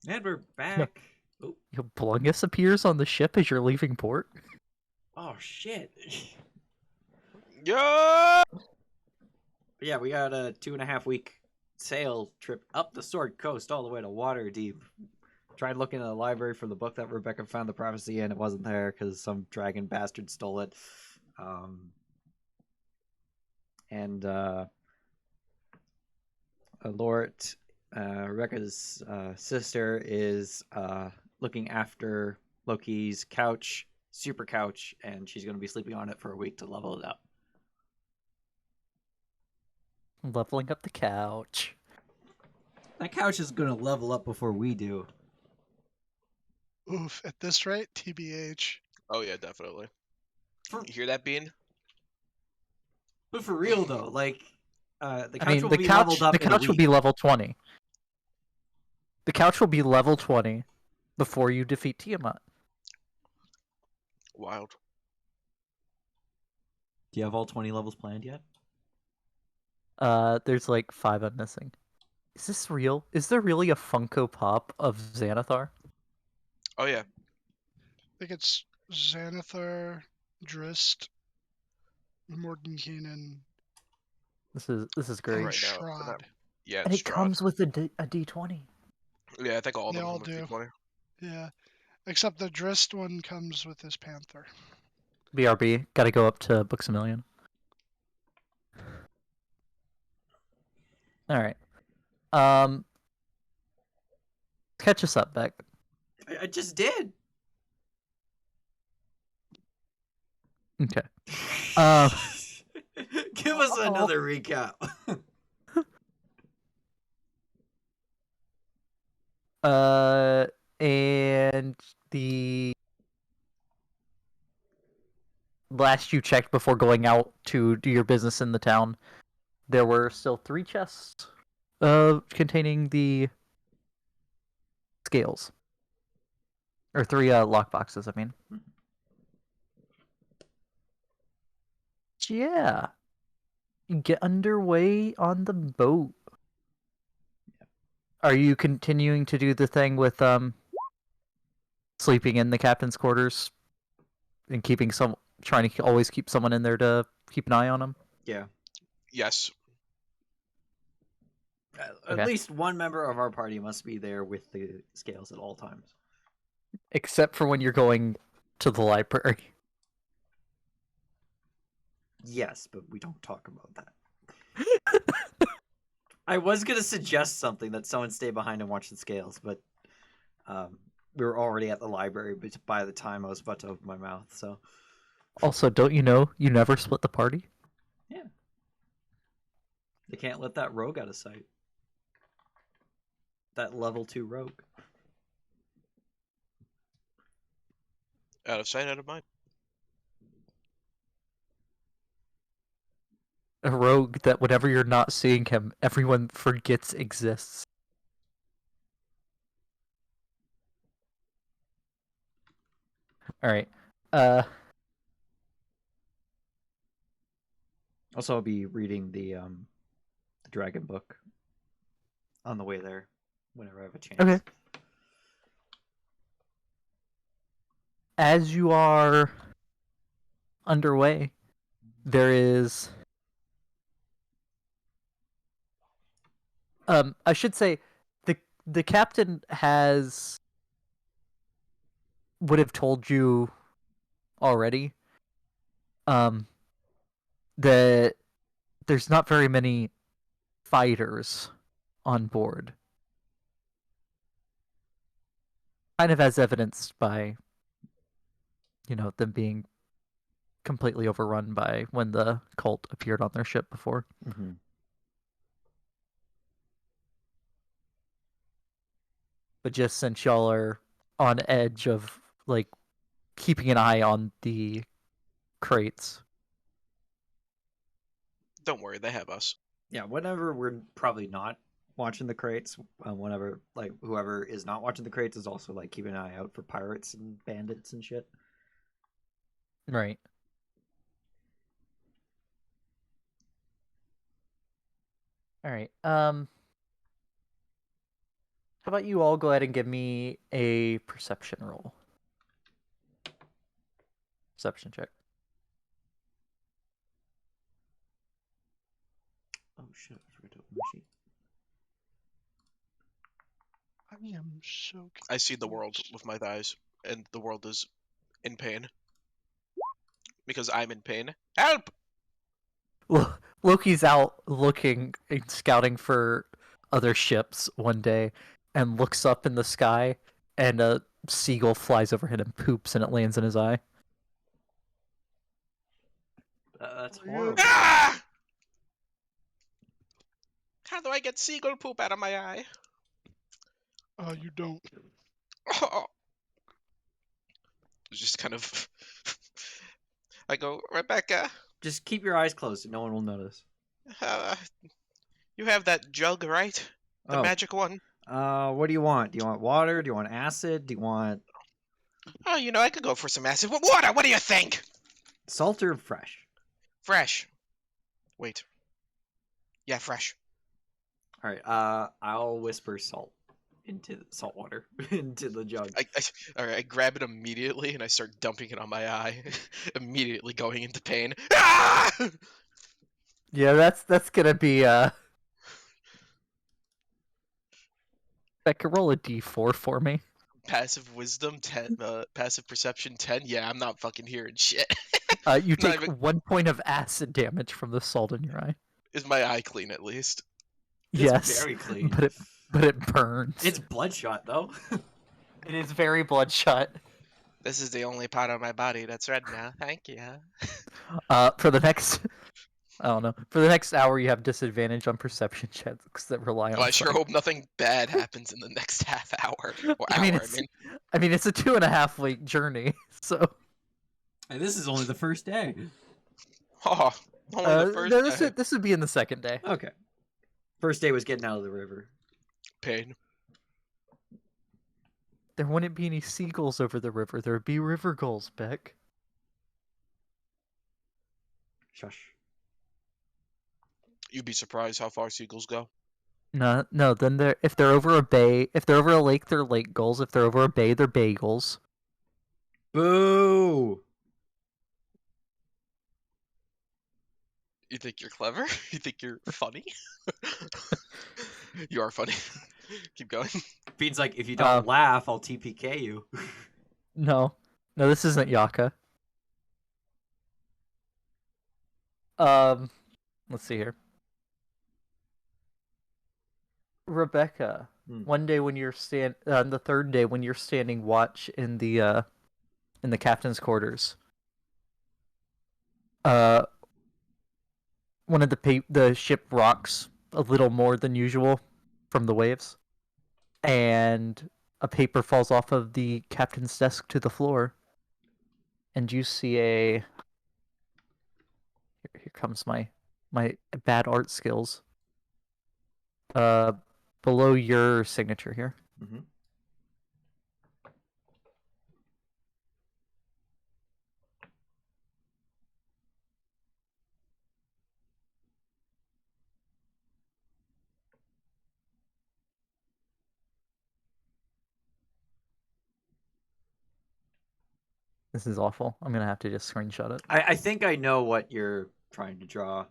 And we're back. Oh, Blungus appears on the ship as you're leaving port. oh shit. Yeah. Yeah, we got a 2.5 week sail trip up the Sword Coast all the way to Waterdeep. Tried looking in the library for the book that Rebecca found the prophecy in. It wasn't there because some dragon bastard stole it. And Lord, Rebecca's sister is looking after Loki's couch, super couch, and she's going to be sleeping on it for a week to level it up. Leveling up the couch. That couch is going to level up before we do. Oof, at this rate, TBH. Oh yeah, definitely. For, You hear that, Bean? but for real though, like the couch I mean, will the be couch. leveled up The in a couch will week. be level 20. The couch will be level 20 before you defeat Tiamat. Wild. Do you have all 20 levels planned yet? There's like 5 I'm missing. Is this real? Is there really a Funko Pop of Xanathar? Oh yeah. I think it's Xanathar, Drist, Mordenkainen, This is And great. right now, Strahd. yeah, And it's it Strahd. comes with a D20. Yeah, I think all of They them all come with do. D20. Yeah, except the Drist one comes with his Panther. BRB, gotta go up to Books a Million. Alright. Catch us up, Beck. I just did. Okay. Give us another recap. And the last you checked before going out to do your business in the town, there were still 3 chests containing the scales. Or 3 lock boxes, I mean. Yeah. Get underway on the boat. Are you continuing to do the thing with sleeping in the captain's quarters and trying to always keep someone in there to keep an eye on them? Yeah. Yes. At Okay. least one member of our party must be there with the scales at all times. Except for when you're going to the library. Yes, but we don't talk about that. I was gonna suggest something that someone stay behind and watch the scales, but we were already at the library by the time I was about to open my mouth. So Also, don't you know you never split the party? yeah, they can't let that rogue out of sight. That level 2 rogue. Out of sight, out of mind. A rogue that whenever you're not seeing him, everyone forgets exists. Alright. Also, I'll be reading the dragon book on the way there whenever I have a chance. Okay. As you are underway, there is I should say the captain would have told you already that there's not very many fighters on board. Kind of as evidenced by them being completely overrun by when the cult appeared on their ship before. Mm-hmm. But just since y'all are on edge of like keeping an eye on the crates. Don't worry, they have us. Yeah, whenever we're probably not watching the crates, whenever like whoever is not watching the crates is also like keeping an eye out for pirates and bandits and shit. Right. All right. How about you all go ahead and give me a perception roll? Perception check. Oh shit! I forgot to open my sheet. I am so. I see the world confused. with my eyes, and the world is in pain. Because I'm in pain. Help! Loki's out looking and scouting for other ships one day and looks up in the sky and a seagull flies overhead and poops and it lands in his eye. That's Oh, yeah. horrible. Ah! How do I get seagull poop out of my eye? You don't. Oh. Just kind of. I go, Rebecca, Just keep your eyes closed, and no one will notice. uh, you have that jug, right? The Oh, magic one. what do you want? Do you want water? Do you want acid? Do you want Oh, I could go for some acid. Water, what do you think? salt or fresh? Fresh. Wait. Yeah, fresh. All right. I'll whisper salt into salt water into the jug. All right, I grab it immediately and I start dumping it on my eye, immediately going into pain. Ah! Yeah, that's gonna be Becca, roll a d4 for me. Passive wisdom 10, passive perception 10. Yeah, I'm not fucking hearing shit. You Not take even- 1 point of acid damage from the salt in your eye. Is my eye clean at least? It's Yes, very clean. but it burns. It's bloodshot though. It is very bloodshot. This is the only part of my body that's red now. Thank you. For the next, I don't know, for the next hour you have disadvantage on perception checks that rely on Well, I sure sight. hope nothing bad happens in the next half hour. Or I mean, hour, it's a 2.5 week journey, so And this is only the first day. Oh, only the first no, day. this would be in the second day. Okay. First day was getting out of the river. Pain. There wouldn't be any seagulls over the river. There would be river gulls, Beck. Shush. You'd be surprised how far seagulls go. No. Then if they're over a bay, if they're over a lake, they're lake gulls. If they're over a bay, they're bagels. Boo! You think you're clever? You think you're funny? You are funny. Keep going. Bean's like, if you don't laugh, I'll TPK you. No, this isn't Yaka. Let's see here. Rebecca, one day when you're the third day when you're standing watch in the captain's quarters, one of the ship rocks a little more than usual from the waves, and a paper falls off of the captain's desk to the floor, and you see a. Here comes my bad art skills. Below your signature here. Mm-hmm. This is awful. I'm gonna have to just screenshot it. I think I know what you're trying to draw.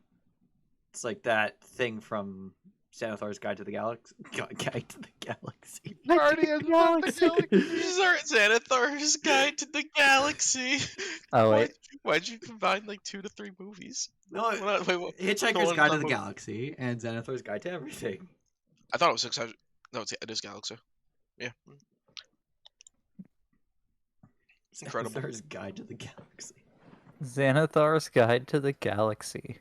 It's like that thing from Xanathar's Guide to the Galaxy. Guide to the Galaxy. Guardians of the Galaxy. Xanathar's Guide to the Galaxy. Oh wait. Why'd you combine like 2 to 3 movies? No, Wait, what? Hitchhiker's No, Guide to no, the no. Galaxy and Xanathar's Guide to Everything. I thought it was 600. No, it is Galaxy. Yeah. It's incredible. Xanathar's Guide to the Galaxy. Xanathar's Guide to the Galaxy.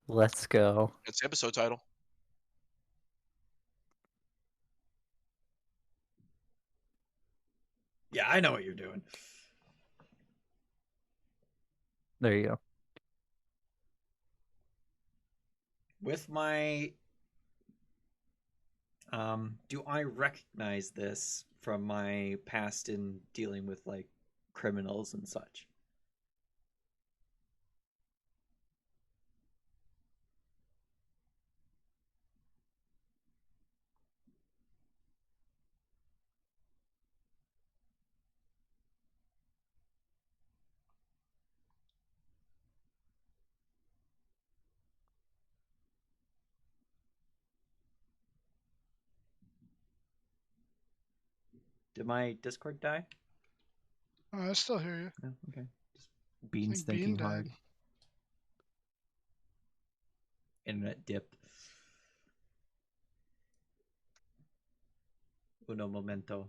Let's go. It's the episode title. Yeah, I know what you're doing. There you go. With my do I recognize this from my past in dealing with like criminals and such? Did my Discord die? Oh, I still hear you. No, okay. Just I Beans think Bean thinking died. hard. Internet dipped. Uno momento.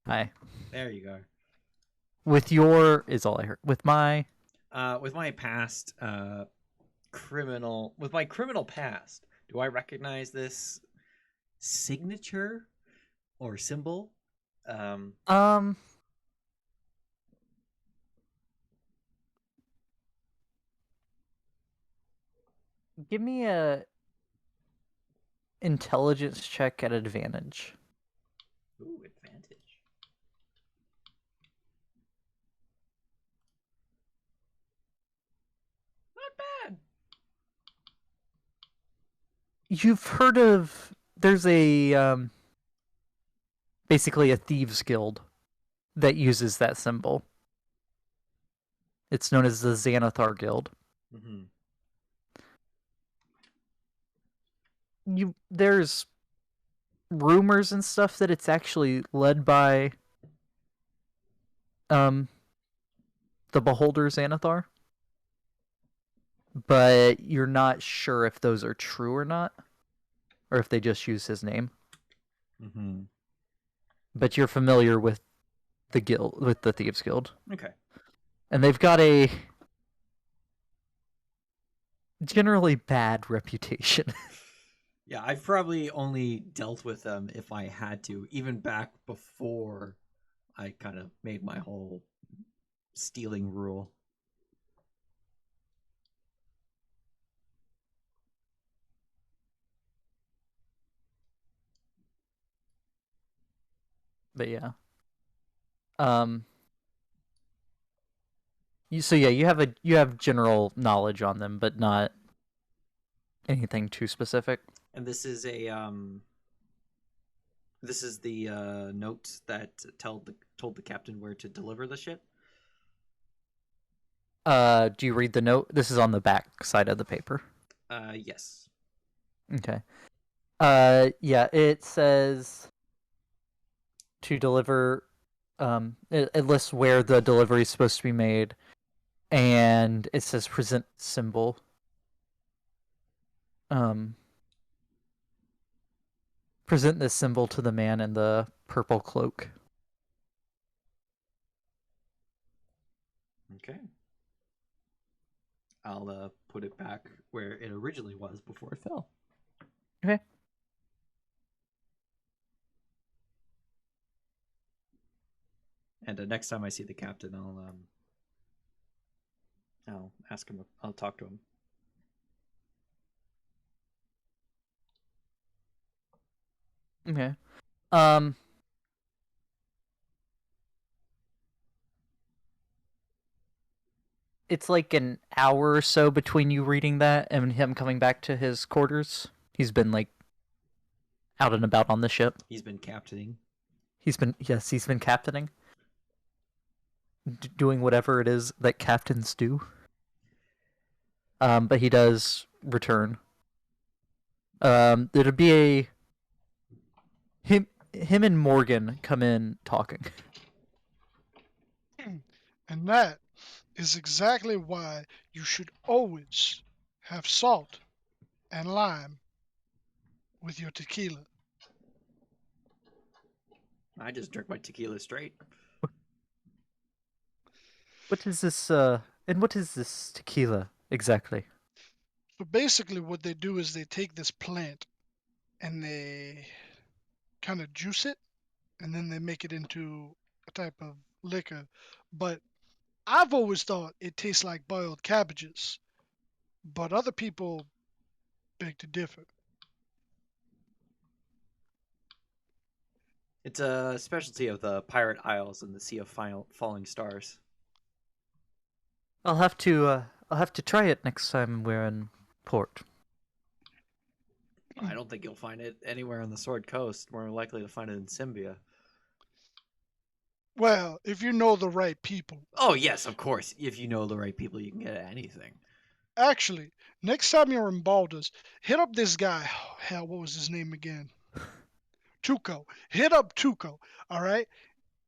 Hi. There you go. With your is all I heard. With my With my past with my criminal past, do I recognize this signature or symbol? Give me a intelligence check at advantage. Ooh, advantage. Not bad. You've heard of there's a basically a thieves guild that uses that symbol. It's known as the Xanathar Guild. Mm-hmm. There's rumors and stuff that it's actually led by the Beholder Xanathar, but you're not sure if those are true or not, or if they just use his name. Mm-hmm. But you're familiar with the guild, with the Thieves Guild. Okay. And they've got a generally bad reputation. Yeah, I've probably only dealt with them if I had to, even back before I kind of made my whole stealing rule. But yeah. You have general knowledge on them, but not anything too specific. And this is the note that told the captain where to deliver the ship. Do you read the note? This is on the back side of the paper. Yes. Okay. Yeah, it says to deliver. It lists where the delivery is supposed to be made, and it says present symbol. Present this symbol to the man in the purple cloak. Okay. I'll put it back where it originally was before it fell. Okay. And next time I see the captain, I'll ask him. I'll talk to him. Okay. It's like an hour or so between you reading that and him coming back to his quarters. He's been like out and about on the ship. He's been captaining. He's been captaining. Doing whatever it is that captains do. But he does return. There'd be him and Morgan come in talking. And that is exactly why you should always have salt and lime with your tequila. I just drink my tequila straight. What is this? And what is this tequila exactly? So basically what they do is they take this plant and they kind of juice it and then they make it into a type of liquor. But I've always thought it tastes like boiled cabbages, but other people beg to differ. It's a specialty of the Pirate Isles and the Sea of Falling Stars. I'll have to try it next time we're in port. I don't think you'll find it anywhere on the Sword Coast. More likely to find it in Symbia. Well, if you know the right people. Oh, yes, of course. If you know the right people, you can get anything. Actually, next time you're in Baldur's, hit up this guy. Oh, hell, what was his name again? Tuco. Hit up Tuco. All right.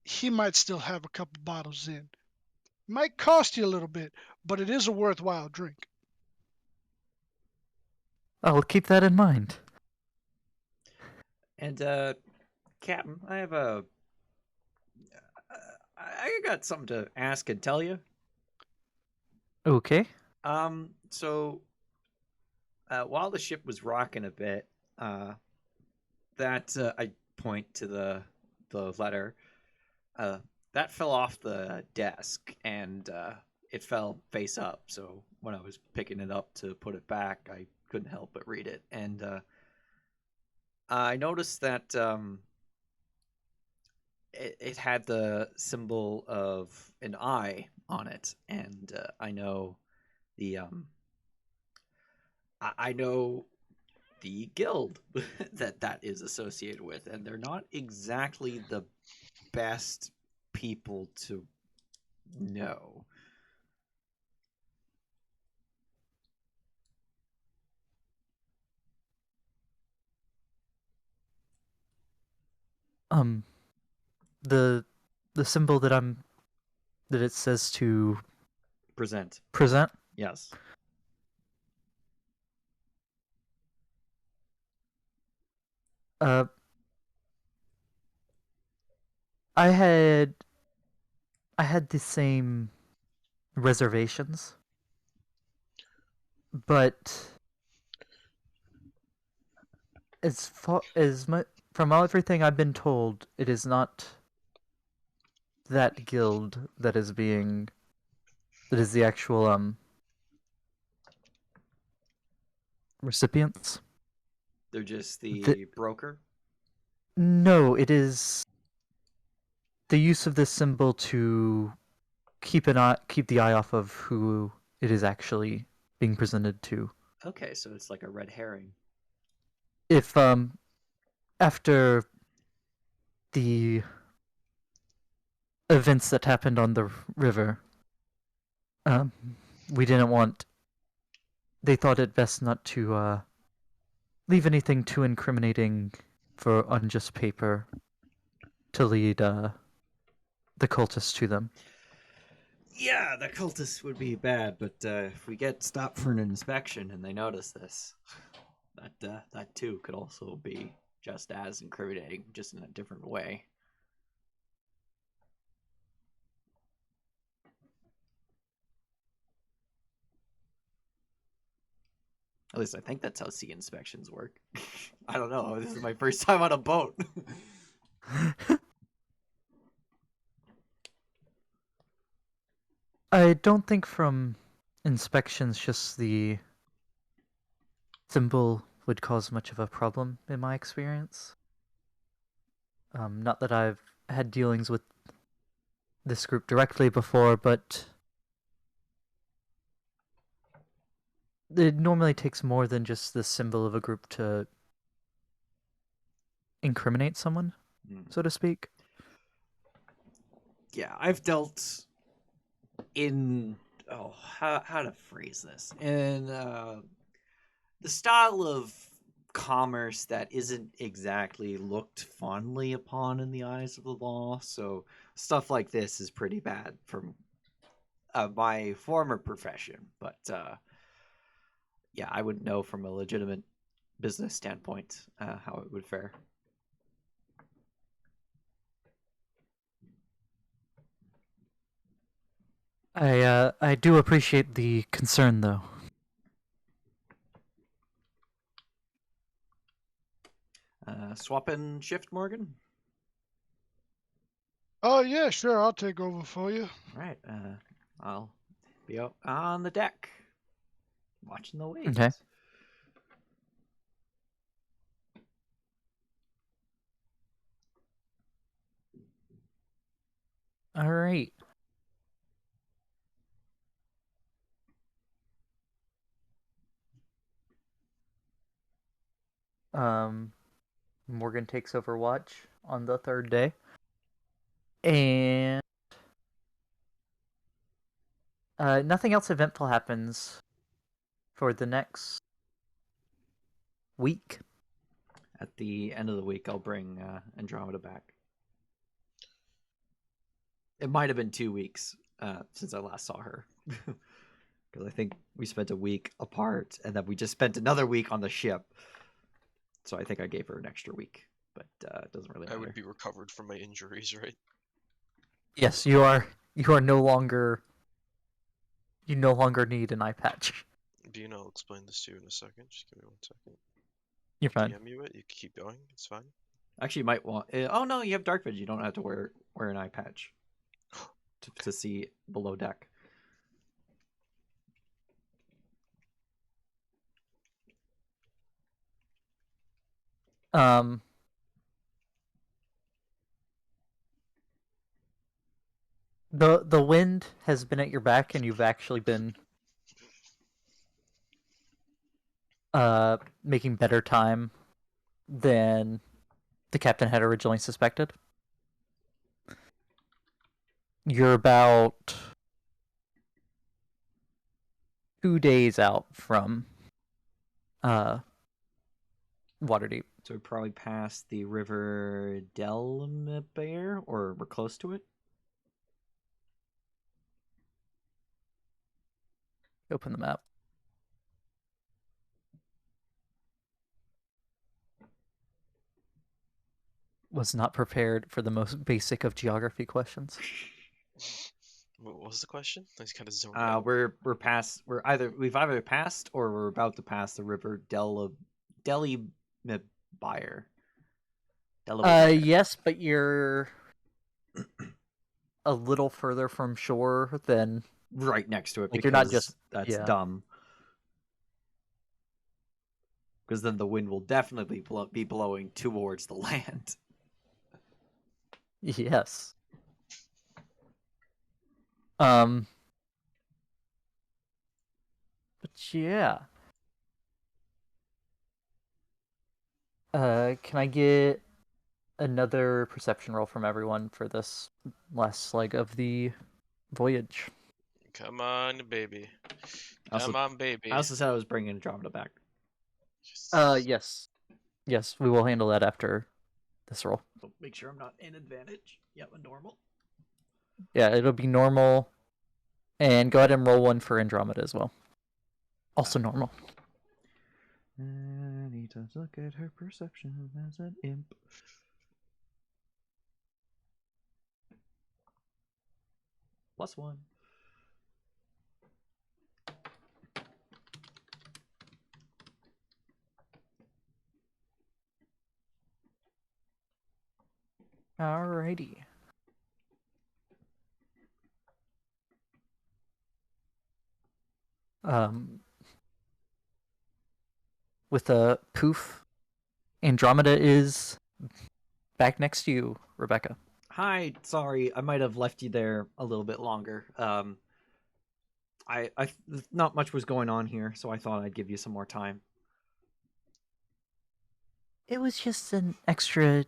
He might still have a couple bottles in. Might cost you a little bit, but it is a worthwhile drink. I'll keep that in mind. And Captain, I have I got something to ask and tell you. Okay. So while the ship was rocking a bit, that I point to the letter. That fell off the desk and it fell face up. So when I was picking it up to put it back, I couldn't help but read it. And I noticed that it had the symbol of an eye on it, and I know the I know the guild that is associated with, and they're not exactly the best people to know. The symbol that it says to Present. present. Yes. Uh, I had the same reservations, but from everything I've been told, it is not that guild that is the actual recipients. They're just the broker. No, it is the use of this symbol to keep the eye off of who it is actually being presented to. Okay, so it's like a red herring. If after the events that happened on the river, um we didn't want they thought it best not to leave anything too incriminating for unjust paper to lead the cultists to them. Yeah, the cultists would be bad, but if we get stopped for an inspection and they notice this, that too could also be just as incriminating, just in a different way. At least I think that's how sea inspections work. I don't know. This is my first time on a boat. I don't think from inspections just the symbol would cause much of a problem in my experience. Not that I've had dealings with this group directly before, but it normally takes more than just the symbol of a group to incriminate someone, so to speak. Yeah, I've dealt in how to phrase this in the style of commerce that isn't exactly looked fondly upon in the eyes of the law. So stuff like this is pretty bad from my former profession, but yeah, I wouldn't know from a legitimate business standpoint how it would fare. I do appreciate the concern, though. Swap and shift, Morgan. Oh yeah, sure. I'll take over for you. All right, I'll be out on the deck watching the waves. Okay. All right. Morgan takes over watch on the third day, and nothing else eventful happens for the next week. at the end of the week, I'll bring Andromeda back. It might have been 2 weeks since I last saw her. Because I think we spent a week apart, and then we just spent another week on the ship. So I think I gave her an extra week, but it doesn't really I matter. would be recovered from my injuries, right? Yes, you are. You are no longer. You no longer need an eye patch. Bean, I'll explain this to you in a second. Just give me 1 second. You're fine. DM you it. You can keep going. It's fine. Actually, you might want. Oh no, you have dark vision. You don't have to wear an eye patch to see below deck. Um. The wind has been at your back, and you've actually been making better time than the captain had originally suspected. You're about 2 days out from Waterdeep. So we probably passed the river Delmabear, or we're close to it. Open the map. Was not prepared for the most basic of geography questions. What was the question? I just kind of zoned out. We're past. We've either passed or we're about to pass the river Delmabear. Yes, but you're a little further from shore than right next to it, like because you're not just that's yeah. dumb. Because then the wind will definitely be blowing towards the land. Yes. But yeah. Can I get another perception roll from everyone for this last leg of the voyage? Come on, baby. Also- Come on, baby. I also said I was bringing Andromeda back. Yes. Yes, we will handle that after this roll. Make sure I'm not in advantage. Yep, a normal. Yeah, it'll be normal. And go ahead and roll one for Andromeda as well. Also normal. I need to look at her perception as an imp. +1. Alrighty. With a poof, Andromeda is back next to you, Rebecca. Hi, sorry, I might have left you there a little bit longer. I not much was going on here, so I thought I'd give you some more time. It was just an extra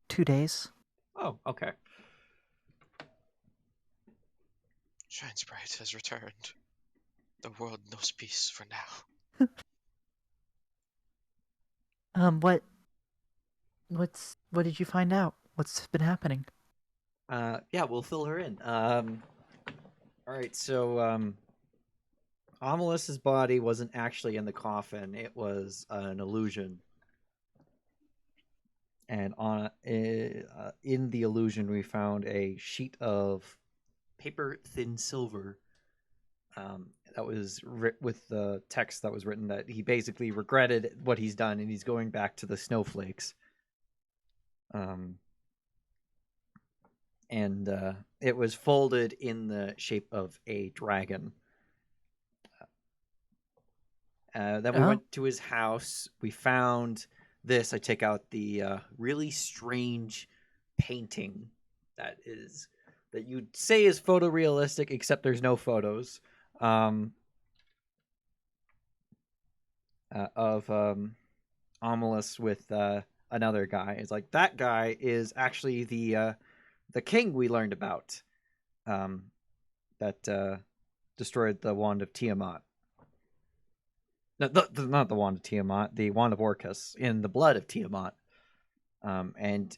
2 days. Oh, okay. Shine Sprite has returned. The world knows peace for now. What did you find out? What's been happening? Yeah, we'll fill her in. All right, so Amelis's body wasn't actually in the coffin; it was an illusion. And in the illusion, we found a sheet of paper thin silver. That was with the text that was written that he basically regretted what he's done and he's going back to the snowflakes. And it was folded in the shape of a dragon. Then we went to his house. We found this. I take out the really strange painting that you'd say is photorealistic, except there's no photos. Of Amalus with another guy. It's like that guy is actually the king we learned about, that destroyed the wand of Tiamat. No, not the wand of Tiamat, the wand of Orcus in the blood of Tiamat, and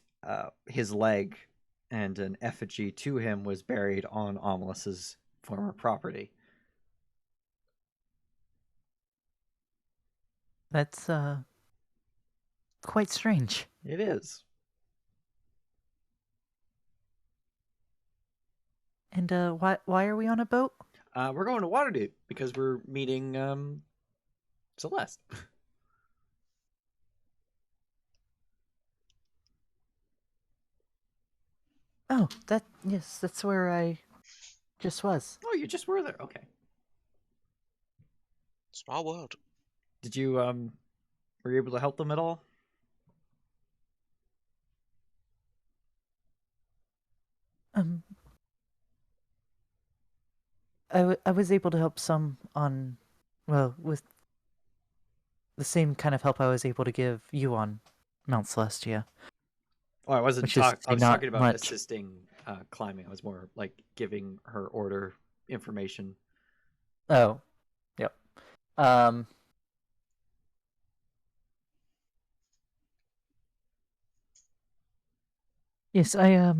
his leg and an effigy to him was buried on Omelus's former property. That's quite strange. It is. And why are we on a boat? We're going to Waterdeep because we're meeting Celeste. Oh, yes, that's where I just was. Oh, you just were there. Okay. Small world. Did you were you able to help them at all? Um, I was able to help some on, well, with the same kind of help I was able to give you on Mount Celestia. Oh, I wasn't Which is I was not talking about much. assisting climbing. I was more like giving her order information. Oh, yep. Yes, I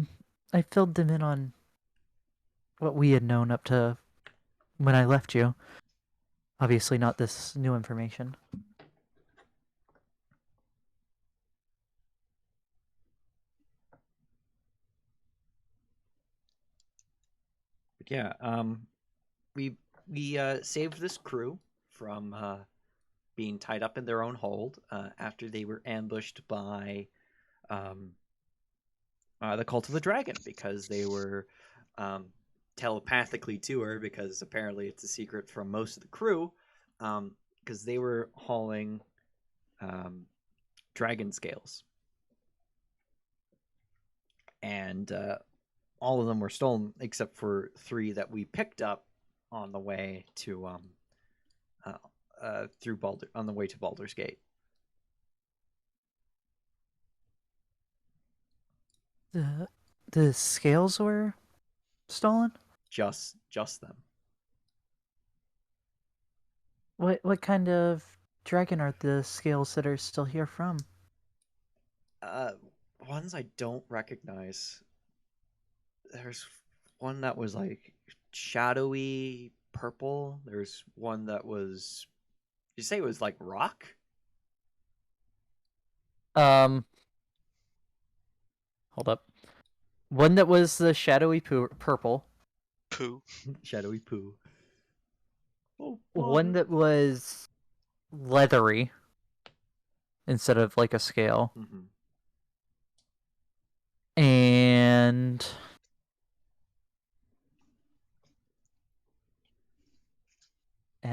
filled them in on what we had known up to when I left you. Obviously, not this new information. But yeah, we saved this crew from being tied up in their own hold after they were ambushed by um, the Cult of the Dragon because they were telepathically to her because apparently it's a secret from most of the crew because they were hauling dragon scales and all of them were stolen except for 3 that we picked up on the way to through Baldur on the way to Baldur's Gate. The scales were stolen? Just them. What kind of dragon are the scales that are still here from? Ones I don't recognize. There's one that was like shadowy purple. There's one that was. Did you say it was like rock? Hold up. One that was the shadowy purple. Poo. Shadowy poo. Oh, One that was leathery instead of like a scale. Mm-hmm. And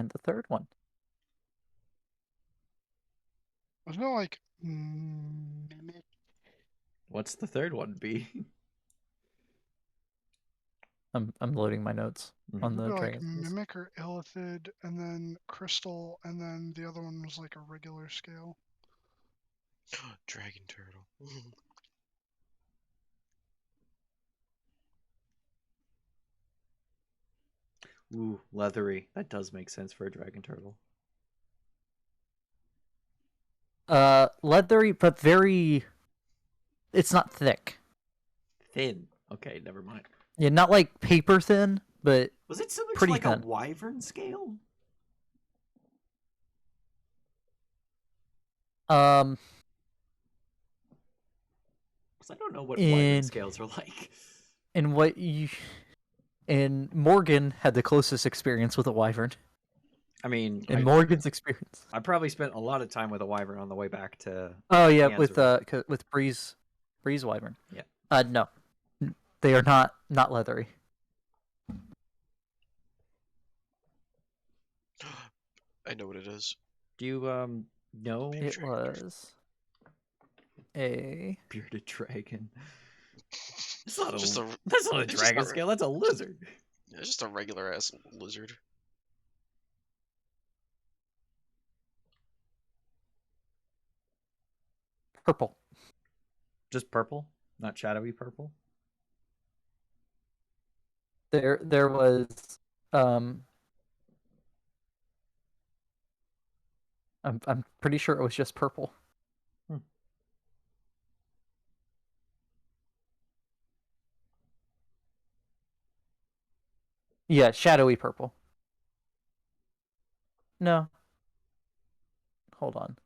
the third one. Wasn't it like mimic? What's the third one be? I'm loading my notes on Would the be like dragon scales. mimic or illithid, and then crystal, and then the other one was like a regular scale. Dragon turtle. Ooh, leathery. That does make sense for a dragon turtle. Leathery, but very. It's not thick. Thin. Okay, never mind. Yeah, not like paper thin, but Was it similar to pretty like thin. a wyvern scale? Um, Because I don't know what wyvern in scales are like. in what you and Morgan had the closest experience with a wyvern. I mean, In Morgan's experience. I probably spent a lot of time with a wyvern on the way back to. Oh yeah, Panzer. with Breeze wyvern. Yeah. No, they are not leathery. I know what it is. Do you know It was a bearded dragon? It's not Just a, That's not a it's just dragon a- scale. That's a lizard. It's just a regular ass lizard. purple. Just purple, not shadowy purple. There was um I'm pretty sure it was just purple. Hmm. Yeah, shadowy purple. No. Hold on.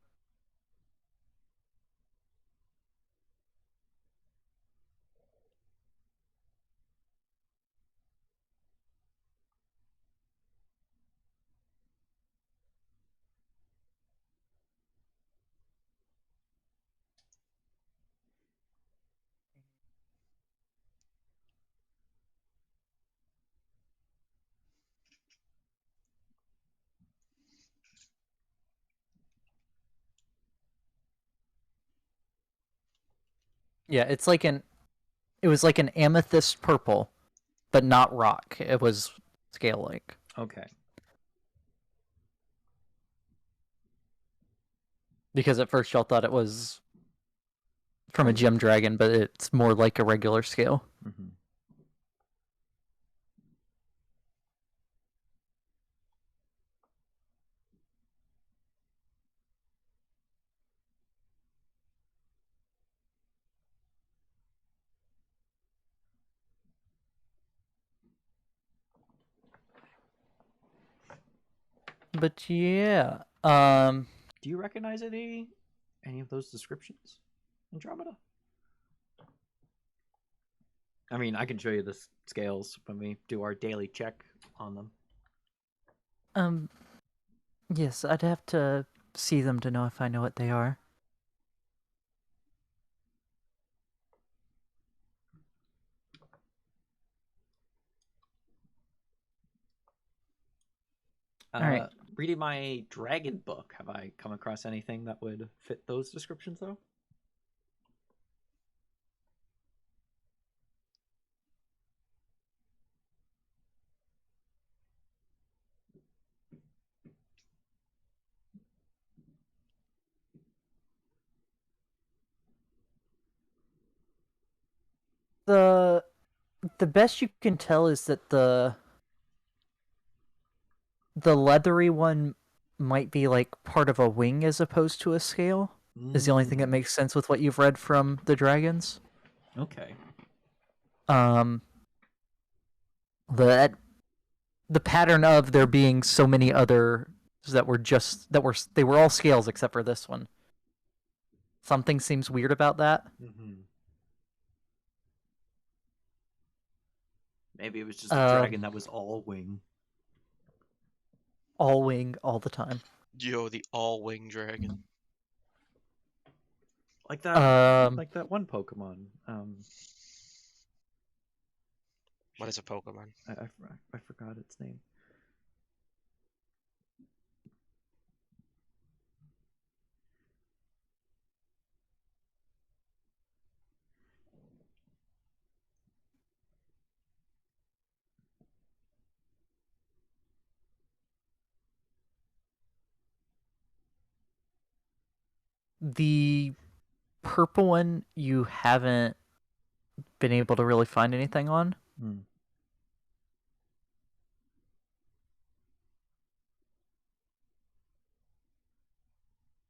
Yeah, it was like an amethyst purple, but not rock. It was scale like. Okay. Because at first y'all thought it was from a gem dragon, but it's more like a regular scale. Mm-hmm. But yeah, Do you recognize any of those descriptions, Andromeda? I mean, I can show you the scales when we do our daily check on them. yes, I'd have to see them to know if I know what they are. All right. Reading my dragon book, have I come across anything that would fit those descriptions, though? The best you can tell is that the leathery one might be like part of a wing as opposed to a scale. Is the only thing that makes sense with what you've read from the dragons. Okay. The pattern of there being so many other that they were all scales except for this one. Something seems weird about that. Mm-hmm. Maybe it was just a dragon that was all wing. All wing all the time. Yo, the all-wing dragon. Like that one Pokemon. What is a Pokemon? I forgot its name. The purple one you haven't been able to really find anything on. Hmm.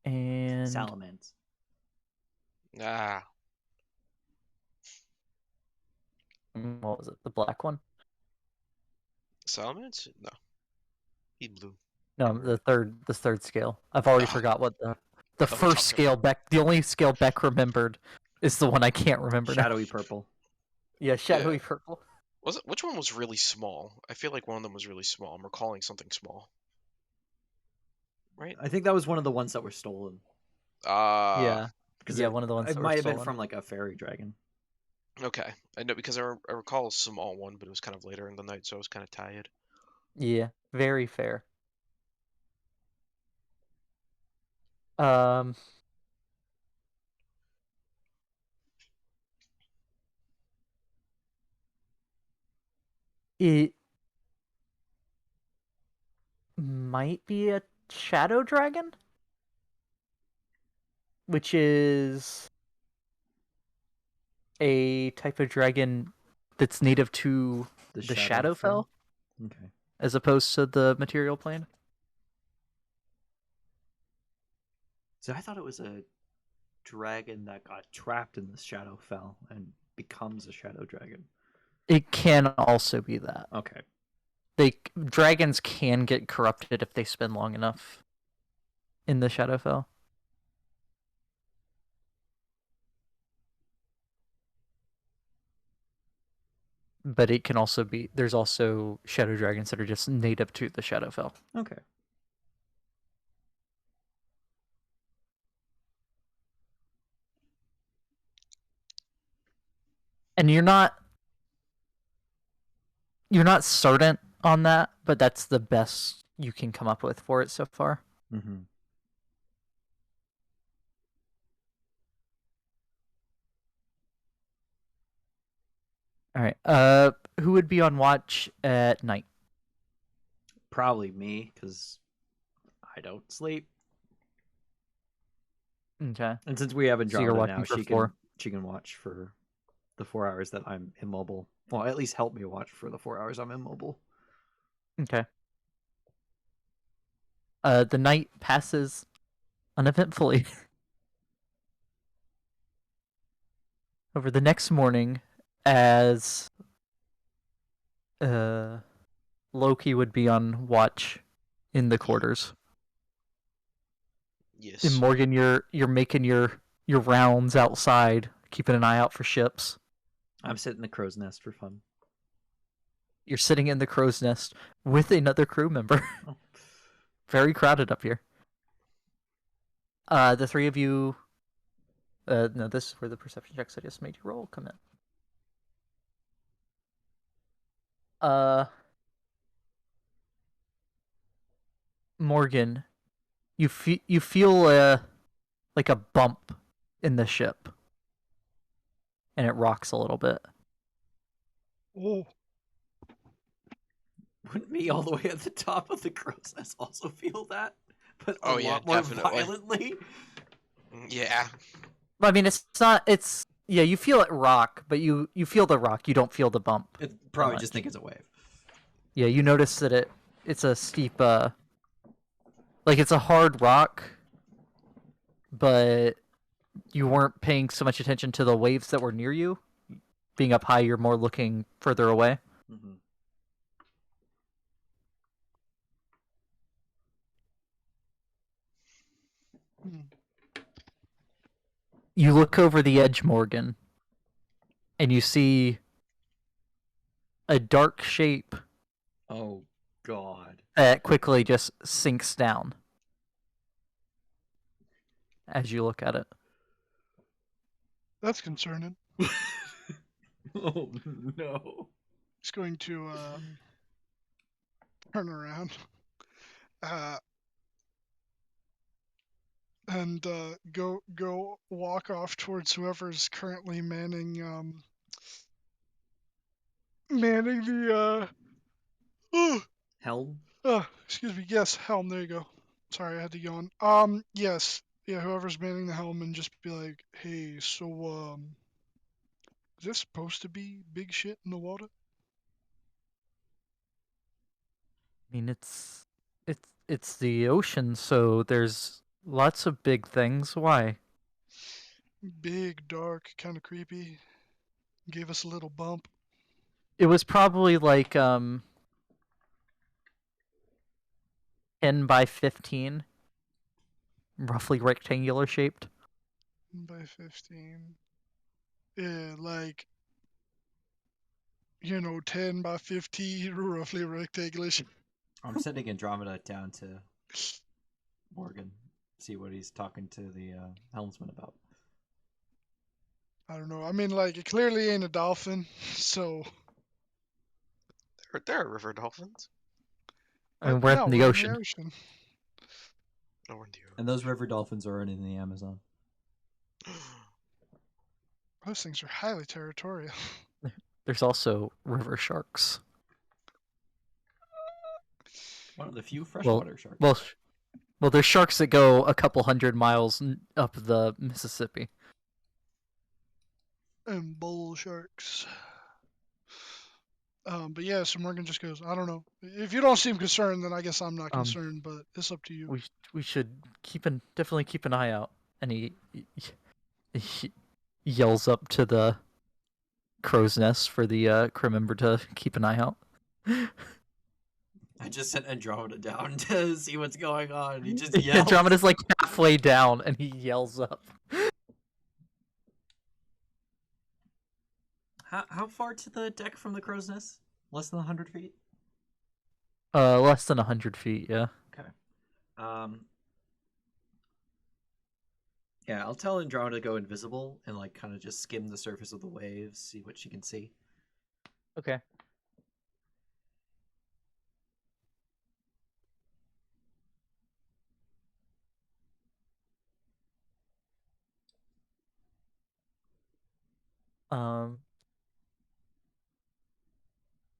And Salamence. Ah, what was it? The black one? Salamence? No. He blue. No, the third scale. I've already Oh. forgot what the we're first talking scale Beck. The only scale Beck remembered is the one I can't remember now. Shadowy purple. Yeah, shadowy Yeah. purple. Was it? Which one was really small? I feel like one of them was really small. I'm recalling something small. Right? I think that was one of the ones that were stolen. Yeah, Because yeah, one of the ones it that might were have been stolen. from like a fairy dragon. Okay. I know because I recall a small one, but it was kind of later in the night, so I was kind of tired. Yeah, very fair. Um, it might be a shadow dragon, which is a type of dragon that's native to the Shadowfell, Okay. as opposed to the material plane. So I thought it was a dragon that got trapped in the Shadowfell and becomes a shadow dragon. It can also be that. Okay. Dragons can get corrupted if they spend long enough in the Shadowfell. But it can also be. There's also shadow dragons that are just native to the Shadowfell. Okay. And you're not certain on that, but that's the best you can come up with for it so far. Mm-hmm. All right. Who would be on watch at night? Probably me, because I don't sleep. Okay. And since we have So you're Andromeda now, watching for she 4. can watch for the 4 hours that I'm immobile. Well, at least help me watch for the 4 hours I'm immobile. Okay. The night passes uneventfully. Over the next morning, as Loki would be on watch in the quarters. Yes. And Morgan, you're making your rounds outside, keeping an eye out for ships. I'm sitting in the crow's nest for fun. You're sitting in the crow's nest with another crew member. Oh. Very crowded up here. The 3 of you. No, this is where the perception checks I just made you roll come in. Morgan, you feel like a bump in the ship, and it rocks a little bit. Oh, Wouldn't me all the way at the top of the crow's nest also feel that? But a Oh, yeah, lot more definitely. violently? Yeah. I mean, it's not. It's yeah. You feel it rock, but you feel the rock. You don't feel the bump. It probably much. just think it's a wave. Yeah, you notice that it's a steep. Like it's a hard rock, but you weren't paying so much attention to the waves that were near you. Being up high, you're more looking further away. Mm-hmm. hmm. You look over the edge, Morgan, and you see a dark shape Oh, God. that quickly just sinks down as you look at it. That's concerning. Oh, no. He's going to turn around and go walk off towards whoever's currently manning the Helm? excuse me, yes, helm, there you go. Sorry, I had to yawn. Yes. Yeah, whoever's manning the helm, and just be like, hey, so is this supposed to be big shit in the water? I mean, it's the ocean, so there's lots of big things. Why? Big, dark, kind of creepy. Gave us a little bump. It was probably like 10 by 15, roughly rectangular shaped. By 15. Yeah, like 10 by 15, roughly rectangular. I'm sending Andromeda down to Morgan. See what he's talking to the helmsman about. I don't know. I mean, like, it clearly ain't a dolphin, so. There are river dolphins. I mean, we're No, in the we're ocean. in the ocean. Oh, we're in the And those river dolphins are in the Amazon. Those things are highly territorial. There's also river sharks. One of the few freshwater sharks. Well, there's sharks that go a couple hundred miles up the Mississippi. And bull sharks. But yeah, so Morgan just goes, I don't know. If you don't seem concerned, then I guess I'm not Um, concerned. But it's up to you. we should definitely keep an eye out. And he yells up to the crow's nest for the crew member to keep an eye out. I just sent Andromeda down to see what's going on. He just yells. Andromeda's like halfway down, and he yells up. How far to the deck from the crow's nest? Less than 100 feet? Less than 100 feet, yeah. Okay. Yeah, I'll tell Andromeda to go invisible and like kind of just skim the surface of the waves, see what she can see. Okay.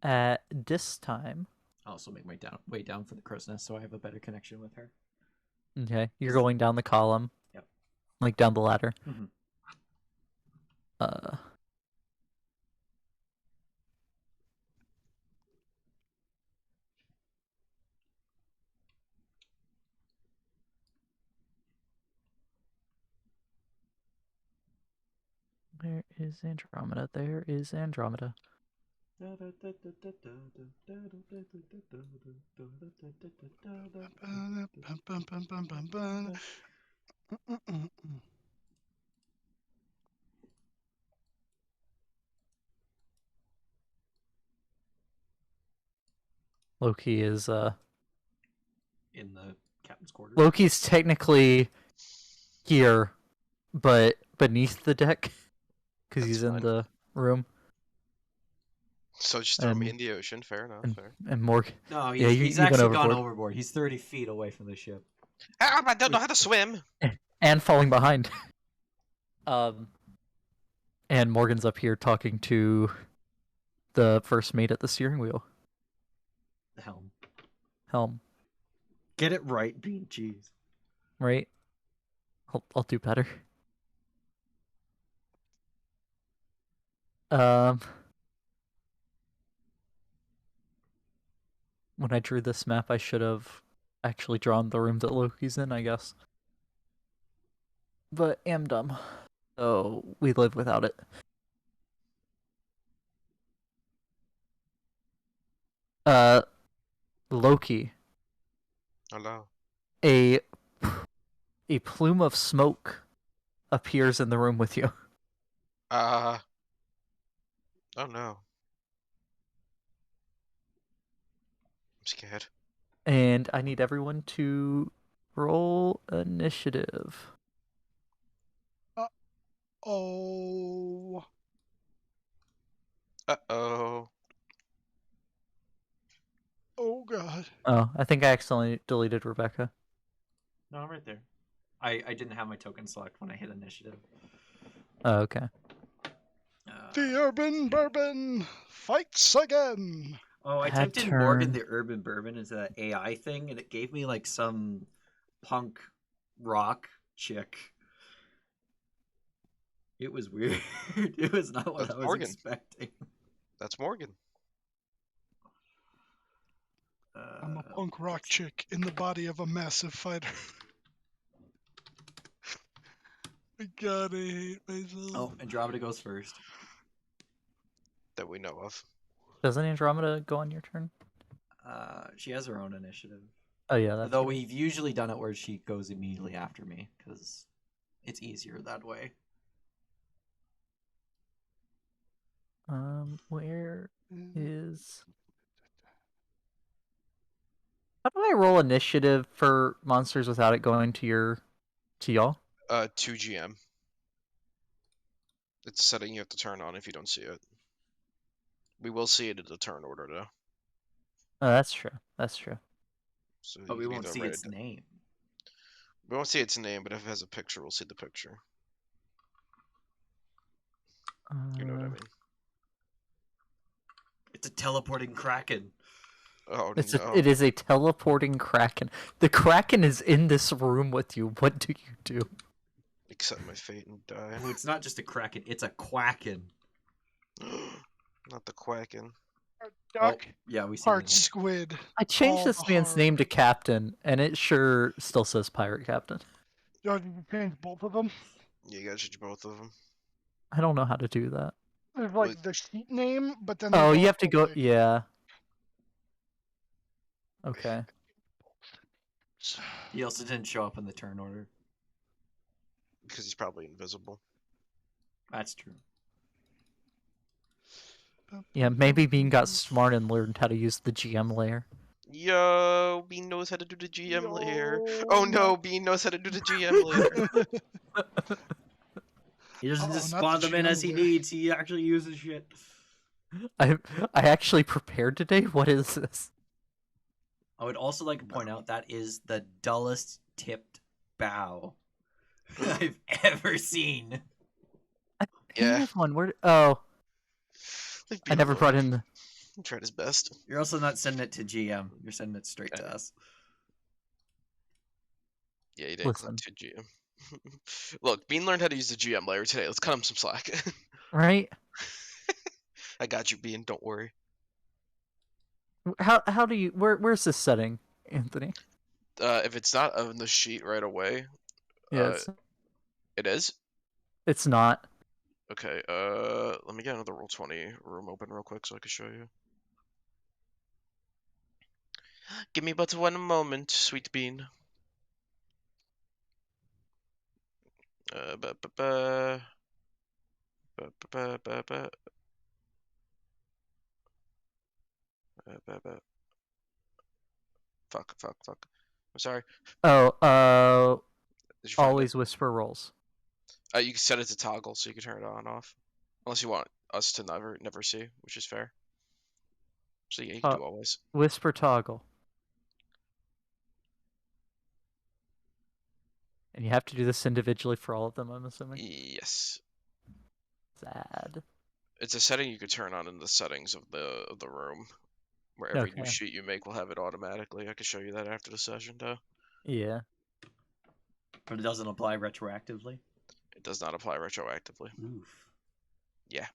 At this time, I'll also make my way down for the crow's nest so I have a better connection with her. okay, you're going down the column. Yep. Like down the ladder. Mhm. Where is Andromeda? There is Andromeda. Loki is In the captain's quarters. Loki's technically here, but beneath the deck because That's he's in fine. the room. So just throw me And- in the ocean. Fair enough. And, Fair. and Morgan. No, Yeah, he's you went actually gone overboard. overboard. He's 30 feet away from the ship. I don't know how to swim. And falling behind. And Morgan's up here talking to the first mate at the steering wheel. The helm. Helm, Get it right, bean cheese. right? I'll do better. When I drew this map, I should have actually drawn the room that Loki's in, I guess. But am dumb. So we live without it. Loki, Hello. a plume of smoke appears in the room with you. Oh no. I'm scared. And I need everyone to roll initiative. Oh. Uh-oh. Oh God. Oh, I think I accidentally deleted Rebecca. No, I'm right there. I didn't have my token select when I hit initiative. Oh, okay. The urban bourbon fights again. Oh, I Had typed in Morgan turn. the Urban Bourbon into that AI thing, and it gave me like some punk rock chick. It was weird. It was not what That's I was Morgan. expecting. That's Morgan. I'm a punk rock chick in the body of a massive fighter. I gotta hate myself. Oh, Andromeda goes first. That we know of. Doesn't Andromeda go on your turn? She has her own initiative. Oh yeah, that's Though right. we've usually done it where she goes immediately after me, because it's easier that way. Where is... How do I roll initiative for monsters without it going to y'all? 2 GM. It's a setting you have to turn on if you don't see it. We will see it in the turn order though. Oh, that's true. That's true. So But you we can won't either see write its it- name. We won't see its name, but if it has a picture, we'll see the picture. You know what I mean? It's a teleporting kraken. Oh It no. is a teleporting kraken. The kraken is in this room with you. What do you do? Accept my fate and die. Oh, it's not just a kraken, it's a quacken. Not the quacking. duck, yeah, we see part the name. squid. I changed all this the man's hard. name to Captain, and it sure still says Pirate Captain. Oh, did you change both of them? Yeah, you gotta change both of them. I don't know how to do that. There's Well, like the sheet name, but then Oh, there's you have to also, go. Yeah. Okay. He also didn't show up in the turn order. because he's probably invisible. That's true. Yeah, maybe Bean got smart and learned how to use the GM layer. Yo, Bean knows how to do the GM layer. Oh Yo, no, Bean knows how to do the GM layer. He doesn't Uh-oh, just not the spawn them in as he GM needs. He actually uses shit. I actually prepared today. What is this? I would also like to point out that is the dullest tipped bow I've ever seen. Yeah. Painted one. Where? Oh, Leave I Bean never alone. brought in the. He tried his best. You're also not sending it to GM. You're sending it straight to us. Yeah, he didn't click Listen. to GM. Look, Bean learned how to use the GM layer today. Let's cut him some slack. Right? I got you, Bean. Don't worry. How do you? Where's this setting, Anthony? If it's not on the sheet right away, Yeah, it is. it's not. Okay. Let me get another Roll20 room open real quick so I can show you. Give me but one moment, sweet Bean. Ba ba ba. Ba ba ba ba ba. Ba ba. Fuck. I'm sorry. Oh, Did you find always whisper rolls. it? You can set it to toggle so you can turn it on and off. Unless you want us to never see, which is fair. So yeah, you can do always. Whisper toggle. And you have to do this individually for all of them, I'm assuming. Yes. Sad. It's a setting you could turn on in the settings of the room, where every new Okay. sheet you make will have it automatically. I can show you that after the session, though. Yeah. But it doesn't apply retroactively. It does not apply retroactively. Oof. Yeah.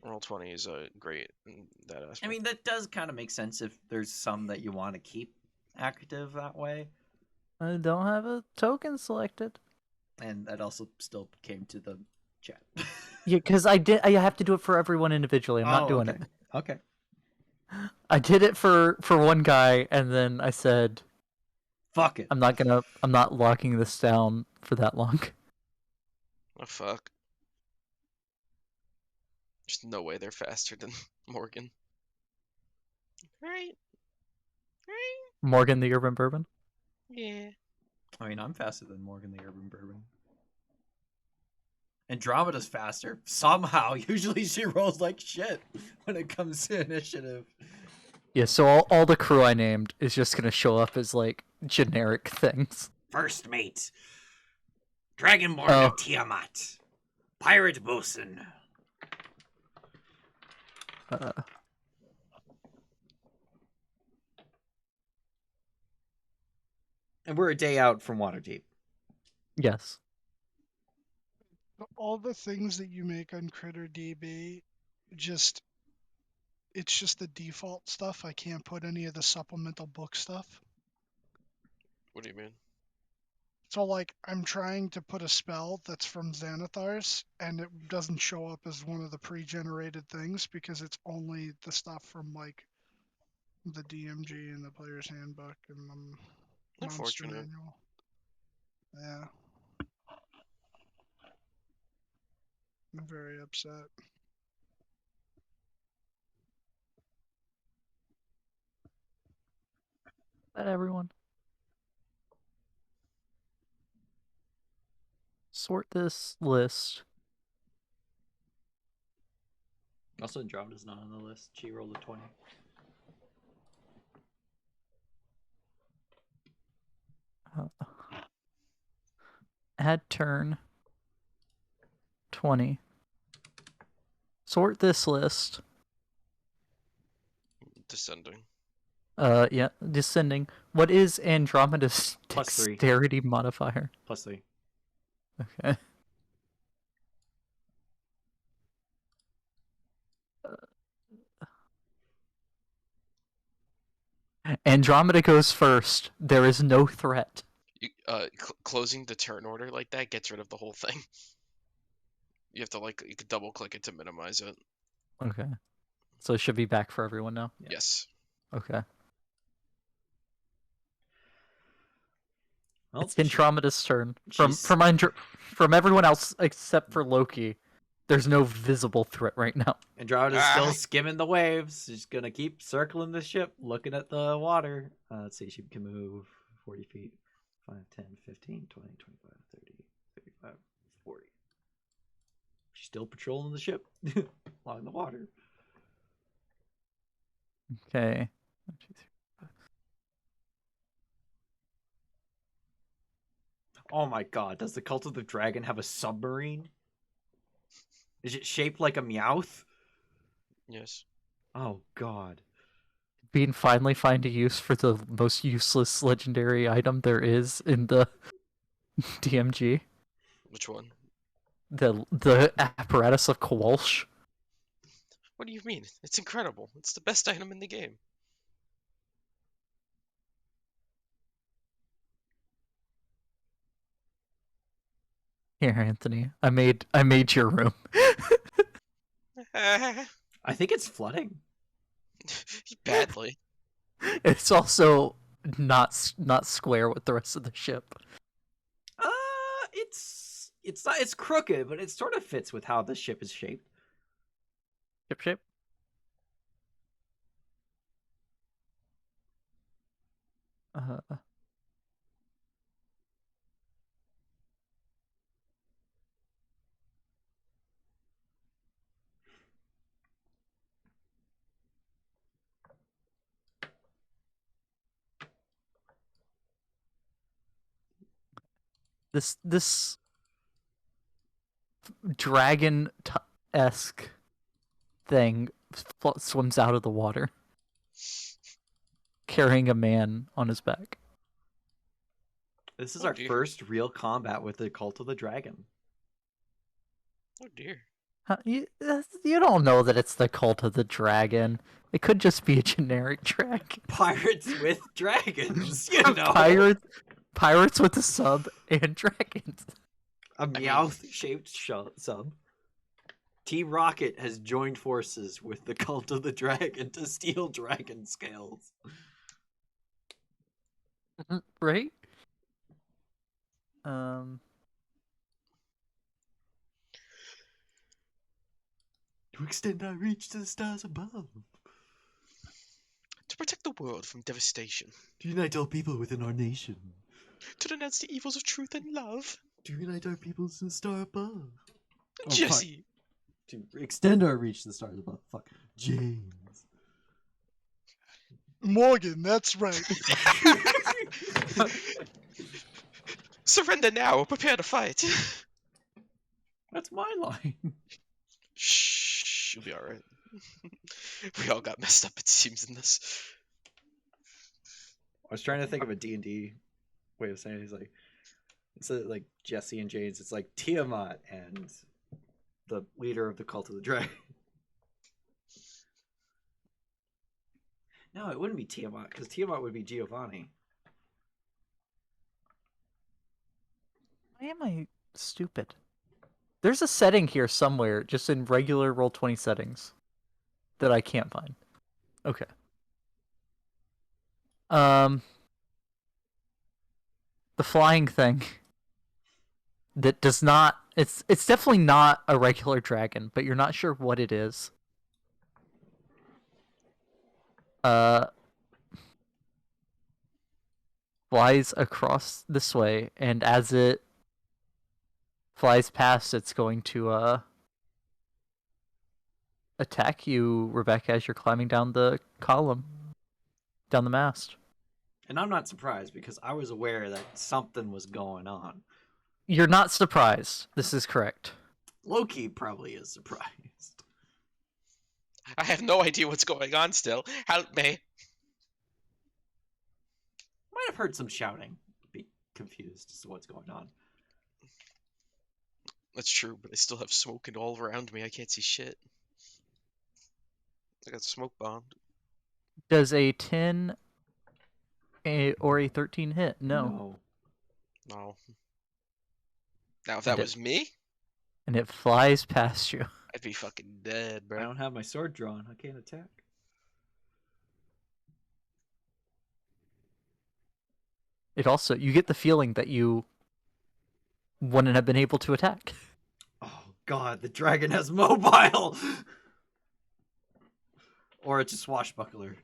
Roll20 is great in that aspect. I mean, that does kind of make sense if there's some that you want to keep active that way. I don't have a token selected. And that also still came to the chat. Yeah, because I have to do it for everyone individually. I'm not doing okay. it. Okay. I did it for one guy, and then I said, Fuck it. I'm not locking this down for that long. Oh, fuck. There's no way they're faster than Morgan. Right? Morgan the Urban Bourbon? Yeah. I mean, I'm faster than Morgan the Urban Bourbon. Andromeda's faster. Somehow. Usually she rolls like shit when it comes to initiative. Yeah, so all the crew I named is just going to show up as, like, generic things. First mate. Dragonborn of Tiamat. Pirate bosun. And we're a day out from Waterdeep. Yes. all the things that you make on CritterDB, it's just the default stuff. I can't put any of the supplemental book stuff. What do you mean? So, like, I'm trying to put a spell that's from Xanathar's, and it doesn't show up as one of the pre-generated things because it's only the stuff from, like, the DMG and the Player's Handbook and the Monster Unfortunate. Manual. Yeah. I'm very upset. That everyone. Sort this list. Also, Andromeda's not on the list. She rolled a 20. Add turn. 20. Sort this list. Descending. Yeah, descending. What is Andromeda's +3. dexterity modifier? +3. Okay. Andromeda goes first. There is no threat. Closing the turn order like that gets rid of the whole thing. You have to you could double click it to minimize it. Okay. So it should be back for everyone now? Yeah. Yes. Okay. Well, It's Andromeda's turn. she's- From everyone else except for Loki, there's no visible threat right now. Andromeda's still skimming the waves. She's gonna keep circling the ship, looking at the water. Let's see, she can move 40 feet. 5, 10, 15, 20, 25, 30, 35, 40. She's still patrolling the ship along the water. Okay. Oh my god, does the Cult of the Dragon have a submarine? Is it shaped like a Meowth? Yes. Oh god. Bean finally find a use for the most useless legendary item there is in the DMG. Which one? The apparatus of Kowalsh. What do you mean? It's incredible. It's the best item in the game. Here, Anthony. I made your room. I think it's flooding. Badly. It's also not square with the rest of the ship. It's not, it's crooked, but it sort of fits with how the ship is shaped. Ship shape? This dragon-esque thing swims out of the water, carrying a man on his back. This is Oh, our dear. first real combat with the Cult of the Dragon. Oh dear. You don't know that it's the Cult of the Dragon. It could just be a generic dragon. Pirates with dragons, you know. Pirates with a sub and dragons. A Meowth-shaped sub. Team Rocket has joined forces with the Cult of the Dragon to steal dragon scales. Right? To extend our reach to the stars above. To protect the world from devastation. To unite all people within our nation. To denounce the evils of truth and love. To unite our peoples to the star above. Oh, Jesse! To extend our reach to the stars above. Fuck. James. Morgan, that's right. Surrender now or prepare to fight. That's my line. Shh, you'll be alright. We all got messed up, it seems, in this. I was trying to think of a D&D way of saying it. It's like, instead of like Jesse and James, it's like Tiamat and the leader of the Cult of the Dragon. No, it wouldn't be Tiamat, because Tiamat would be Giovanni. Why am I stupid? There's a setting here somewhere, just in regular Roll20 settings, that I can't find. Okay. The flying thing that does not. It's definitely not a regular dragon, but you're not sure what it is. Flies across this way, and as it flies past, it's going to attack you, Rebecca, as you're climbing down the column, down the mast. And I'm not surprised, because I was aware that something was going on. You're not surprised. This is correct. Loki probably is surprised. I have no idea what's going on still. Help me. Might have heard some shouting. Be confused as to what's going on. That's true, but I still have smoke and all around me. I can't see shit. I got smoke bombed. Does a 10 or a 13 hit. No. No. Now, if And that it- was me, And it flies past you. I'd be fucking dead, I bro. don't have my sword drawn. I can't attack. It also, you get the feeling that you wouldn't have been able to attack. Oh god, the dragon has mobile! Or it's a swashbuckler.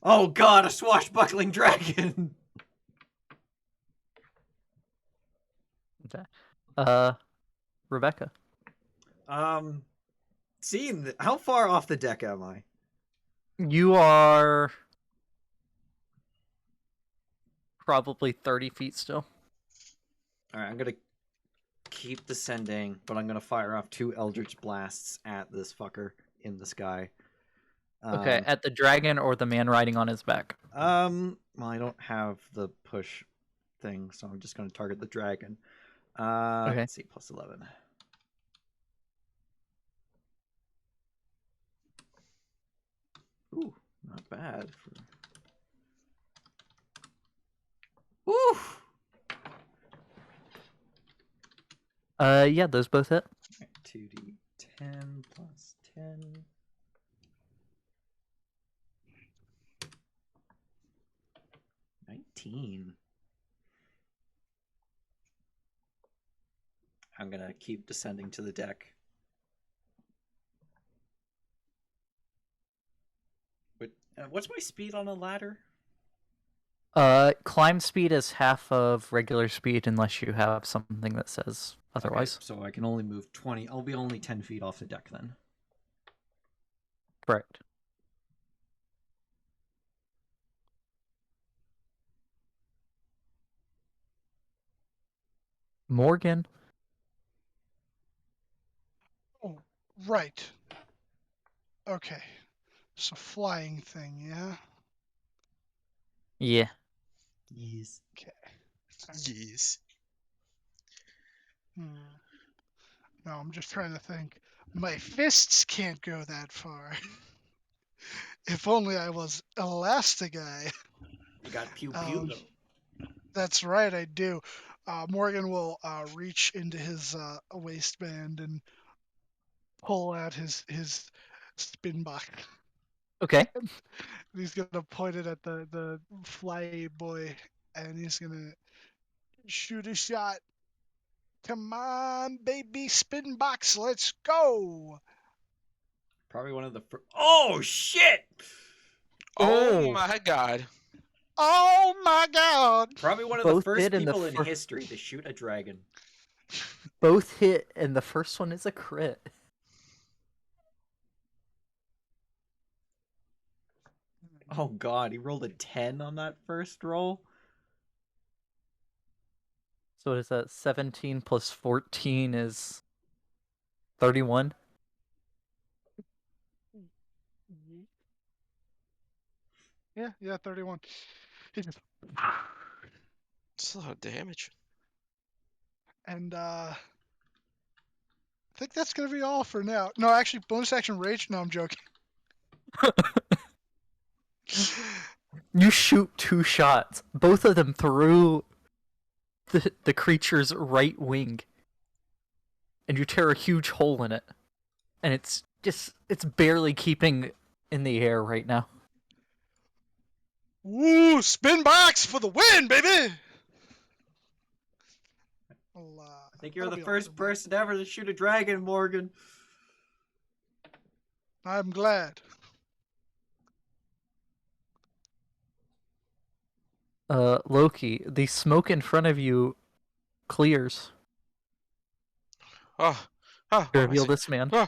Oh god, a swashbuckling dragon! Rebecca. Seeing how far off the deck am I? You are probably 30 feet still. Alright, I'm gonna keep descending, but I'm gonna fire off 2 Eldritch Blasts at this fucker in the sky. Okay, at the dragon or the man riding on his back? Well, I don't have the push thing, so I'm just gonna target the dragon. Okay. Let's see, plus 11. Ooh, not bad. Ooh! Yeah, those both hit. 2d10 plus 10. I'm gonna keep descending to the deck. What's my speed on a ladder? Climb speed is half of regular speed unless you have something that says otherwise. Okay, so I can only move 20. I'll be only 10 feet off the deck then. Correct. Morgan. Oh, right. Okay. So flying thing, yeah? Yeah. Yes. Okay. Yes. No, I'm just trying to think. My fists can't go that far. If only I was Elasti-Guy. You got pew pew though. That's right, I do. Morgan will reach into his waistband and pull out his spin box. Okay. He's gonna point it at the fly boy, and he's gonna shoot a shot. Come on, baby, spin box, let's go! Probably one of the first. Oh shit! Oh Oh. my god. Oh my god! Probably one of the Both first hit in the people in fir- history to shoot a dragon. Both hit, and the first one is a crit. Oh god, he rolled a 10 on that first roll. So what is that? 17 plus 14 is 31. Yeah, 31. He just It's a lot of damage. and I think that's gonna be all for now. No, actually, bonus action rage. No, I'm joking. You shoot 2 shots, both of them through the creature's right wing, and you tear a huge hole in it, and it's barely keeping in the air right now. Woo! Spin box for the win, baby! Well, I think you're that'll the be all first for me. person ever to shoot a dragon, Morgan. I'm glad. Loki, the smoke in front of you clears Oh. Oh, to what am I reveal saying? this man. Oh.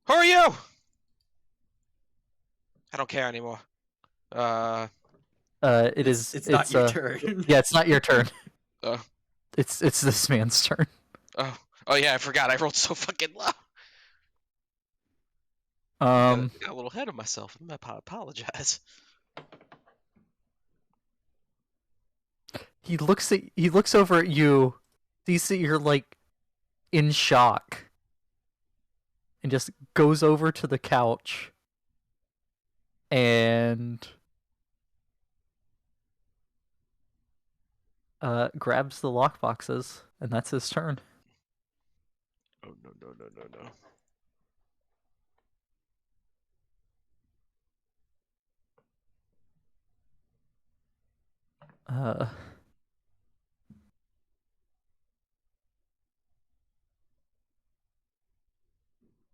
Who are you? I don't care anymore. It's not your turn. Yeah, it's not your turn. Oh. It's this man's turn. Oh yeah, I forgot. I rolled so fucking low. Um, I got a little ahead of myself. I apologize. he looks over at you, sees that you're like in shock, and just goes over to the couch and grabs the lockboxes, and that's his turn. Oh no no no no no.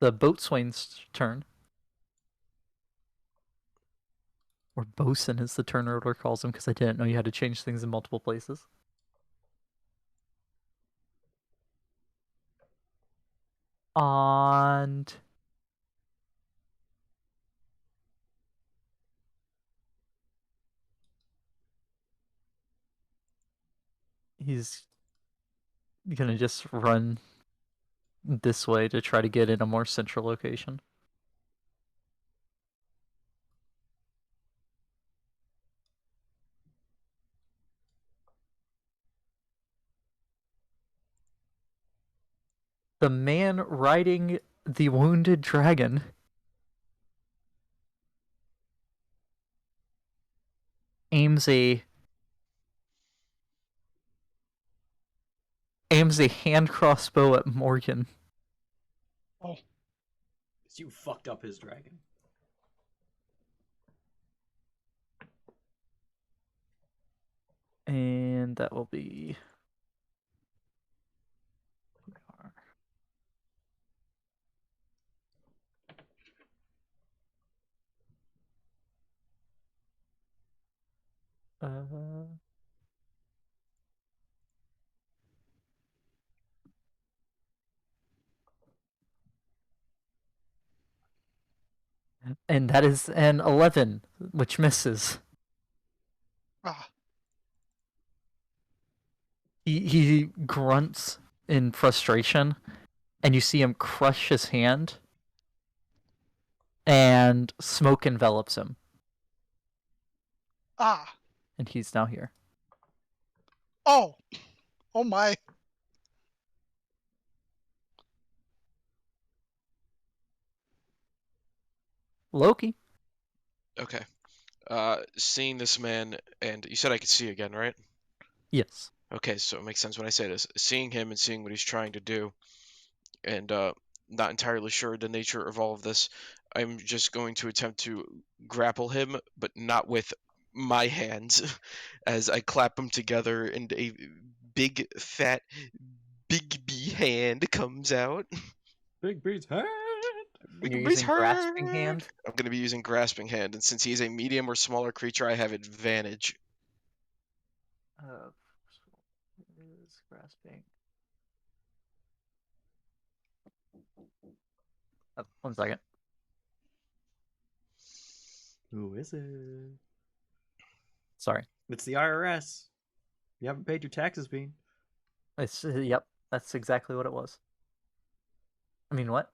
The boatswain's turn. Or bosun is the turn order calls him, because I didn't know you had to change things in multiple places. And he's gonna just run this way to try to get in a more central location. The man riding the wounded dragon aims a hand crossbow at Morgan. Oh, You fucked up his dragon. And that will be... and that is an 11, which misses. ah, He grunts in frustration, and you see him crush his hand, and smoke envelops him, ah, and he's now here. oh, oh my. Loki. Okay. Seeing this man, and you said I could see again, right? Yes. Okay, so it makes sense when I say this. Seeing him and seeing what he's trying to do, and not entirely sure the nature of all of this, I'm just going to attempt to grapple him, but not with my hands, as I clap them together and a big, fat, big B hand comes out. Big B's hand. And you're Big B's using grasping hand? I'm going to be using grasping hand, and since he is a medium or smaller creature, I have advantage. Is grasping. 1 second. Who is it? Sorry. It's the IRS. You haven't paid your taxes, Bean. It's yep. That's exactly what it was. I mean, what?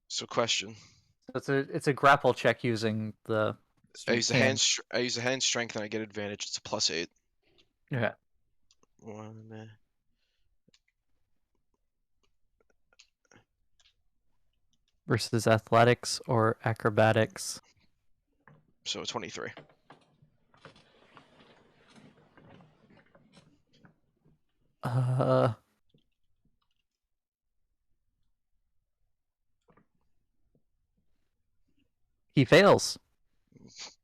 So, question. So it's a grapple check using the I use the hand. I use the hand strength, and I get advantage. It's a +8. Yeah. One. Versus athletics or acrobatics. So 23. He fails,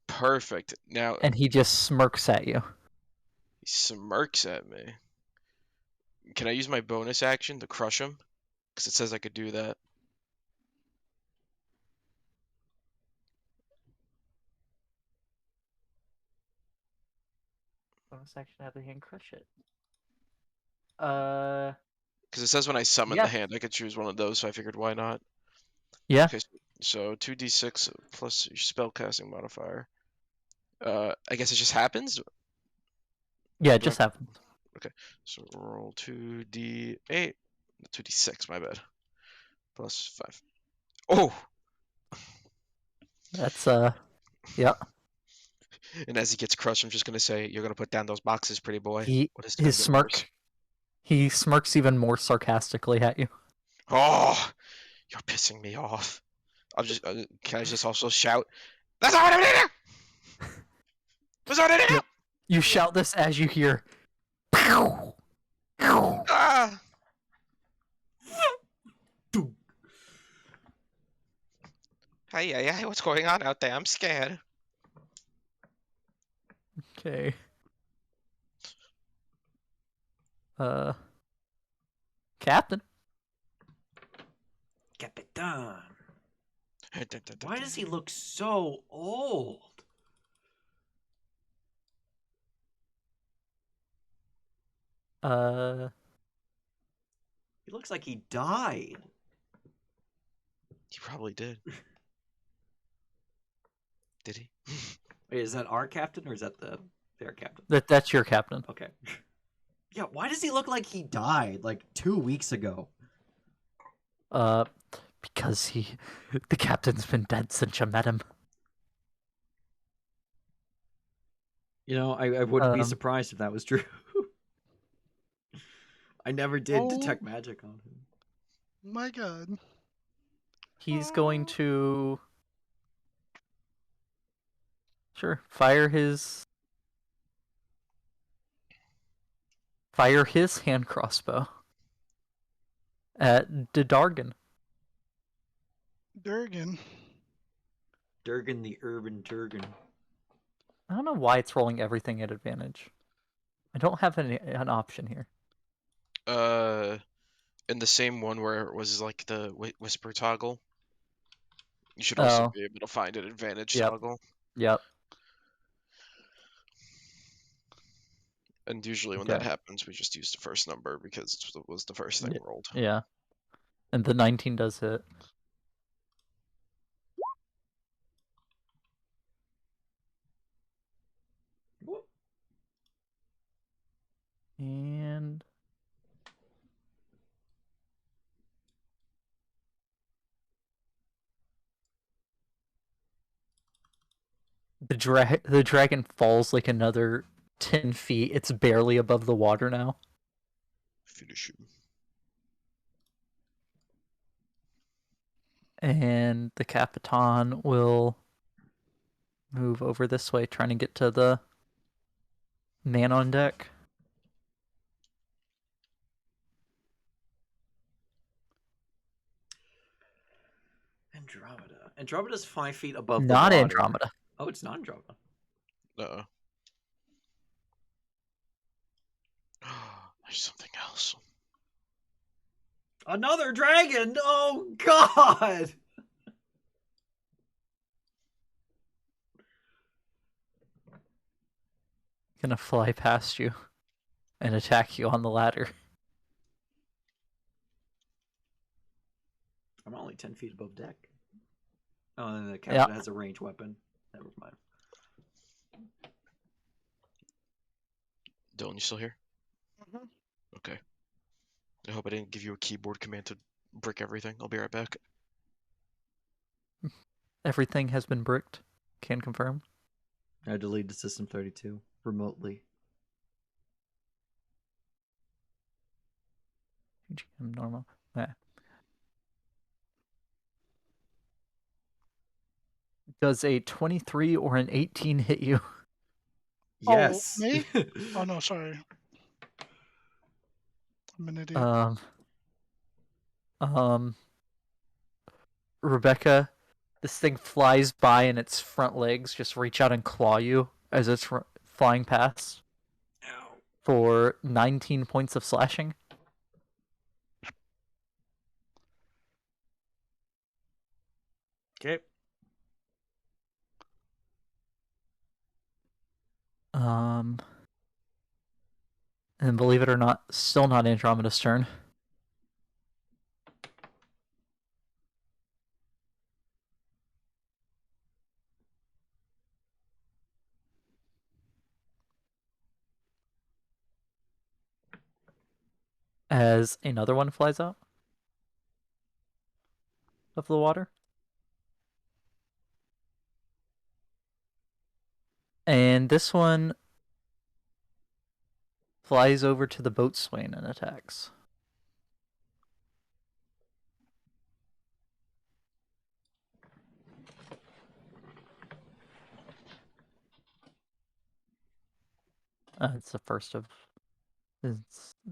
Perfect. Now and he just smirks at you. he smirks at me. Can I use my bonus action to crush him? Because it says I could do that. Bonus action, have the hand crush it. Because it says when I summon Yeah. the hand, I could choose one of those, so I figured why not. Yeah. Okay, so 2d6 plus your spellcasting modifier. I guess it just happens? Yeah, it just happened. So roll 2d8. 2d6, my bad. Plus 5. Oh! That's yeah. And as he gets crushed, I'm just gonna say, "You're gonna put down those boxes, pretty boy." He What is gonna his get smirk. worse? He smirks even more sarcastically at you. Oh, you're pissing me off. I'm just. Can I just also shout? That's not what I'm gonna do! That's not what I'm gonna do! You shout this as you hear. Pow! Pow! Ah! Hey, what's going on out there? I'm scared. Okay. Captain. Capitan. Why does he look so old? He looks like he died. He probably did. Did he? Wait, is that our captain or is that their captain? That's your captain. Okay. Yeah, why does he look like he died like 2 weeks ago? Because the captain's been dead since you met him. You know, I wouldn't be Um, surprised if that was true. I never did detect magic on him. My God. He's going to fire his hand crossbow at Dedargan. Durgan. Durgan the Urban Turgan. I don't know why it's rolling everything at advantage. I don't have an option here. In the same one where it was like the whisper toggle, you should also be able to find an advantage toggle. Yep. And usually when that happens, we just use the first number because it was the first thing rolled. Yeah. And the 19 does hit. Whoop. And the dragon falls like another 10 feet. It's barely above the water now. Finish him. And the Capitan will move over this way, trying to get to the man on deck. Andromeda. Andromeda's 5 feet above Not the water. Andromeda. Oh, it's not Andromeda. There's something else. Another dragon! Oh, God! Gonna fly past you and attack you on the ladder. I'm only 10 feet above deck. Oh, and the captain has a ranged weapon. Never mind. Dylan, you still here? Mhm. Okay. I hope I didn't give you a keyboard command to brick everything. I'll be right back. Everything has been bricked. Can confirm. I deleted System 32 remotely. Normal. Yeah. Does a 23 or an 18 hit you? Yes. Oh, me? Oh, no, sorry. I'm an idiot. Rebecca, this thing flies by and its front legs just reach out and claw you as it's flying past. Ow. For 19 points of slashing. Okay. And believe it or not, still not Andromeda's turn. As another one flies out of the water. And this one flies over to the boatswain and attacks. It's the first of.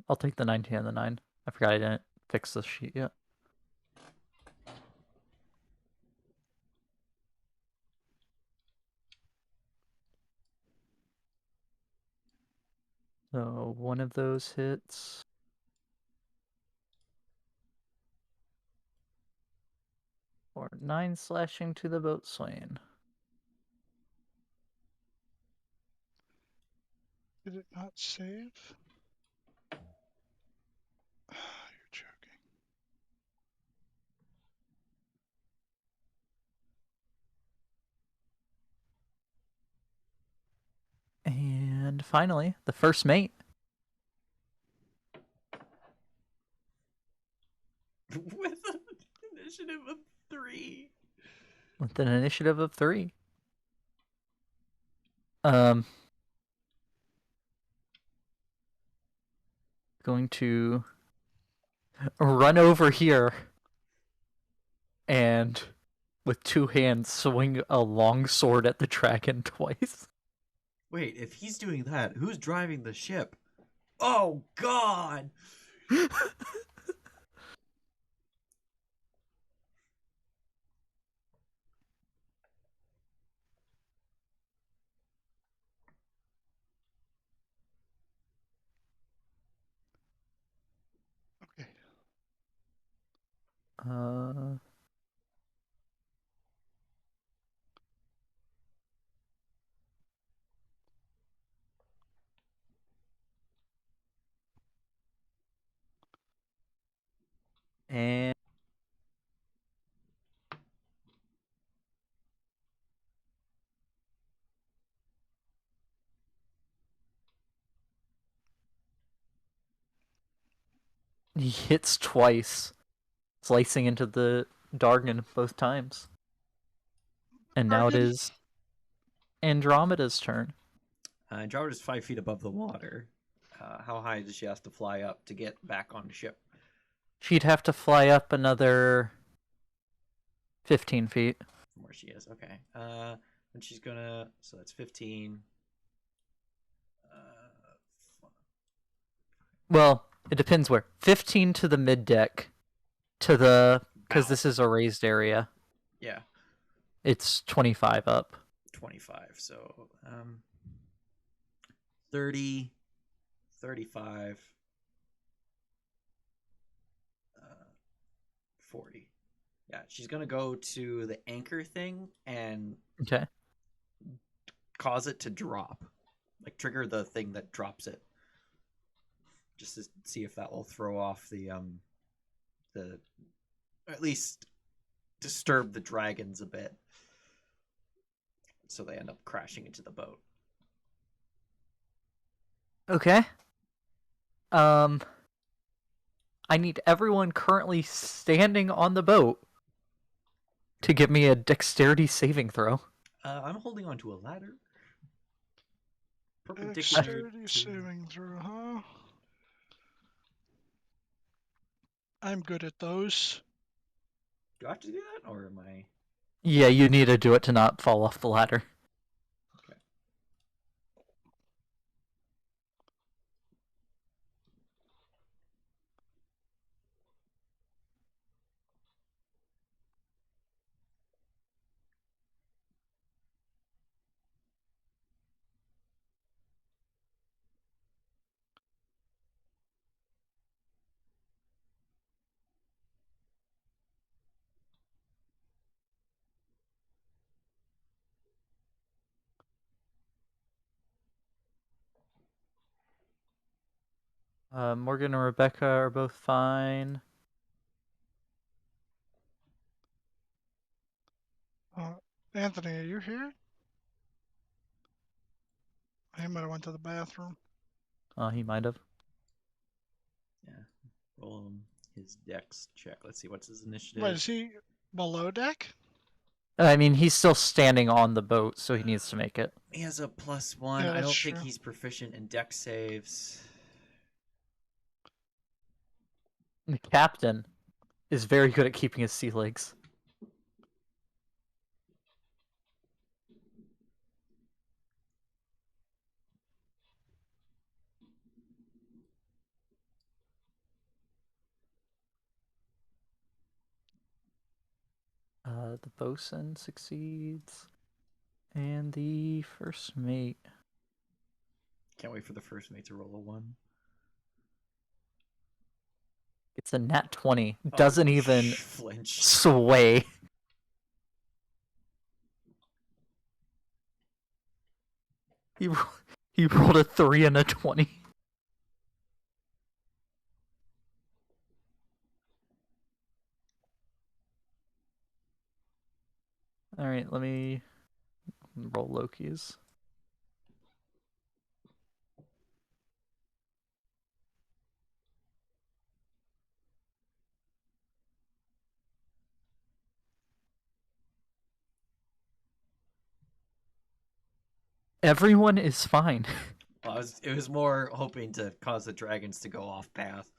I'll take the 19 and the 9. I forgot I didn't fix this sheet yet. So one of those hits. Or 9 slashing to the boatswain. Did it not save? You're joking. And finally, the first mate. With an initiative of 3. With an initiative of 3. Going to run over here and with 2 hands swing a long sword at the dragon twice. Wait, if he's doing that, who's driving the ship? Oh God! Okay. Uh, and he hits twice, slicing into the Dargan both times. And now it Dargan? is Andromeda's turn. Andromeda's 5 feet above the water. How high does she have to fly up to get back on the ship? She'd have to fly up another 15 feet. From where she is, okay. And she's gonna. So that's 15. Well, it depends where. 15 to the mid deck. To the. Because Bow. this is a raised area. Yeah, It's 25 up. 25. So 30, 35, 40. Yeah, she's gonna go to the anchor thing and Okay. cause it to drop, like trigger the thing that drops it, just to see if that will throw off the at least disturb the dragons a bit, so they end up crashing into the boat. Okay. I need everyone currently standing on the boat to give me a dexterity saving throw. I'm holding on to a ladder. Dexterity saving throw, huh? I'm good at those. Do I have to do that, or am I? Yeah, you need to do it to not fall off the ladder. Okay. Morgan and Rebecca are both fine. Anthony, are you here? I might have went to the bathroom. He might have. Yeah. Roll him his dex check. Let's see, what's his initiative? Wait, is he below deck? I mean, he's still standing on the boat, so he needs to make it. He has a +1. Yeah, I that's don't think true. he's proficient in dex saves. The captain is very good at keeping his sea legs. The bosun succeeds. And the first mate. Can't wait for the first mate to roll a 1. It's a nat 20. Oh, Doesn't even flinch. sway. He rolled a 3 and a 20. Alright, let me roll Loki's. Everyone is fine. Well, it was more hoping to cause the dragons to go off path.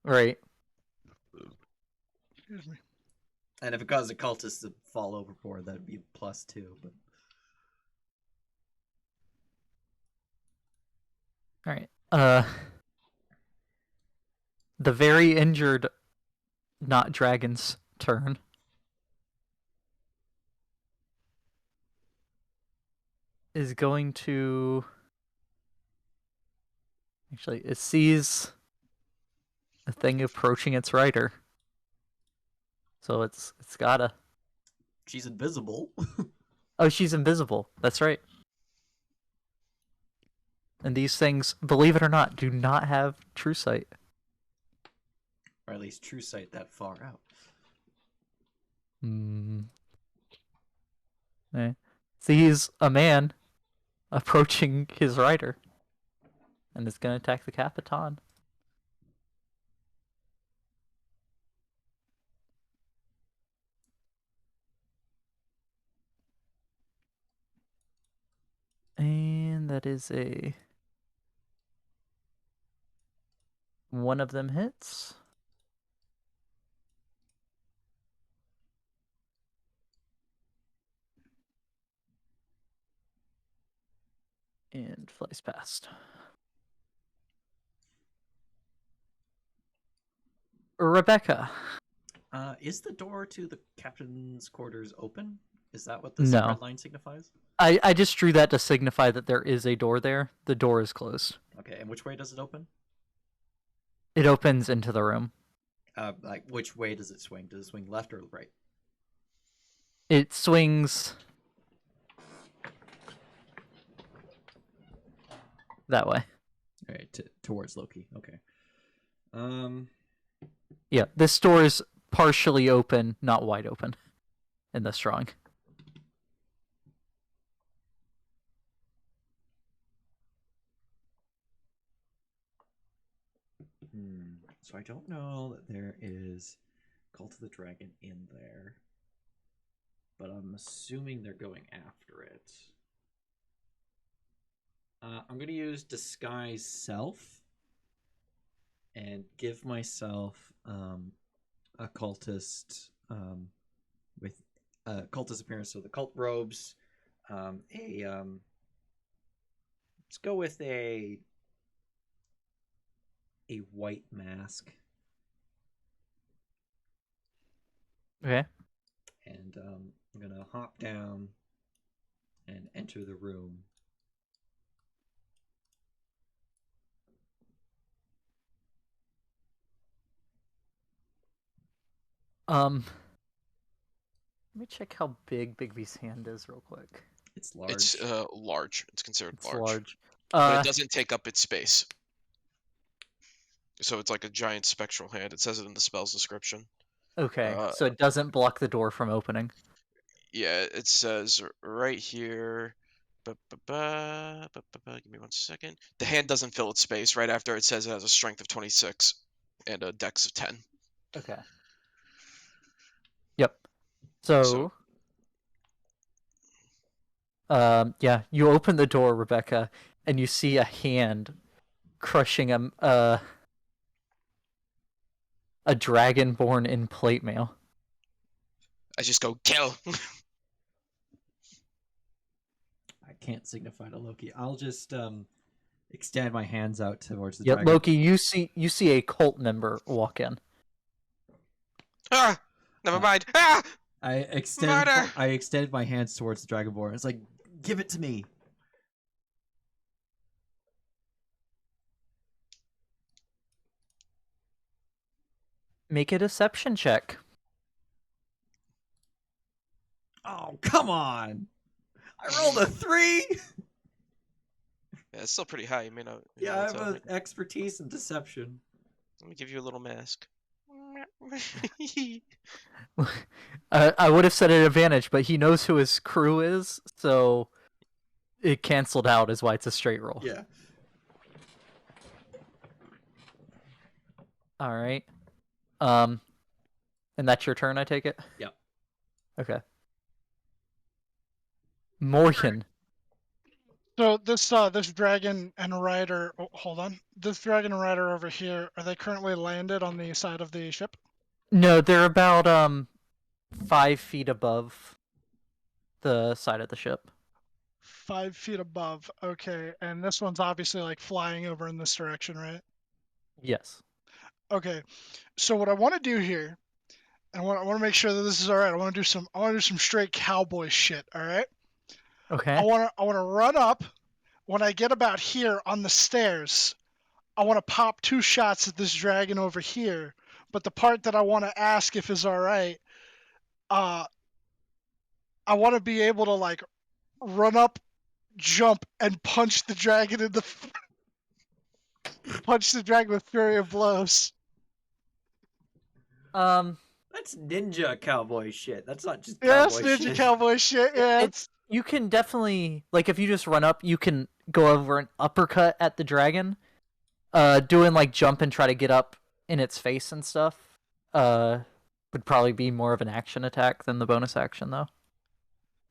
Right. Excuse me. And if it caused the cultists to fall overboard, that'd be +2. But Alright. The very injured not dragon's turn. Is going to actually it sees a thing approaching its rider. So it's gotta. she's invisible. Oh, she's invisible. That's right. And these things, believe it or not, do not have true sight. Or at least true sight that far out. Sees a man approaching his rider. And is going to attack the Capitan. And that is a... One of them hits. And flies past. Rebecca. Is the door to the captain's quarters open? Is that what the No. red line signifies? I just drew that to signify that there is a door there. The door is closed. Okay, and which way does it open? It opens into the room. Like, which way does it swing? Does it swing left or right? It swings that way. All right, towards Loki. Okay. Yeah, this door is partially open, not wide open in this drawing. So I don't know that there is Cult of the Dragon in there, but I'm assuming they're going after it. I'm going to use Disguise Self and give myself a cultist with a cultist appearance. So the cult robes, let's go with a white mask. Okay. And I'm going to hop down and enter the room. Let me check how big Bigby's hand is real quick. It's large. It's large. It's considered It's large. large. But it doesn't take up its space. So it's like a giant spectral hand. It says it in the spell's description. Okay, so it doesn't block the door from opening. Yeah, it says right here. Give me 1 second. The hand doesn't fill its space. Right after it says it has a strength of 26 and a dex of 10. Okay. Yep. So yeah, you open the door, Rebecca, and you see a hand crushing a dragon born in plate mail. I just go, kill! I can't signify to Loki. I'll just extend my hands out towards the Yep, dragon. Loki, you see a cult member walk in. Ah! Never mind. Ah! Murder! I extended my hands towards the Dragonborn. It's like, give it to me. Make a deception check. Oh, come on! I rolled a 3. Yeah, it's still pretty high. You may not. Yeah, I not have tell, an right? expertise in deception. Let me give you a little mask. I would have said an advantage, but he knows who his crew is, so it canceled out. Is why it's a straight roll. Yeah. All right. And that's your turn, I take it. Yep. Okay. Morgan. So this dragon and rider. Oh, hold on. This dragon and rider over here. Are they currently landed on the side of the ship? No, they're about 5 feet above the side of the ship. 5 feet above. Okay, and this one's obviously like flying over in this direction, right? Yes. Okay. So what I want to do here, and I want to make sure that this is all right. I want to do some straight cowboy shit. All right. Okay. I want to run up. When I get about here on the stairs, I want to pop 2 shots at this dragon over here. But the part that I want to ask if is all right, I want to be able to like run up, jump, and punch the dragon in the punch the dragon with fury of blows. That's ninja cowboy shit. That's not just Yeah, cowboy that's ninja shit. cowboy shit. Yeah, It's you can definitely like if you just run up, you can go over an uppercut at the dragon, doing like jump and try to get up in its face and stuff. Would probably be more of an action attack than the bonus action though.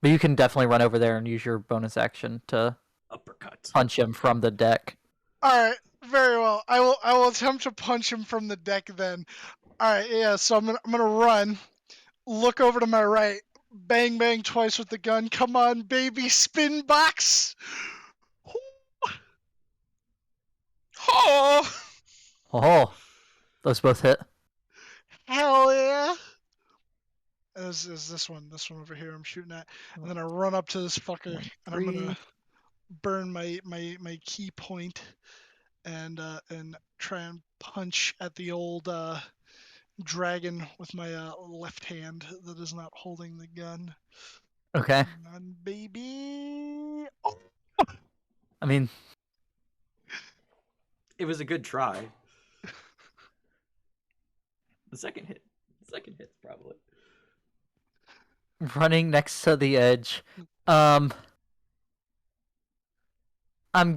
But you can definitely run over there and use your bonus action to Uppercut. punch him from the deck. all right, very well. I will attempt to punch him from the deck then. All right, yeah. So I'm gonna run, look over to my right, bang bang twice with the gun. Come on, baby, spin box. Oh, Oh, those both hit. hell yeah. Is this one over here I'm shooting at, and then I run up to this fucker, and I'm gonna burn my key point, and try and punch at the old dragon with my left hand that is not holding the gun. Okay. Come on, baby. Oh, I mean, It was a good try. The second hit. Probably. running next to the edge. I'm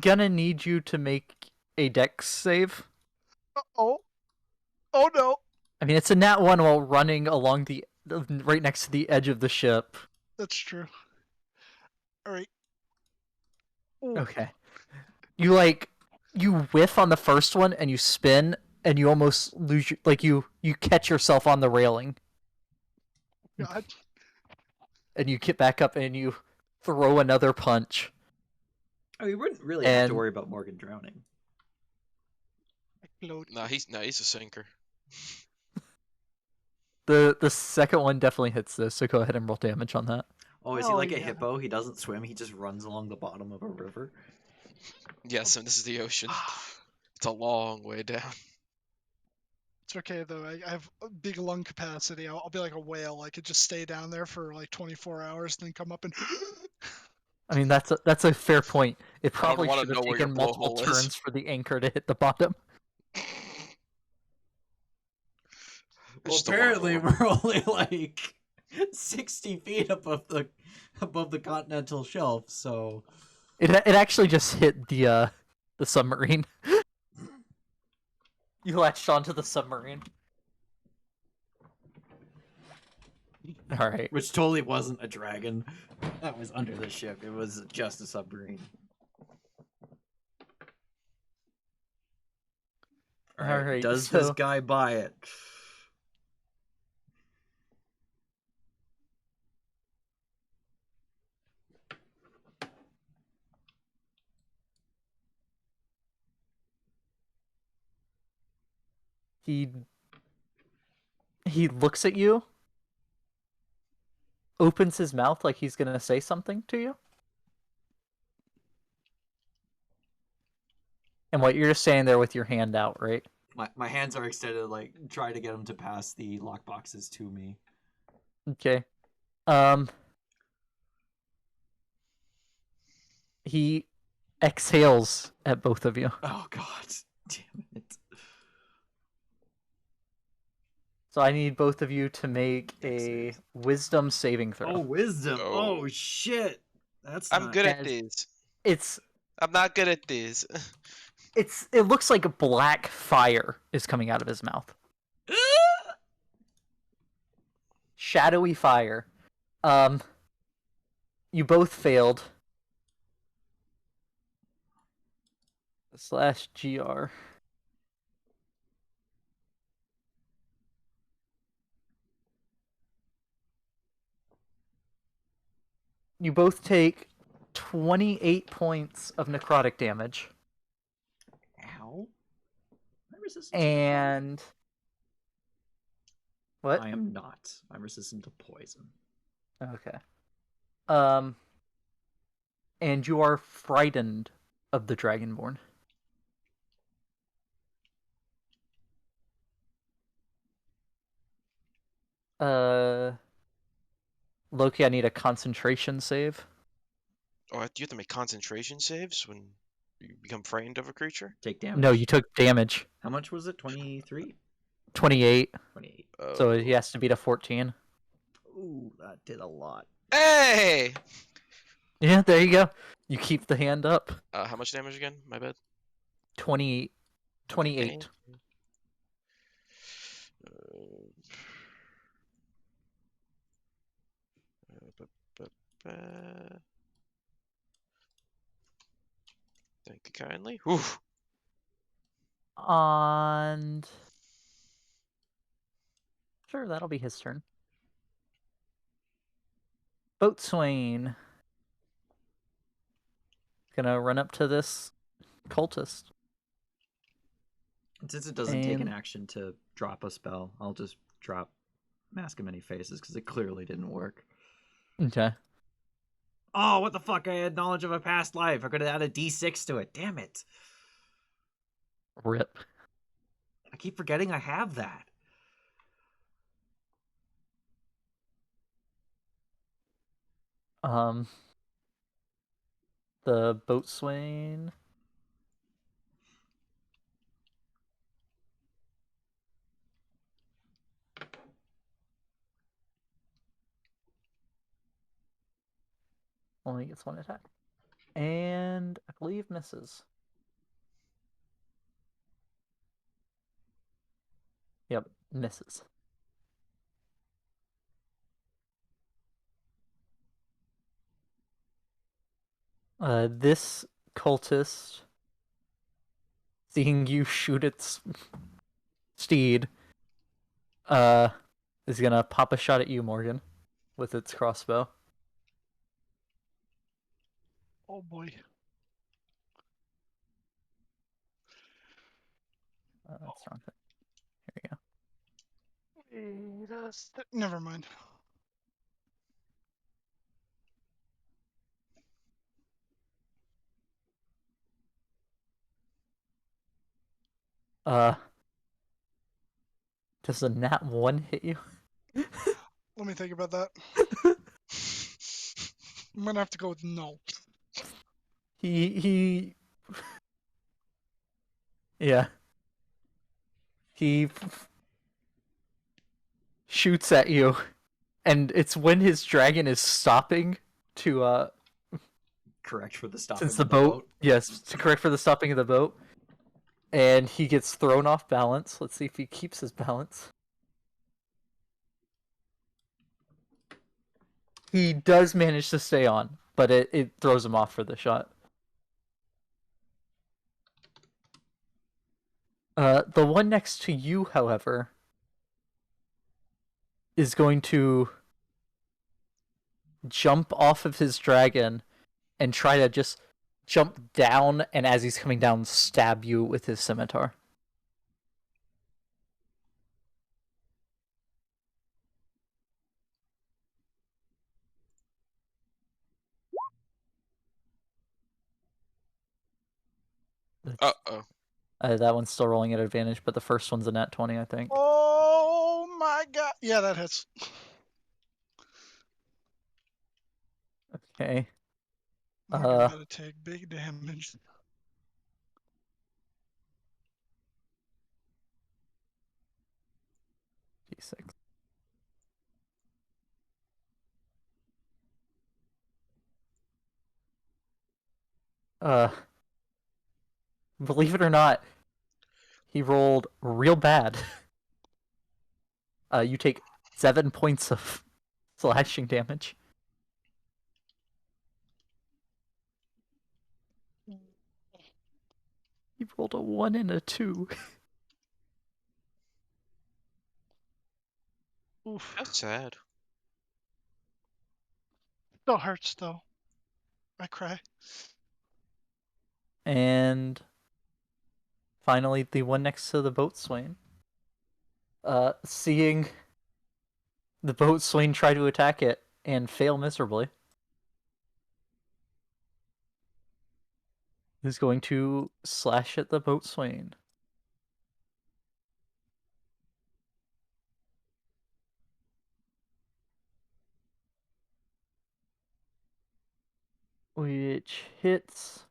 gonna need you to make a dex save. oh no. I mean, it's a nat 1 while running along the right next to the edge of the ship. That's true. All right. Ooh. Okay. You whiff on the first one and you spin and you almost lose your, you catch yourself on the railing God. and you get back up and you throw another punch. Oh, you wouldn't really have to And- worry about Morgan drowning. Nah, he's a sinker. The second one definitely hits this, so go ahead and roll damage on that. Oh, is he Oh, like a yeah. hippo? He doesn't swim. He just runs along the bottom of a river. Yes, and this is the ocean. It's a long way down. It's okay though. I have a big lung capacity. I'll be like a whale. I could just stay down there for like 24 hours, then come up and. I mean, that's a fair point. It probably wanna should have know where your taken multiple blowhole is. turns for the anchor to hit the bottom. I Well, just don't wanna apparently know we're only like 60 feet above the continental shelf. So It actually just hit the submarine. You latched onto the submarine. All right. which totally wasn't a dragon. That was under the ship. It was just a submarine. All right, Does this so- guy buy it? He looks at you opens his mouth like he's gonna say something to you. And what you're just standing there with your hand out, right? My hands are extended, like try to get him to pass the lock boxes to me. Okay. He exhales at both of you. Oh god, damn it! So I need both of you to make Dex a saves. wisdom saving throw. Oh, wisdom! Oh. Oh shit! That's I'm not... good at As- these. It's I'm not good at these. it looks like a black fire is coming out of his mouth. Shadowy fire. You both failed. /GR. You both take 28 points of necrotic damage. Ow! I'm resistant. And what? I am not. I'm resistant to poison. Okay. And you are frightened of the Dragonborn. Loki, I need a concentration save. Oh, do you have to make concentration saves when you become frightened of a creature? Take damage. No, you took damage. How much was it? 23? 28. 28. So he has to beat a 14. Ooh, that did a lot. Hey! Yeah, there you go. You keep the hand up. How much damage again? My bad. 28. 28. Okay. Thank you kindly. Whew. And sure, that'll be his turn. Boatswain. Gonna run up to this cultist. And since it doesn't take an And- action to drop a spell, I'll just drop Mask of Many Faces because it clearly didn't work. Okay. Oh, what the fuck? I had knowledge of a past life. I could have added D6 to it. Damn it. Rip. I keep forgetting I have that. The boatswain. Only gets one attack. And I believe misses. Yep, misses. This cultist, seeing you shoot its steed, is gonna pop a shot at you, Morgan, with its crossbow. Oh boy. That's wrong. Here we go. Never mind. Does a nat 1 hit you? Let me think about that. I'm gonna have to go with no. He yeah. He shoots at you, and it's when his dragon is stopping to Correct for the stopping since of the boat, yes, to correct for the stopping of the boat, and he gets thrown off balance. Let's see if he keeps his balance. He does manage to stay on, but it throws him off for the shot. The one next to you, however, is going to jump off of his dragon and try to just jump down, and as he's coming down, stab you with his scimitar. Uh-oh. That one's still rolling at advantage, but the first one's a nat 20, I think. Oh my god. Yeah, that hits. Okay. You're gonna take big damage. D6. Believe it or not, he rolled real bad. You take 7 points of slashing damage. He rolled a 1 and a 2. Oof. That's sad. Still hurts though. I cry. And finally, the one next to the boatswain. Seeing the boatswain try to attack it and fail miserably, is going to slash at the boatswain. Which hits.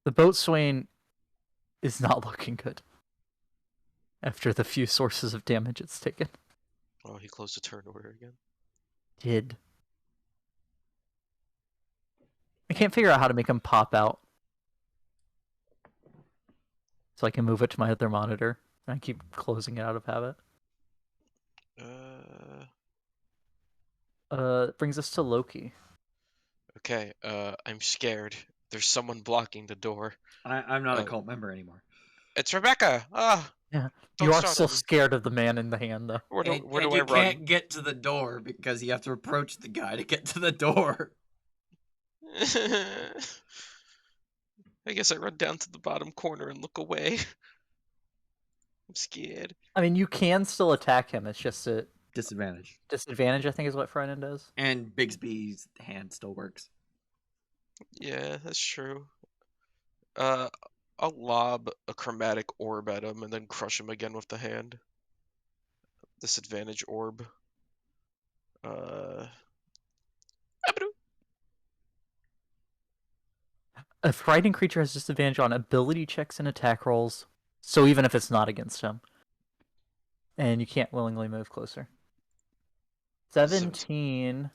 The boatswain is not looking good after the few sources of damage it's taken. Oh, he closed the turn order again. Did. I can't figure out how to make him pop out. So I can move it to my other monitor. And I keep closing it out of habit. It brings us to Loki. Okay, I'm scared. There's someone blocking the door. I'm not a cult member anymore. It's Rebecca! Ah! Yeah. Don't You are start still on me. scared of the man in the hand, though. Where do And I you run? can't get to the door because you have to approach the guy to get to the door. I guess I run down to the bottom corner and look away. I'm scared. I mean, you can still attack him. It's just a Disadvantage. disadvantage, I think, is what Frighten does. And Bigsby's hand still works. Yeah, that's true. I'll lob a chromatic orb at him and then crush him again with the hand. Disadvantage orb. A frightened creature has disadvantage on ability checks and attack rolls, so even if it's not against him. And you can't willingly move closer. 17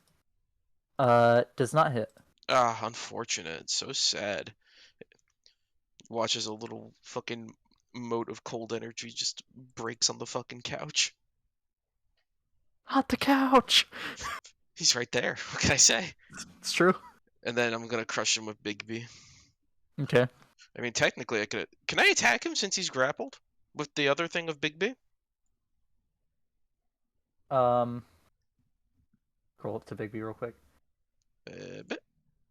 does not hit. Ah, unfortunate. So sad. Watches a little fucking mote of cold energy just breaks on the fucking couch. Not the couch! He's right there. What can I say? It's true. And then I'm gonna crush him with Bigby. Okay. I mean, technically, I could. Can I attack him since he's grappled with the other thing of Bigby? Roll up to Bigby real quick. But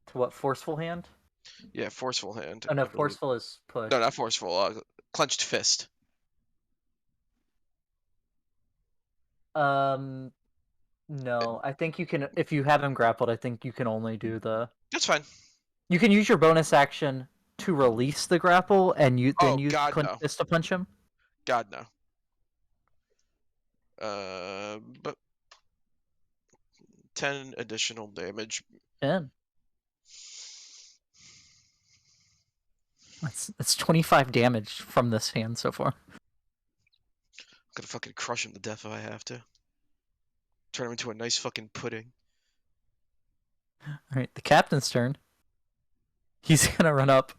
To what, forceful hand? yeah, forceful hand. Oh no, I believe. forceful is push. No, not forceful. Clenched fist. No, I think you can, if you have him grappled, I think you can only do the... That's fine. You can use your bonus action to release the grapple, and then use God, clenched no. fist to punch him. God, no. But 10 additional damage. 10. That's 25 damage from this hand so far. I'm gonna fucking crush him to death if I have to. Turn him into a nice fucking pudding. Alright, the captain's turn. He's gonna run up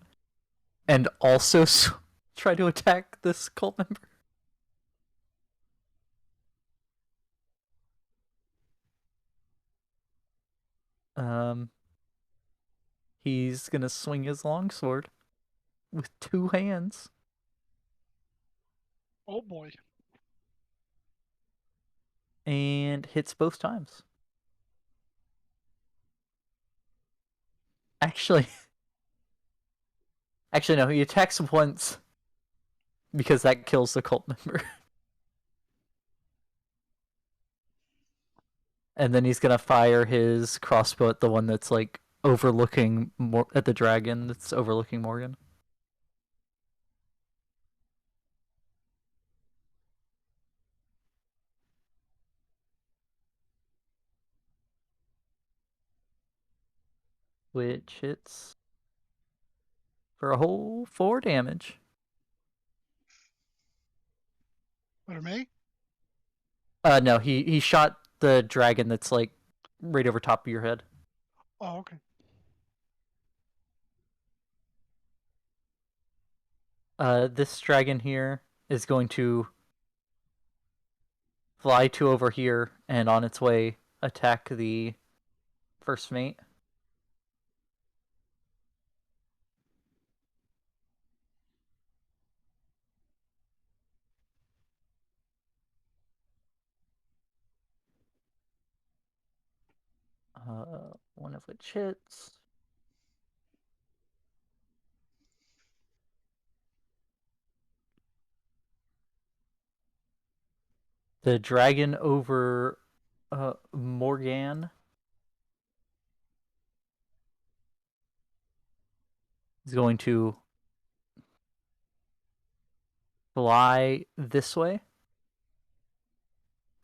and also try to attack this cult member. He's gonna swing his longsword with 2 hands. Oh boy. And hits both times. Actually, no, he attacks once because that kills the cult member. And then he's gonna fire his crossbow at the one that's like overlooking at the dragon that's overlooking Morgan. Which hits for a whole 4 damage. What, me? No, he shot the dragon that's like right over top of your head. Oh, okay. This dragon here is going to fly to over here and on its way attack the first mate. One of which hits. The dragon over Morgan is going to fly this way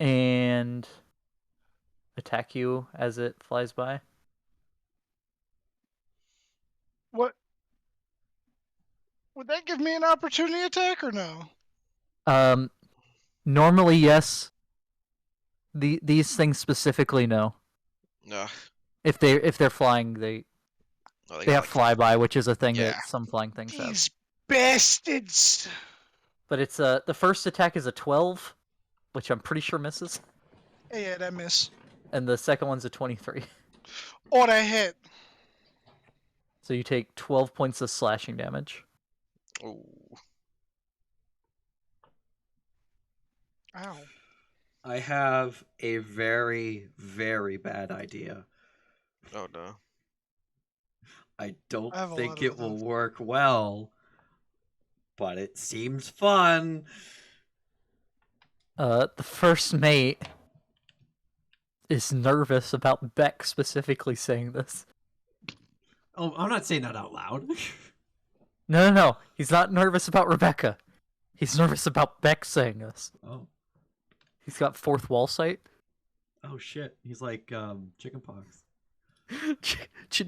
and attack you as it flies by. What? Would that give me an opportunity attack or no? Normally yes. These things specifically no. Nah. If they're flying, they No, have got, like, flyby, which is a thing Yeah. that some flying things have. These bastards! But it's the first attack is a 12, which I'm pretty sure misses, Yeah, that miss. and the second one's a 23. Or that hit. So you take 12 points of slashing damage. Oh. Ow. I have a very, very bad idea. Oh no. I don't I have a think lot it of will those. work well, but it seems fun. The first mate is nervous about Beck specifically saying this. Oh, I'm not saying that out loud. No. He's not nervous about Rebecca. He's nervous about Beck saying this. Oh. He's got 4th wall sight. Oh shit. He's like chickenpox.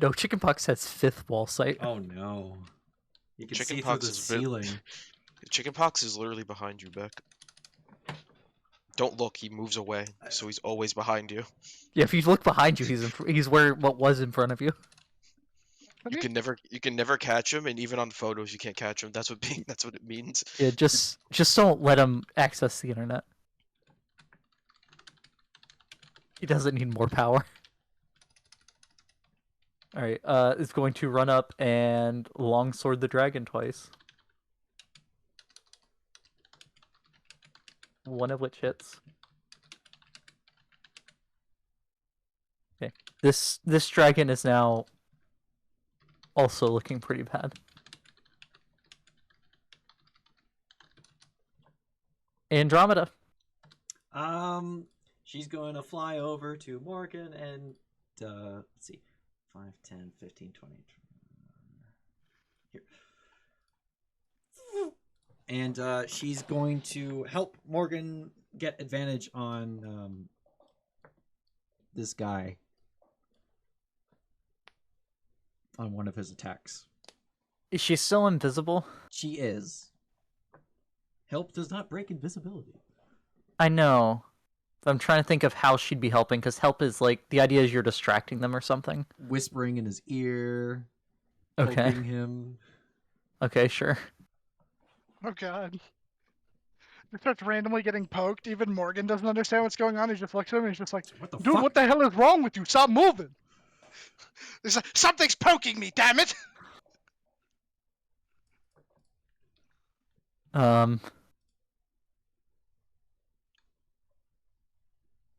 No, chickenpox has 5th wall sight. Oh no. You can see through Chickenpox the is ceiling. Chickenpox is literally behind you, Beck. Don't look. He moves away, so he's always behind you. Yeah, if you look behind you, he's where what was in front of you. You can never catch him, and even on photos you can't catch him. That's what it means. Yeah, just don't let him access the internet. He doesn't need more power. Alright, is going to run up and longsword the dragon twice. One of which hits. Okay. This dragon is now also looking pretty bad. Andromeda. She's going to fly over to Morgan and let's see. 5, 10, 15, 20. Here. And she's going to help Morgan get advantage on this guy on one of his attacks. Is she still invisible? She is. Help does not break invisibility. I know. But I'm trying to think of how she'd be helping, because help is like, the idea is you're distracting them or something. Whispering in his ear. Okay. Poking him. Okay, sure. Oh god. He starts randomly getting poked. Even Morgan doesn't understand what's going on. He just looks at him and he's just like, What the dude, fuck? what the hell is wrong with you? Stop moving. He's like, something's poking me, damn it!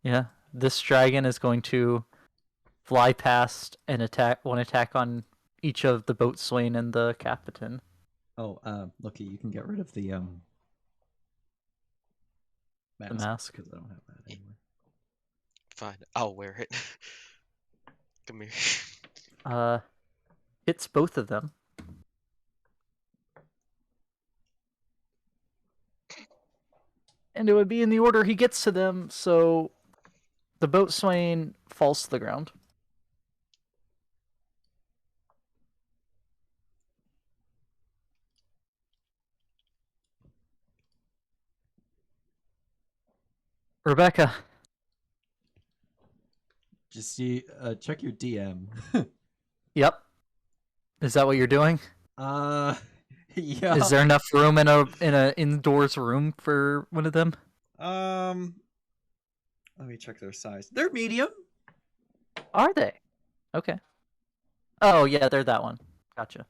Yeah, this dragon is going to fly past and attack on each of the boatswain and the captain. Oh, Loki, you can get rid of the mask. because I don't have that anymore. Fine, I'll wear it. Come here. Hits both of them. And it would be in the order he gets to them, so the boatswain falls to the ground. Rebecca. Just see, check your DM. Yep. Is that what you're doing? Yeah. Is there enough room in a indoors room for one of them? Let me check their size. They're medium. Are they? Okay. Oh yeah, they're that one. Gotcha.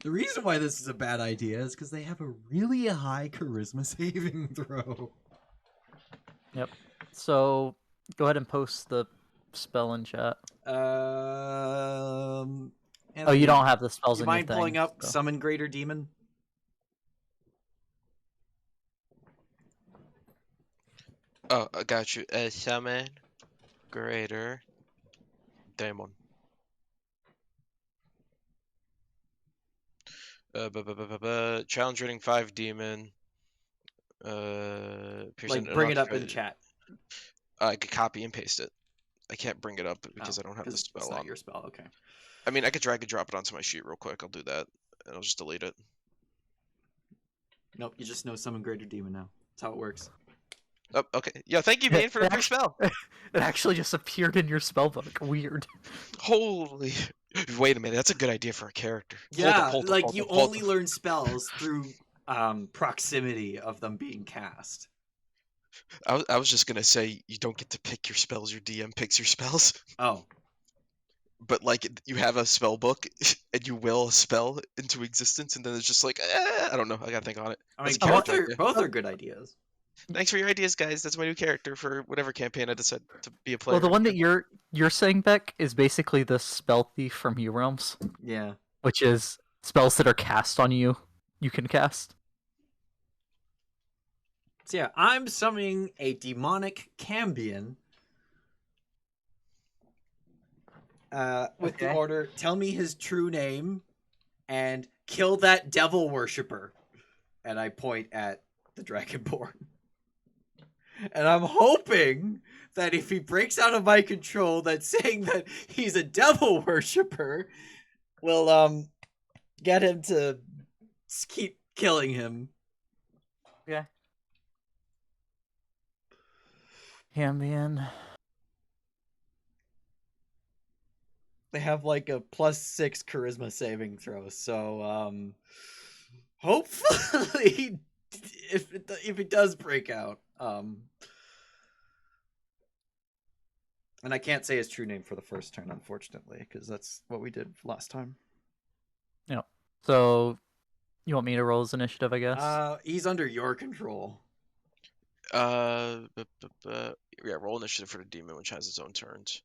The reason why this is a bad idea is because they have a really high charisma saving throw. Yep. So go ahead and post the spell in chat. Oh, you don't have the spells You in your mind thing. pulling up so. Summon Greater Demon? Oh, I got you. Summon Greater Demon. Challenge rating 5 demon. Like, bring it up in chat. I could copy and paste it. I can't bring it up because I don't have the 'cause spell it's not on. your spell. Okay. I mean, I could drag and drop it onto my sheet real quick. I'll do that, and I'll just delete it. Nope. You just know Summon Greater Demon now. That's how it works. Oh, okay. Yeah, thank you, man, for the spell. It actually just appeared in your spellbook. Weird. Holy. Wait a minute. That's a good idea for a character. Yeah, Hold like you up, hold only up. learn spells through proximity of them being cast. I was just gonna say you don't get to pick your spells. Your DM picks your spells. Oh, But like you have a spell book and you will a spell into existence, and then it's just like I don't know. I gotta think on it. I That's mean, a both character are idea. both are good ideas. Thanks for your ideas, guys. That's my new character for whatever campaign I decide to be a player. Well, the in. one that you're saying, Beck, is basically the spell thief from U Realms, Yeah. which is spells that are cast on you. You can cast. So yeah, I'm summoning a demonic Cambion. With the Okay. order, tell me his true name, and kill that devil worshipper. And I point at the Dragonborn. And I'm hoping that if he breaks out of my control, that saying that he's a devil worshipper will get him to keep killing him. Okay. Cambion. They have like a +6 charisma saving throw, so hopefully if it does break out, and I can't say his true name for the first turn, unfortunately, because that's what we did last time. Yep. So you want me to roll his initiative, I guess? He's under your control. Yeah, roll initiative for the demon, which has its own turns.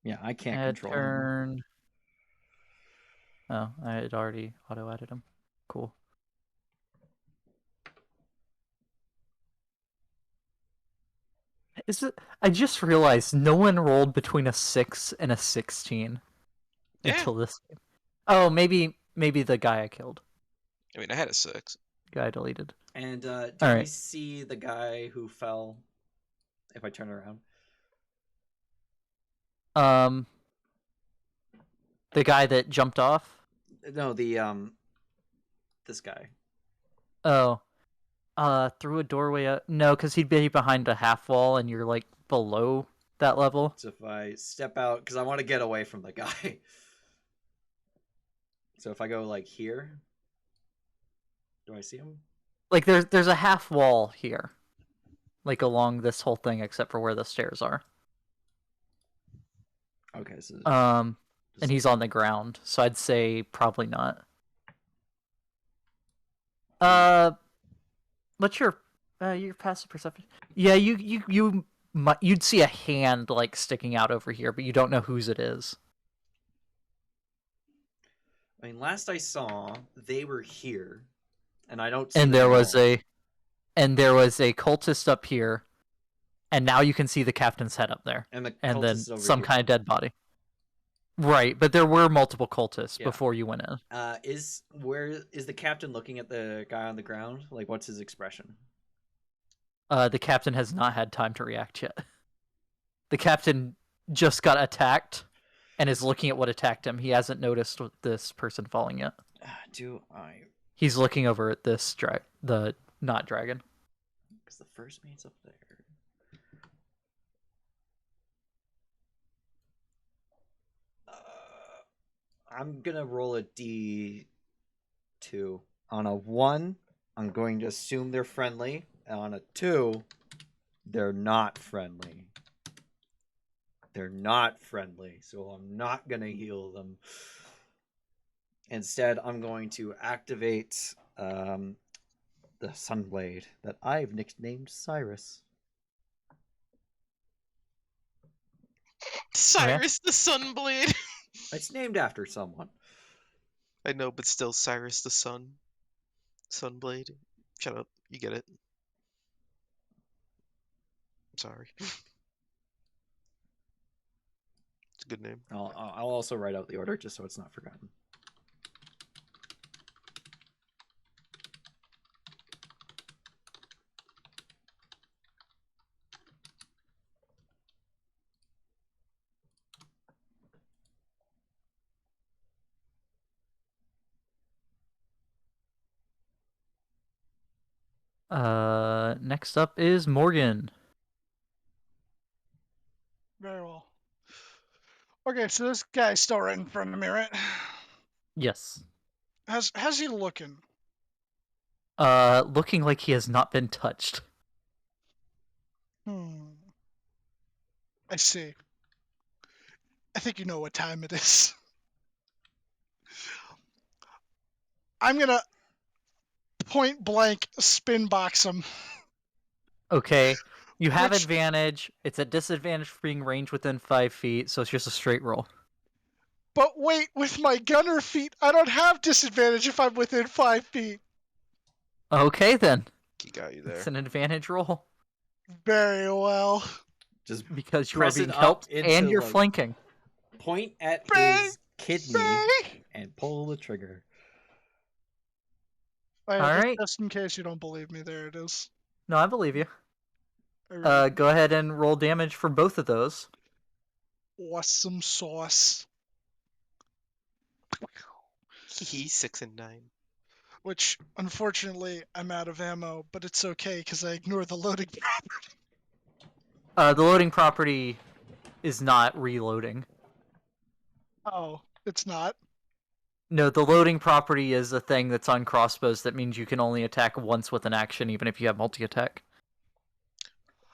Yeah, I can't Add control him. turn. Oh, I had already auto-added him. Cool. Is it? I just realized no one rolled between a 6 and a 16 Yeah. until this game. Oh, maybe the guy I killed. I mean, I had a 6. Guy I deleted. And do All we right. see the guy who fell? If I turn around, The guy that jumped off. no, this guy. Oh, through a doorway. No, because he'd be behind a half wall, and you're like below that level. So if I step out, because I want to get away from the guy. So if I go like here, do I see him? Like there's a half wall here, like along this whole thing, except for where the stairs are. Okay, so And he's on the ground, so I'd say probably not. What's your passive perception? Yeah, you'd see a hand like sticking out over here, but you don't know whose it is. I mean, last I saw, they were here, and I don't see And them there at was all. a cultist up here, and now you can see the captain's head up there, And the and then cultist is over some here. kind of dead body. Right, but there were multiple cultists Yeah. before you went in. Is the captain looking at the guy on the ground? Like, what's his expression? The captain has not had time to react yet. The captain just got attacked and is looking at what attacked him. He hasn't noticed this person falling yet. Do I? He's looking over at this the not dragon. Because the first mate's up there. I'm gonna roll a D2. On a 1, I'm going to assume they're friendly. And on a 2, they're not friendly. They're not friendly, so I'm not gonna heal them. Instead, I'm going to activate the Sunblade that I've nicknamed Cyrus. Cyrus the Sunblade. It's named after someone. I know, but still, Cyrus the Sunblade. Shut up. You get it. I'm sorry. It's a good name. I'll also write out the order just so it's not forgotten. Next up is Morgan. Very well. Okay, so this guy's still right in front of me, right? Yes. How's he looking? Looking like he has not been touched. I see. I think you know what time it is. I'm gonna point blank spin box him. Okay. You have Which- advantage. It's a disadvantage for being ranged within 5 feet, so it's just a straight roll. But wait, with my gunner feet, I don't have disadvantage if I'm within 5 feet. Okay, then. He got you It's there. an advantage roll Very well. Just because you press are it being up helped into, and you're like, flanking. point at Bang! his kidney Bang! and pull the trigger. Oh, yeah, Alright. just in case you don't believe me, there it is. No, I believe you. I really Go ahead and roll damage for both of those. awesome sauce. He's 6 and 9. Which, unfortunately, I'm out of ammo, but it's okay because I ignore the loading. The loading property is not reloading. Oh, it's not? No, the loading property is a thing that's on crossbows that means you can only attack once with an action, even if you have multi-attack.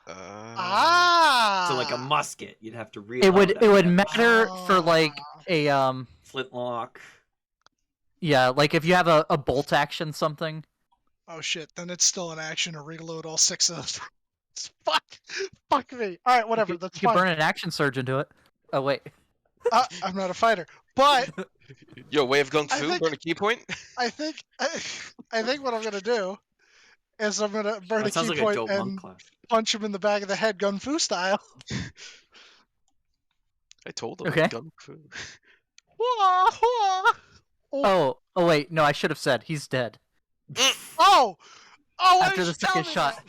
Ah! So like a musket, you'd have to reload. It would that. matter for like a Flintlock. yeah, like if you have a bolt action something. Oh shit, then it's still an action to reload all 6 of those. Fuck me. Alright, whatever, you that's could fine. burn an action surge into it. Oh wait. I'm not a fighter. But Yo, way of Kung I Fu, think- burn a key point? I think what I'm gonna do is I'm gonna burn That a sounds key like a point dope and monk class. punch him in the back of the head Gun Fu style. I told him. Okay. Kung Fu. Wah, wah. Oh wait, no, I should have said he's dead. Oh! Oh, After the second shot.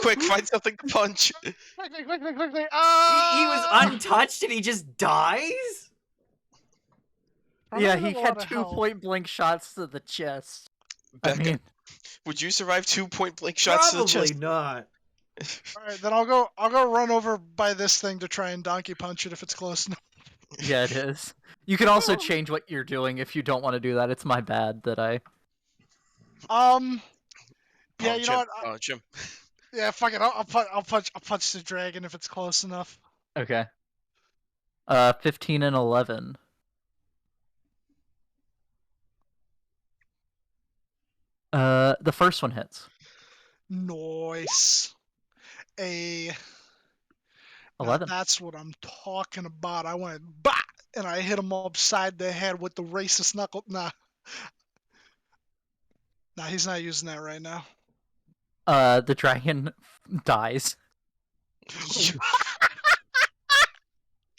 Quick, find something to punch. Quickly. He Ah! was untouched and he just dies? I'm Yeah, in a he lot had of 2 health. point blank shots to the chest. Becca, I mean, would you survive 2 point blank shots to the Probably chest? not. Alright, then I'll go run over by this thing to try and donkey punch it if it's close enough. yeah, it is. You can also change what you're doing if you don't want to do that. It's my bad that I. Yeah, you know what? Punch him. Yeah, fuck it. I'll punch the dragon if it's close enough. Okay. 15 and 11. The first one hits. Nice. Now 11. that's what I'm talking about. I went bah, and I hit him upside the head with the racist knuckle. Nah, he's not using that right now. The dragon dies.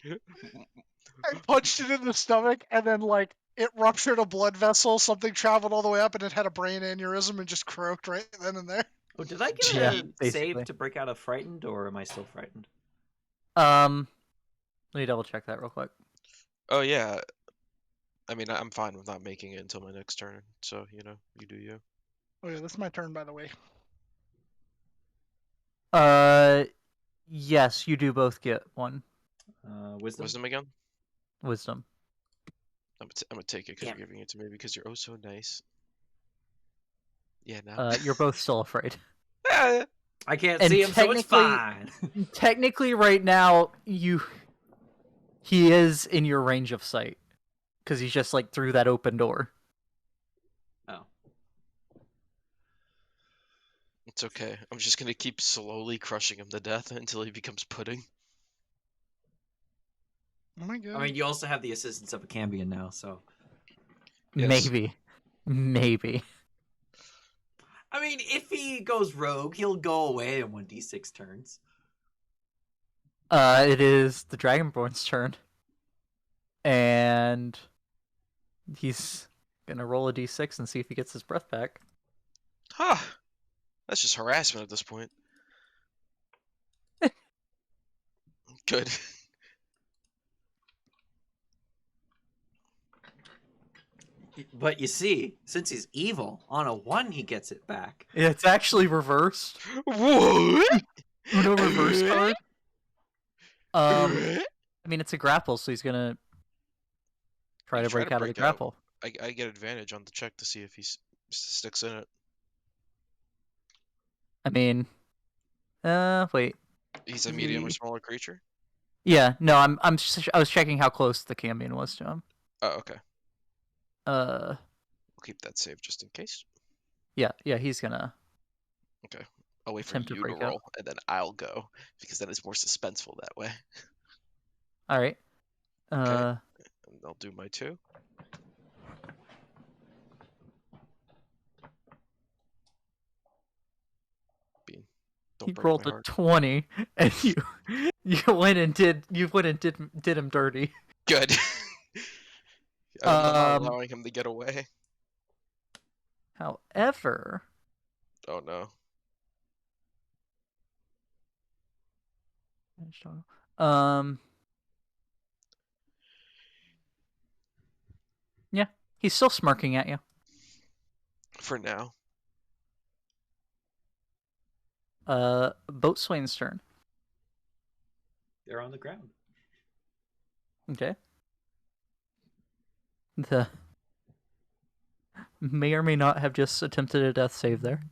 I punched it in the stomach, and then like it ruptured a blood vessel. Something traveled all the way up, and it had a brain aneurysm and just croaked right then and there. Oh, did I get Yeah, a basically. save to break out of frightened, or am I still frightened? Let me double check that real quick. Oh yeah. I mean, I'm fine with not making it until my next turn. So you know, you do you. Oh yeah, this is my turn, by the way. Yes, you do both get one Wisdom. Wisdom again. wisdom. I'm gonna take it because Damn. you're giving it to me because you're oh so nice. Yeah, no. You're both still afraid. Ah, I can't And see him, so it's technically- fine. Technically, right now, he is in your range of sight because he's just like through that open door. Oh. it's okay. I'm just gonna keep slowly crushing him to death until he becomes pudding. Oh my god. I mean, you also have the assistance of a Cambion now, so. Yes. Maybe. I mean, if he goes rogue, he'll go away in 1d6 turns. It is the Dragonborn's turn, and he's gonna roll a d6 and see if he gets his breath back. Huh. That's just harassment at this point. Good. But you see, since he's evil, on a 1 he gets it back. It's actually reversed. What? Uno reverse card. I mean, it's a grapple, so he's gonna try You to break out of the out. grapple. I get advantage on the check to see if he sticks in it. I mean, wait. He's a medium or The- smaller creature. Yeah, no, I was checking how close the Cambion was to him. Oh, okay. Uh, We'll keep that saved just in case. yeah, he's gonna. I'll wait for Attempt to you to break out. roll, and then I'll go because that is more suspenseful that way. All right. And I'll do my 2. Bean, don't He break rolled my a heart. 20, and you went and did him dirty. Good. I'm not Um, allowing him to get away. However, Oh no. yeah, he's still smirking at you. For now. Boatswain's turn. They're on the ground. Okay. The may or may not have just attempted a death save there.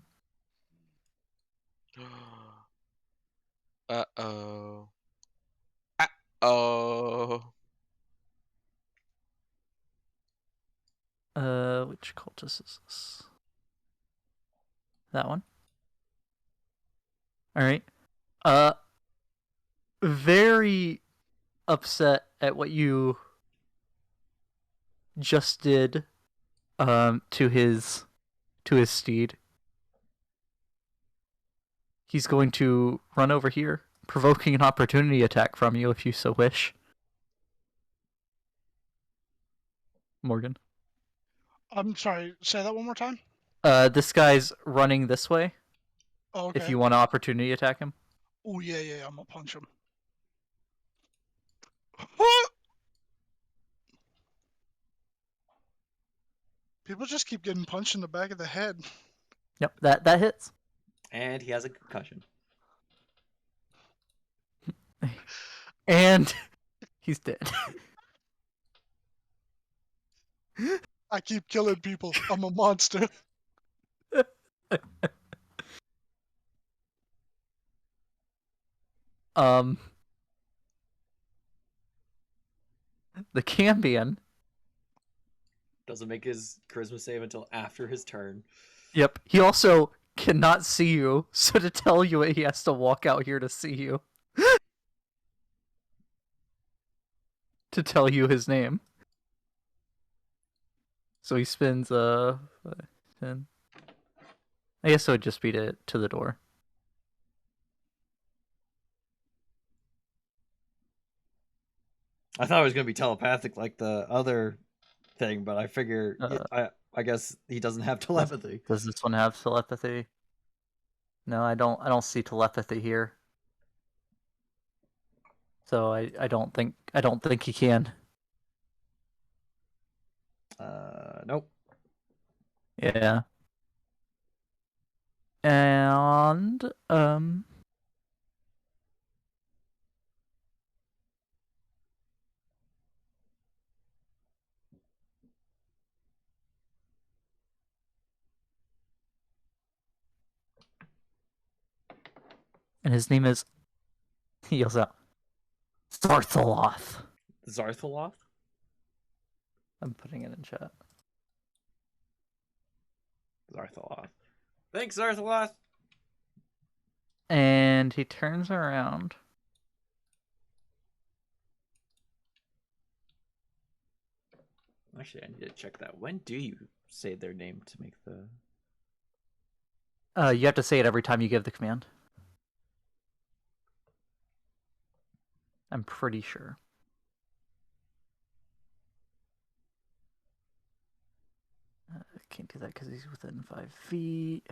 Uh-oh. Uh-oh. Which cultist is this? That one. All right. Very upset at what you just did to his steed. He's going to run over here, provoking an opportunity attack from you if you so wish. Morgan. I'm sorry. Say that one more time. This guy's running this way. Oh, okay. If you want to opportunity attack him. Oh yeah. I'm gonna punch him. People just keep getting punched in the back of the head. Yep, that hits. And he has a concussion. And he's dead. I keep killing people. I'm a monster. The Cambion. Doesn't make his charisma save until after his turn. Yep. He also cannot see you, so to tell you it, he has to walk out here to see you. To tell you his name. So he spends 10. I guess it would just be to the door. I thought it was gonna be telepathic like the other thing, but I figure I guess he doesn't have telepathy. Does this one have telepathy? No, I don't. I don't see telepathy here. So I don't think he can. Nope. Yeah. And and his name is, he yells out, Zarthaloth. Zarthaloth? I'm putting it in chat. Zarthaloth. Thanks, Zarthaloth. And he turns around. Actually, I need to check that. When do you say their name to make the... You have to say it every time you give the command. I'm pretty sure. I can't do that because he's within 5 feet.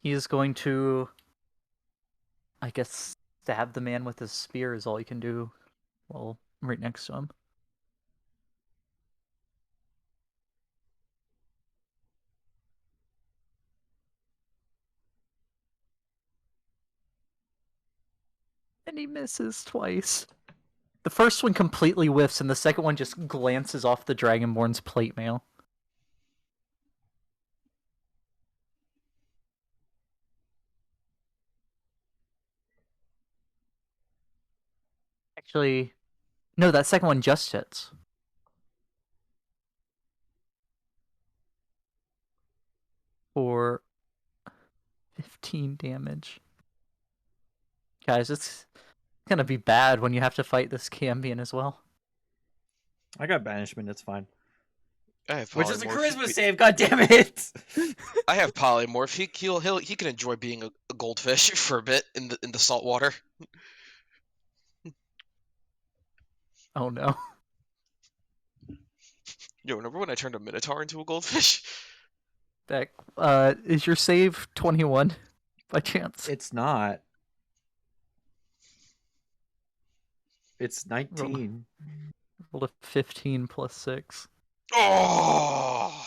He is going to, I guess, stab the man with his spear is all he can do. Well, right next to him. And he misses twice. The first one completely whiffs, and the second one just glances off the Dragonborn's plate mail. Actually, no, that second one just hits. For 15 damage. Guys, it's gonna be bad when you have to fight this Cambion as well. I got banishment, it's fine. I have Which is a polymorph. charisma save, god damn it! I have polymorph. He can enjoy being a goldfish for a bit in the salt water. Oh no. Yo, remember when I turned a minotaur into a goldfish? Beck, is your save 21 by chance? It's not. It's 19. Roll a 15 plus 6. Oh!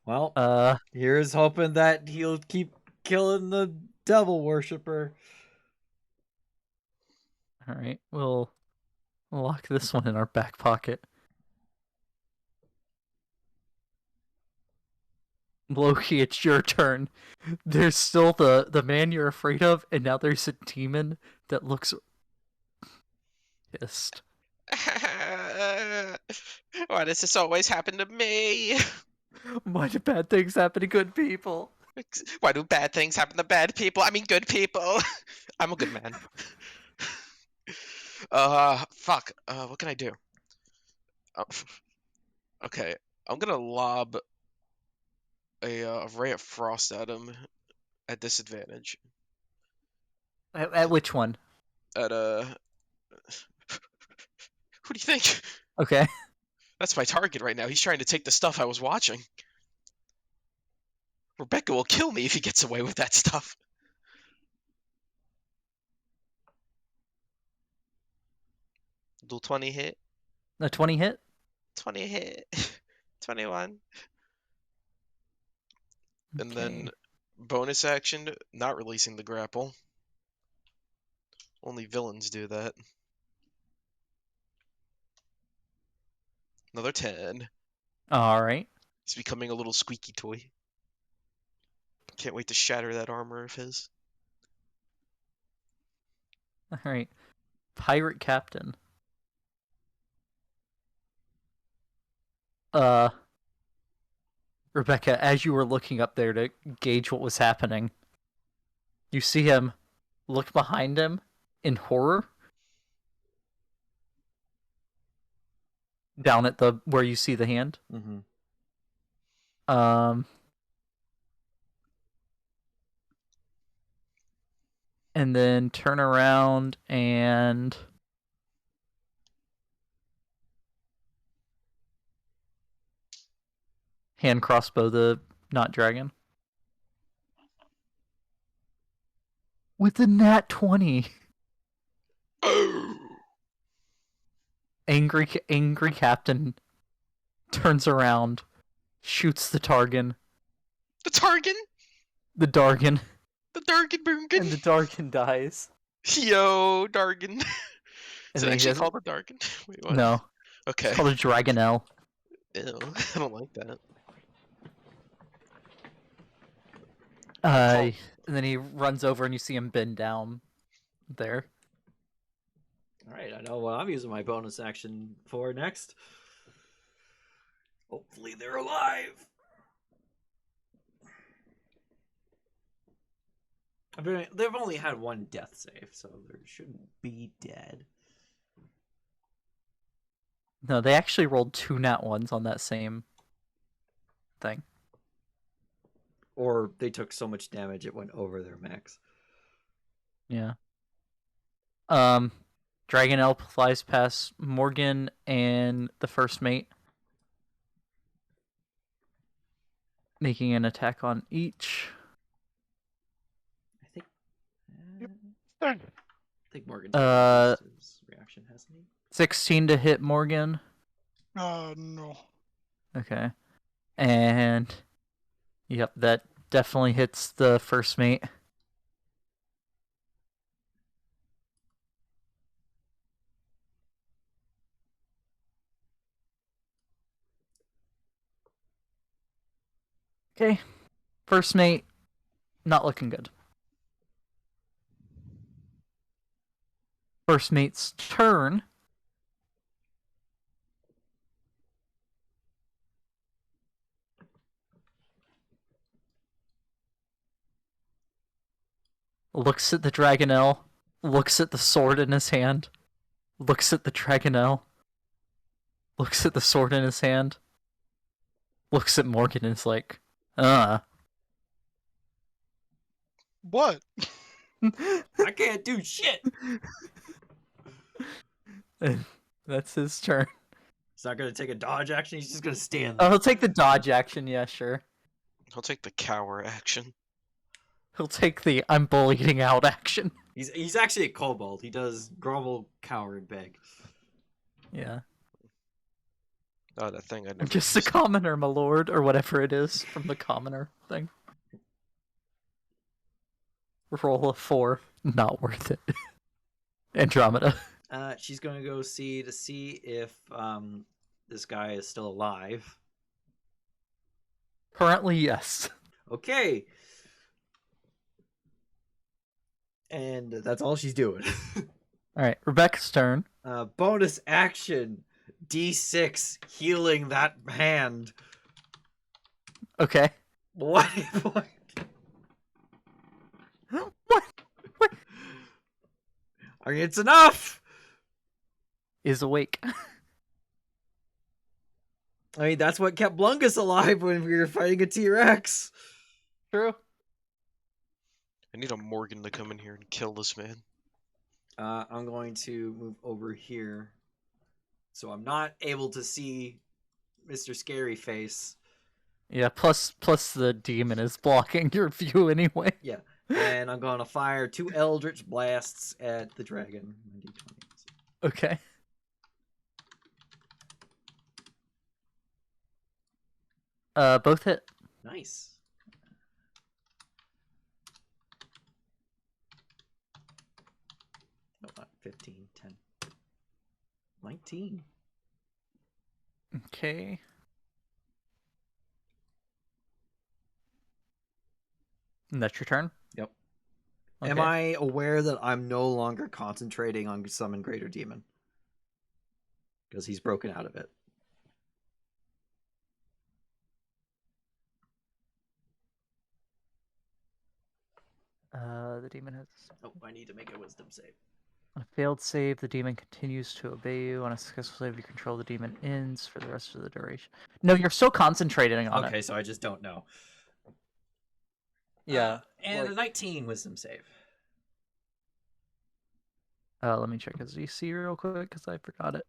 Well, here's hoping that he'll keep killing the devil worshipper. Alright, we'll lock this one in our back pocket. Loki, it's your turn. There's still the man you're afraid of, and now there's a demon that looks pissed. Why does this always happen to me? Why do bad things happen to good people? Why do bad things happen to bad people? I mean, good people. I'm a good man. Fuck. What can I do? Okay, I'm gonna lob a ray of frost at him at disadvantage. At which one? At who do you think? Okay. That's my target right now. He's trying to take the stuff I was watching. Rebecca will kill me if he gets away with that stuff. Do 20 hit? A 20 hit? 20 hit. 21. And then bonus action, not releasing the grapple. Only villains do that. Another 10. Alright. He's becoming a little squeaky toy. Can't wait to shatter that armor of his. All right. Pirate captain. Rebecca, as you were looking up there to gauge what was happening, you see him look behind him in horror. Down at the where you see the hand. Mm-hmm. And then turn around and hand crossbow the not dragon. With the nat 20. Angry captain turns around, shoots the Targan. The Targan? The Dargan. The Dargan Boongan? And the Dargan dies. Yo, Dargan. Is And it then he actually just... called a Dargan? Wait, what? No. Okay. It's called a Dragonelle. Ew, I don't like that. And then he runs over and you see him bend down there. All right, I know what I'm using my bonus action for next. Hopefully they're alive. They've only had one death save, so they shouldn't be dead. No, they actually rolled 2 nat 1s on that same thing. Or they took so much damage it went over their max. Yeah. Dragonelle flies past Morgan and the first mate, making an attack on each. I think. Darn. I think Morgan used his reaction, hasn't he? 16 to hit Morgan. No. Okay. And yep, that definitely hits the first mate. Okay. First mate, not looking good. First mate's turn. Looks at the Dragonelle, looks at the sword in his hand, looks at the Dragonelle, looks at the sword in his hand, looks at Morgan and is like, What? I can't do shit! And that's his turn. He's not going to take a dodge action, he's just going to stand Oh, there. he'll take the dodge action, yeah, sure. He'll take the cower action. He'll take the I'm bullying out action. He's actually a kobold. He does grovel, cower, and beg. Yeah. Oh, that thing I never I'm just a used. commoner, my lord, or whatever it is from the commoner thing. Roll a 4. Not worth it. Andromeda. She's going to go see if this guy is still alive. Currently, yes. Okay. And that's all she's doing. Alright, Rebecca's turn. Bonus action. D6 healing that hand. Okay. What? What? I mean, it's enough. Is awake. I mean, that's what kept Blungus alive when we were fighting a T-Rex. True. I need a Morgan to come in here and kill this man. I'm going to move over here, so I'm not able to see Mr. Scary Face. Yeah, plus the demon is blocking your view anyway. Yeah, and I'm going to fire 2 Eldritch Blasts at the dragon. Okay. Both hit. Nice. No, not 15, 10. 19. Okay. And that's your turn? Yep. Am I aware that I'm no longer concentrating on summon greater demon? Because he's broken out of it. The demon has Oh, I need to make a wisdom save. on a failed save. The demon continues to obey you. On a successful save, you control the demon ends for the rest of the duration. No, you're still concentrating on it. Okay, so I just don't know. Yeah. And a 19 wisdom save. Let me check his DC real quick because I forgot it.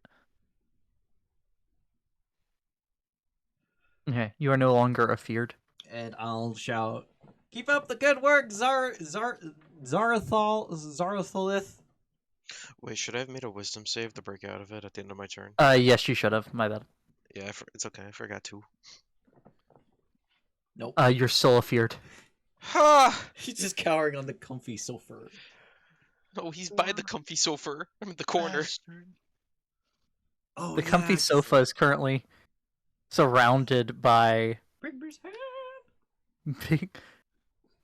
Okay, you are no longer afeared. And I'll shout, "Keep up the good work, Zarathalith." Wait, should I have made a wisdom save to break out of it at the end of my turn? Yes, you should have. My bad. Yeah, it's okay. I forgot to. Nope. You're still afeared. Ha! He's just cowering on the comfy sofa. No, he's by the comfy sofa. I'm in the corner. Bastard. Oh, The comfy sofa is currently surrounded by Bigby's hand.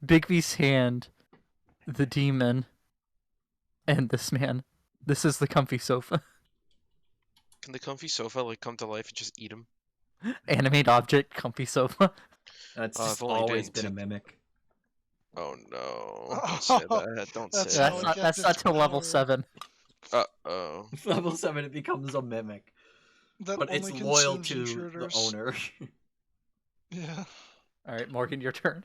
Bigby's hand, the demon, and this man. This is the comfy sofa. Can the comfy sofa like come to life and just eat him? Animate object, comfy sofa. That's Oh, just if only he always didn't been a take- mimic. Oh no! Don't say that. Don't That's say how that. it gets That's not its till level power. 7. Oh. Level 7, it becomes a mimic. That But it's only loyal consumes to the intruders. owner. Yeah. All right, Morgan, your turn.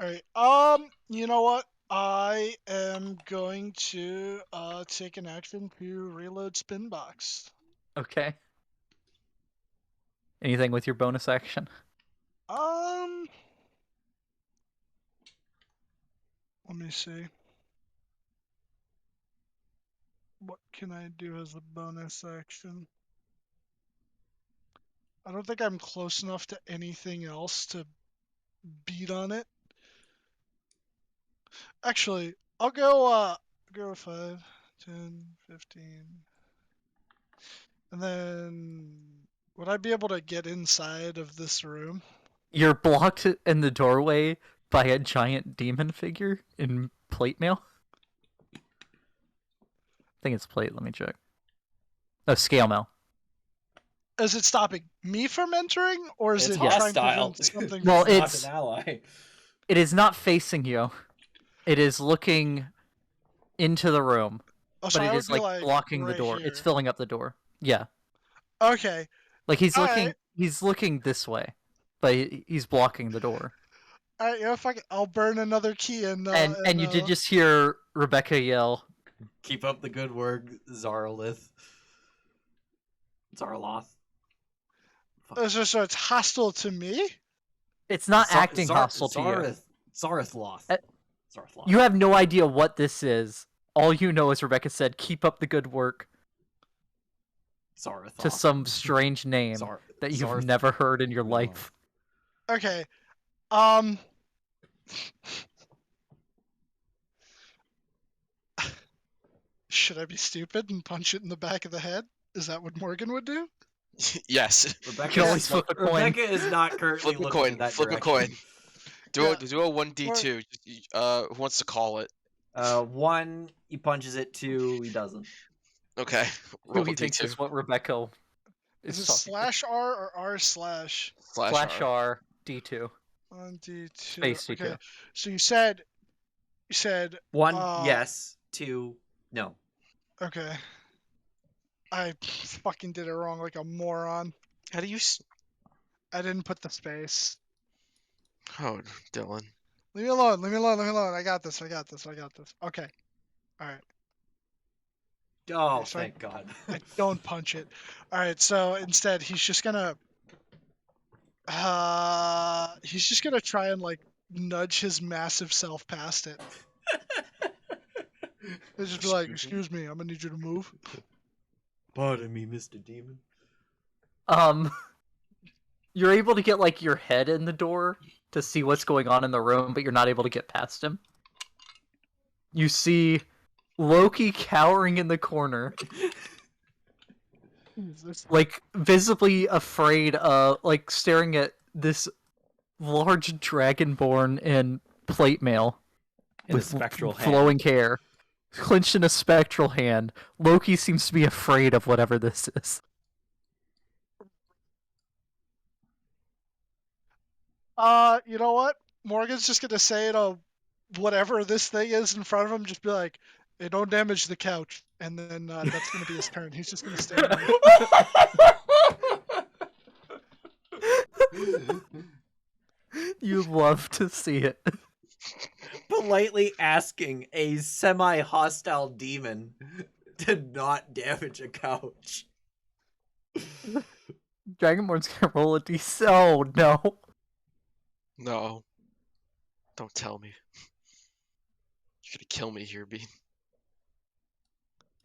All right. You know what? I am going to take an action to reload spin box. Okay. Anything with your bonus action? Let me see. What can I do as a bonus action? I don't think I'm close enough to anything else to beat on it. Actually, I'll go 5, 10, 15. And then would I be able to get inside of this room? You're blocked in the doorway by a giant demon figure in plate mail. I think it's plate. Let me check. Oh, scale mail. Is it stopping me from entering, or is It's it trying to hostile. prevent something? Well, from... It's it's- not an ally. It is not facing you. It is looking into the room, Oh, so but I it would is be, like blocking the right door. It's here. filling up the door. Yeah, Okay. like he's looking. Alright. He's looking this way, but he's blocking the door. All right. Yeah, I'll burn another key and And you did just hear Rebecca yell, Keep up the good work, Zarloth. Zarloth. So it's hostile to me. "It's not acting hostile to you. Zarathoth. Uh, Zarathoth. You have no idea what this is. All you know is Rebecca said, 'Keep up the good work,' Zarathoth. to some strange name that you've never heard in your life." Okay. Should I be stupid and punch it in the back of the head? Is that what Morgan would do? Yes. Rebecca, can always flip a coin. Rebecca is not currently Flip a looking coin. in that Flip a direction. coin. Do Yeah. a 1d2. Who wants to call it? 1, he punches it. 2, he doesn't. Okay. Who Roll do a you think d2. is what Rebecca Is is it talking slash R or R slash? Slash R, D2. 1d2. Space D2. Okay. So you said 1, Uh, yes. 2, no. okay. I fucking did it wrong like a moron. How do you? I didn't put the space. Oh, Dylan. Leave me alone. Leave me alone. Leave me alone. I got this. Okay. All right. Oh, so I- thank God. I don't punch it. All right. So instead, he's just gonna try and like nudge his massive self past it. He'll just be like, "Excuse me, I'm gonna need you to move." Pardon me, Mr. Demon. You're able to get like your head in the door to see what's going on in the room, but you're not able to get past him. You see Loki cowering in the corner, Jesus. like visibly afraid of, like staring at this large dragonborn in plate mail. In a with spectral flowing hair, clenched in a spectral hand. Loki seems to be afraid of whatever this is. You know what? Morgan's just gonna say whatever this thing is in front of him, just be like, "Hey, don't damage the couch," and then that's gonna be his turn. He's just gonna stand there. You love to see it. Politely asking a semi-hostile demon to not damage a couch. Dragonborn's gonna roll a d6. Oh no. No. Don't tell me. You're gonna kill me here, Bean.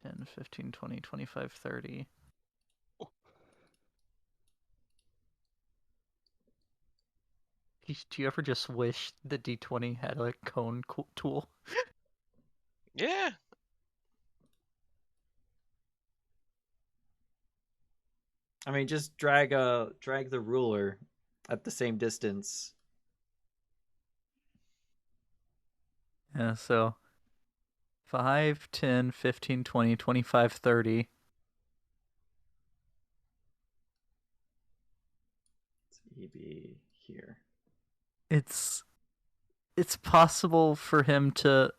10, 15, 20, 25, 30. Do you ever just wish the D20 had a cone tool? Yeah. I mean, just drag the ruler at the same distance. Yeah, so 5, 10, 15, 20, 25, 30. He be here. It's possible for him to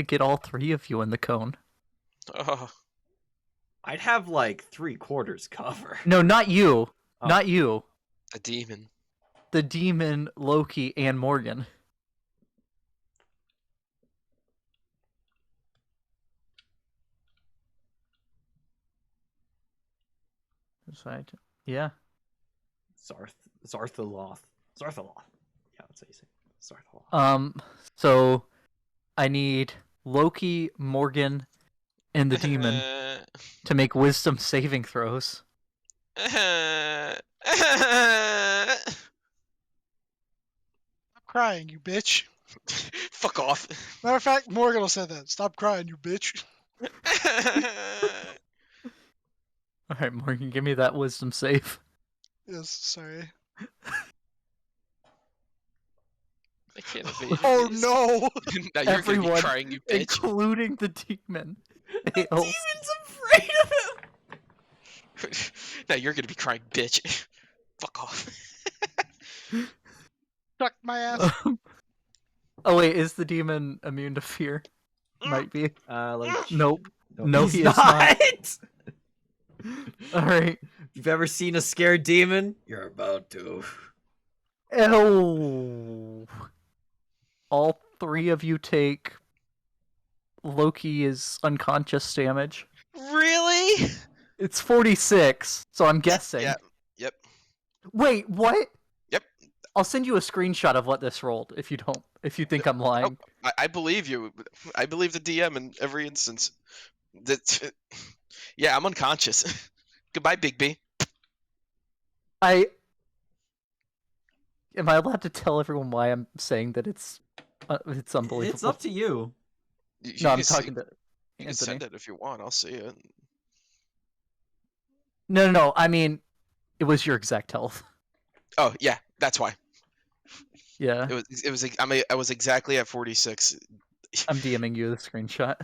get all three of you in the cone. Oh. I'd have like 3/4 cover. No, not you. Oh. Not you. A demon. The demon, Loki, and Morgan. Yeah. Zarthaloth. Zarthaloth. Yeah, that's how you say it. Zarthaloth. So I need Loki, Morgan, and the demon to make wisdom saving throws. Stop crying, you bitch. Fuck off. Matter of fact, Morgan will say that. Stop crying, you bitch. Alright, Morgan, give me that wisdom save. Yes, sorry. I can't evade Oh these. no! Now you're gonna be Everyone, crying, you bitch. including the demon. The fails. demon's afraid of him! Now you're gonna be crying, bitch. Fuck off. Suck my ass. Oh wait, is the demon immune to fear? Might be. Like, Nope. No, he's he is not. Alright. If you've ever seen a scared demon, you're about to. Oh. All three of you take Loki is unconscious damage. Really? It's 46, so I'm guessing. Yeah. Yep. Wait, what? Yep. I'll send you a screenshot of what this rolled if you think I'm lying. I believe you. I believe the DM in every instance. Yeah, I'm unconscious. Goodbye, Big B. Am I allowed to tell everyone why I'm saying that it's unbelievable? It's up to you. No, I'm talking to You can Anthony. send it if you want. I'll see it. No. I mean, it was your exact health. Oh yeah, that's why. Yeah. I was exactly at 46. I'm DMing you the screenshot.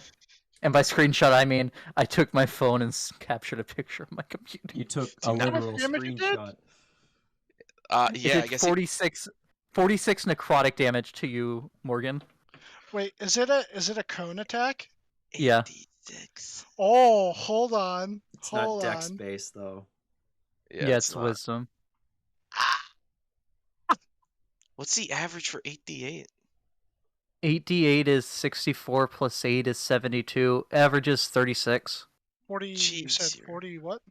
And by screenshot, I mean I took my phone and captured a picture of my computer. You took a How much literal damage you did? screenshot. Yeah, I It did guess 46 necrotic damage to you, Morgan. Wait, is it a cone attack? Yeah. 86. Oh, hold on. It's not Hold dex on. based though. Yeah, it's not. wisdom. What's the average for 8d8? 8d8 is 64 plus 8 is 72. Average is 36. 40. You Jeez, said you're- 40 what?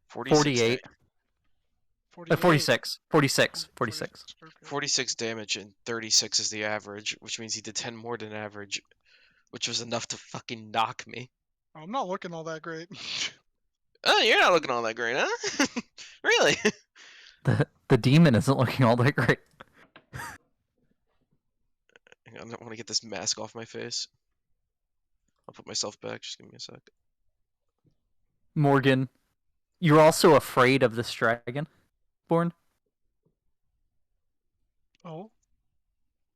48. 48. 46. 46. 46. 46. Okay. 46 damage and 36 is the average, which means he did 10 more than average, which was enough to fucking knock me. Oh, I'm not looking all that great. Oh, you're not looking all that great, huh? Really? The demon isn't looking all that great. Hang on, I don't want to get this mask off my face. I'll put myself back. Just give me a sec. Morgan, you're also afraid of this dragon, Born. Oh,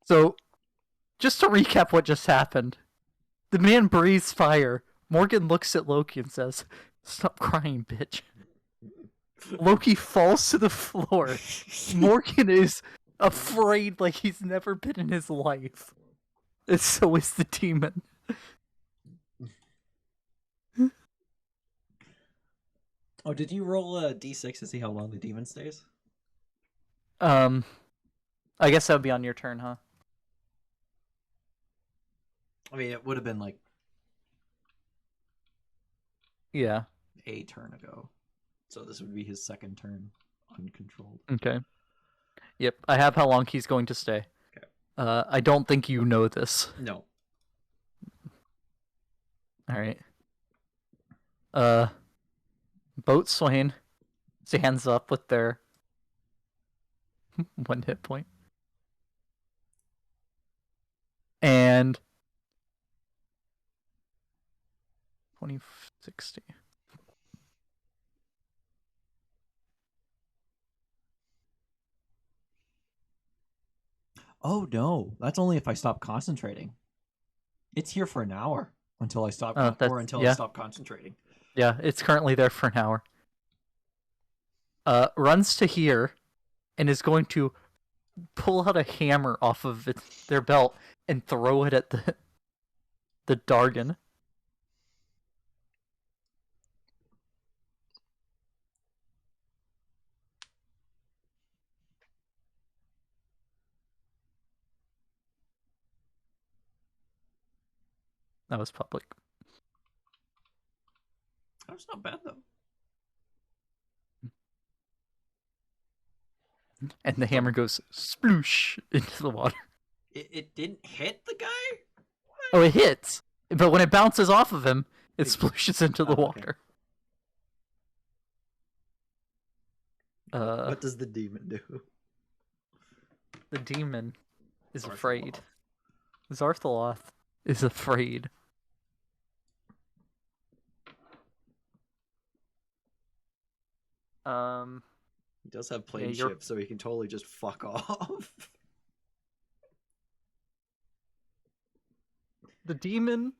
So, just to recap what just happened. The man breathes fire. Morgan looks at Loki and says, "Stop crying, bitch." Loki falls to the floor. Morgan is afraid like he's never been in his life. And so is the demon. Oh, did you roll a d6 to see how long the demon stays? I guess that would be on your turn, huh? I mean, it would have been like Yeah. a turn ago. So this would be his second turn, uncontrolled. Okay. Yep, I have how long he's going to stay. Okay. I don't think you know this. No. Alright. Boatswain stands up with their 1 hit point. And 2060. Oh no, that's only if I stop concentrating. It's here for an hour until I stop, Oh, or that's- until yeah. I stop concentrating. Yeah, it's currently there for an hour. Runs to here and is going to pull out a hammer off of their belt and throw it at the Dargon. That was public. That's not bad though. And the hammer goes sploosh into the water. It didn't hit the guy? Oh, it hits! But when it bounces off of him, it It- splooshes into the Oh, okay. water. What does the demon do? The demon is Zarthaloth. afraid. Zarthaloth is afraid. He does have plane you're- ships, so he can totally just fuck off. The demon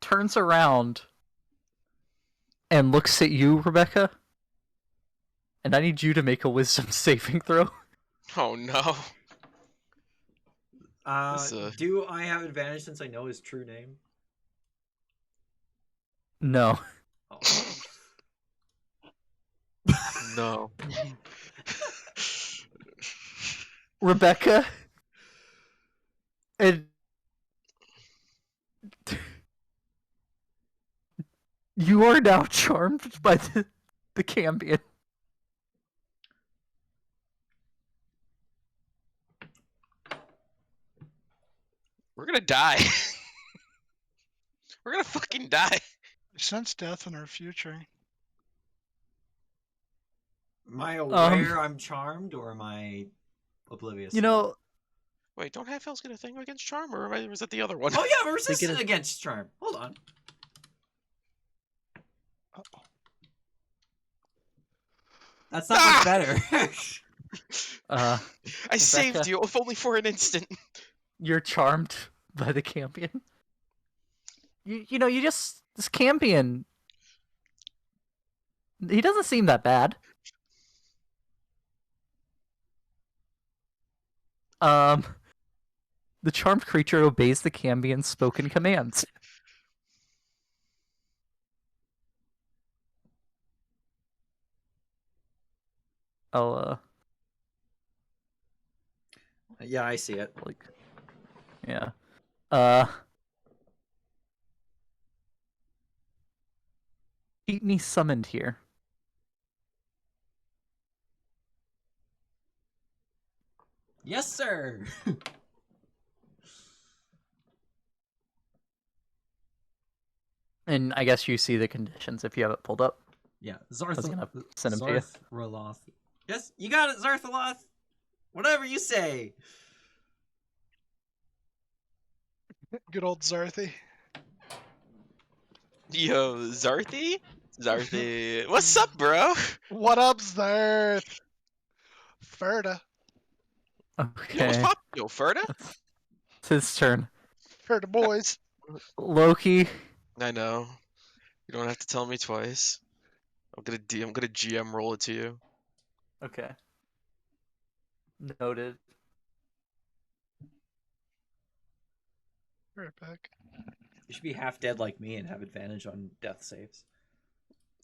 turns around and looks at you, Rebecca. And I need you to make a wisdom saving throw. Oh no. Do I have advantage since I know his true name? No. Oh. No. Rebecca. And you are now charmed by the Cambion. We're gonna die. We're gonna fucking die. I sense death in our future. Am I aware I'm charmed, or am I oblivious? You know, Wait, don't half elves get a thing against charm, or was that the other one? Oh yeah, we're They get resistant against charm. Hold on. Uh-oh. That's not Ah! much better. I saved Rebecca. you, if only for an instant. you're charmed by the Cambion. You know, this Cambion, he doesn't seem that bad. The charmed creature obeys the Cambion's spoken commands. I'll, Yeah, I see it. like, yeah. Keep me summoned here. Yes, sir. And I guess you see the conditions if you have it pulled up. Yeah, I was gonna send him to you. Zarthaloth. Yes, you got it, Zarthaloth. Whatever you say. Good old Zarthy. Yo, Zarthy? Zarthy. What's up, bro? What up, Zarth? Ferda. Yo, what's Okay. pop? Yo, Ferda? It's his turn. For the boys. Loki. I know. You don't have to tell me twice. I'm gonna GM roll it to you. Okay. Noted. Right back. You should be half dead like me and have advantage on death saves.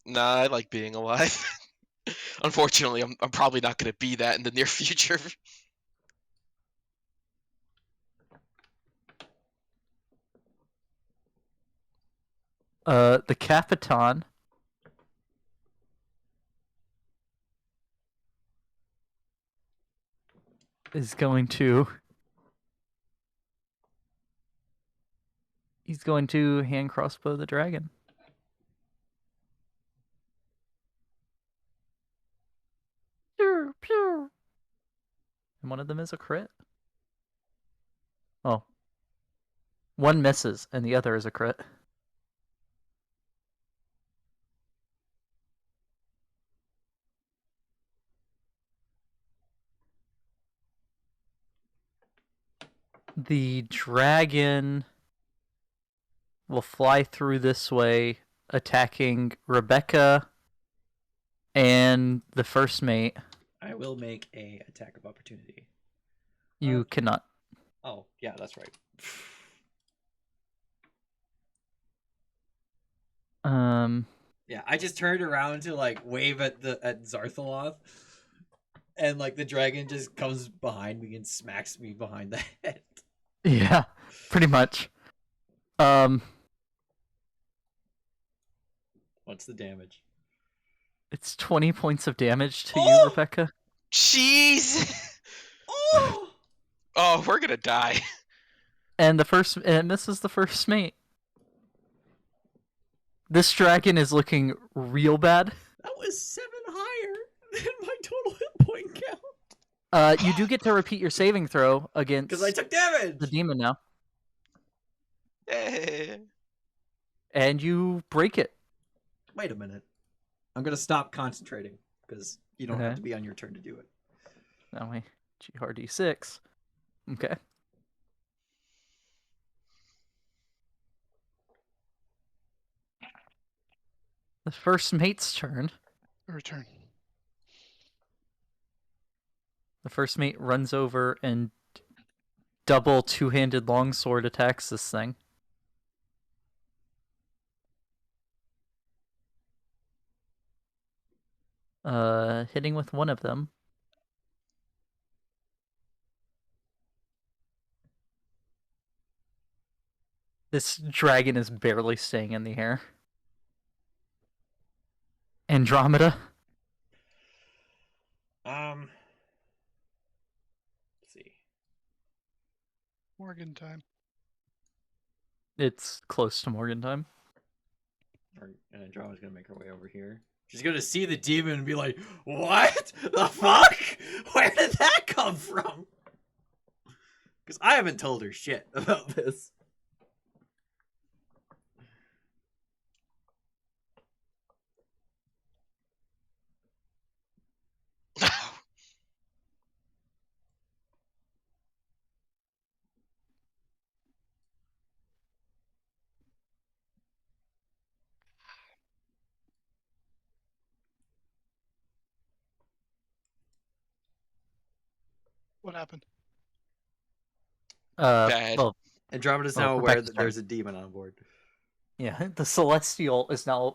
Nah, I like being alive. Unfortunately, I'm probably not gonna be that in the near future. The Capitan is going to. He's going to hand crossbow the dragon. Pew, pew. And one of them is a crit. Oh. One misses, and the other is a crit. The dragon will fly through this way, attacking Rebecca and the first mate. I will make a attack of opportunity. You cannot. Oh, yeah, that's right. Yeah, I just turned around to like wave at Zarthaloth, and like the dragon just comes behind me and smacks me behind the head. Yeah, pretty much. What's the damage? It's 20 points of damage to you, Oh! Rebecca. Jeez. Oh! Oh, we're gonna die. And it misses the first mate. This dragon is looking real bad. That was 7 higher than my total hit point count. You do get to repeat your saving throw against Because I took damage. the demon now, Hey. and you break it. Wait a minute. I'm gonna stop concentrating because you don't have Okay. to be on your turn to do it. Now we GRD6. Okay. The first mate's turn. Return. The first mate runs over and double two-handed longsword attacks this thing. Hitting with one of them. This dragon is barely staying in the air. Andromeda. Let's see. Morgan time. It's close to Morgan time. And Andromeda's gonna make her way over here. She's gonna see the demon and be like, "What the fuck? Where did that come from?" Because I haven't told her shit about this. What happened? Bad. Well, Andromeda's Well, now aware Rebecca's that there's a demon on board. yeah, the Celestial is now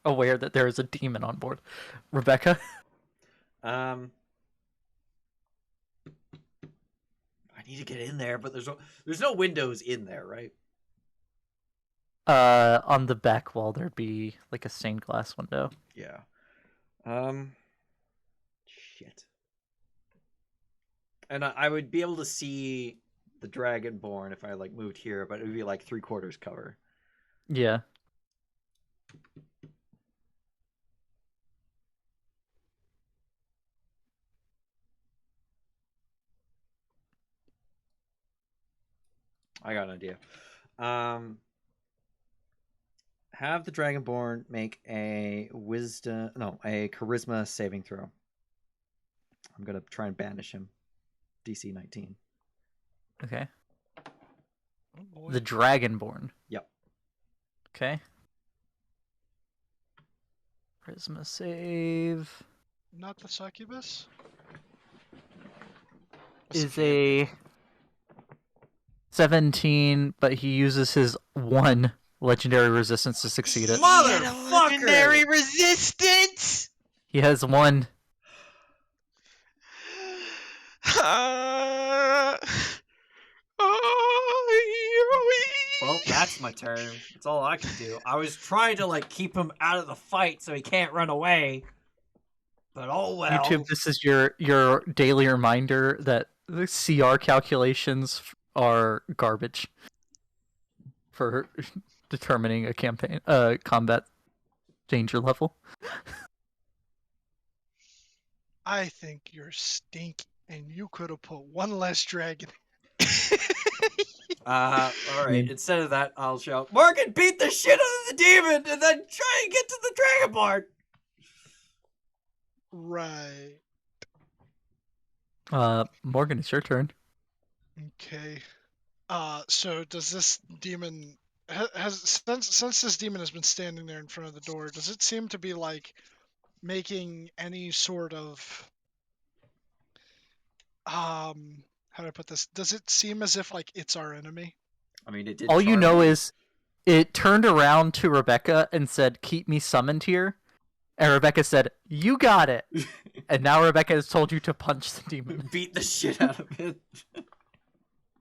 aware that there is a demon on board. Rebecca? I need to get in there, but there's no windows in there, right? On the back wall, there'd be like a stained glass window. Yeah. Shit. And I would be able to see the Dragonborn if I like moved here, but it would be like 3/4 cover. Yeah. I got an idea. Have the Dragonborn make a charisma saving throw. I'm gonna try and banish him. DC 19. Okay. Oh boy. The Dragonborn. Yep. Okay. Charisma save Not the succubus. is a 17, but he uses his 1 legendary resistance to succeed it. Motherfucker! Legendary resistance. He has 1. Well, that's my turn. That's all I can do. I was trying to like keep him out of the fight so he can't run away. But oh well. YouTube, this is your daily reminder that the CR calculations are garbage for determining a combat danger level. I think you're stinky, and you could have put one less dragon. All right. Instead of that, I'll shout, "Morgan, beat the shit out of the demon, and then try and get to the Dragonborn." Right. Morgan, it's your turn. Okay. So does this demon has since this demon has been standing there in front of the door, does it seem to be like making any sort of how do I put this? Does it seem as if like it's our enemy? I mean, it did. All you charm know me. is it turned around to Rebecca and said, "Keep me summoned here." And Rebecca said, "You got it." And now Rebecca has told you to punch the demon. beat the shit out of it.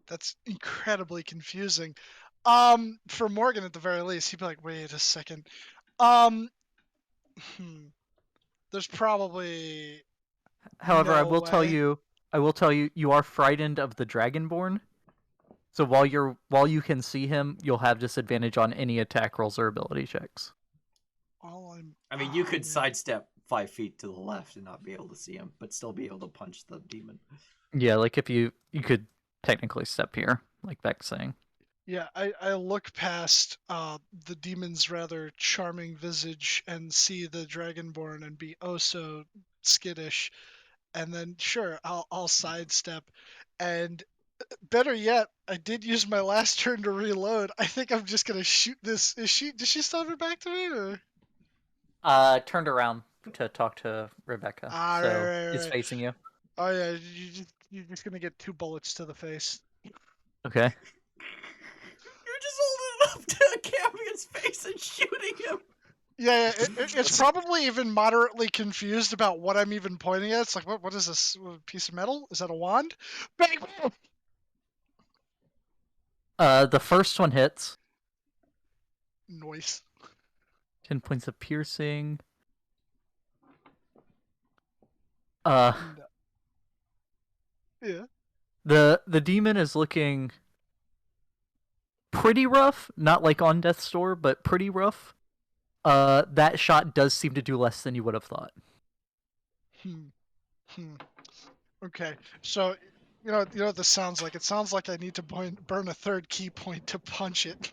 That's incredibly confusing. For Morgan at the very least, he'd be like, "Wait a second. Um, there's probably However, I no will tell way." you, you are frightened of the Dragonborn. So while you can see him, you'll have disadvantage on any attack rolls or ability checks. I mean, you could man. sidestep 5 feet to the left and not be able to see him, but still be able to punch the demon. Yeah, like if you could technically step here, like Beck's saying. Yeah, I look past the demon's rather charming visage and see the Dragonborn and be oh so skittish, and then sure I'll sidestep, and better yet, I did use my last turn to reload. I think I'm just gonna shoot this. Does she stop her back to me or? Turned around to talk to Rebecca, Ah, so right. is facing you. Oh yeah, you're just gonna get 2 bullets to the face. Okay. You're just holding it up to a campion's face and shooting him. Yeah, it's probably even moderately confused about what I'm even pointing at. It's like, what is this? A piece of metal? Is that a wand? Bang! The first one hits. Noise. 10 points of piercing. No. Yeah. The demon is looking pretty rough, not like on death's door, but pretty rough. That shot does seem to do less than you would have thought. Okay, so you know what this sounds like. It sounds like I need to burn a 3rd key point to punch it.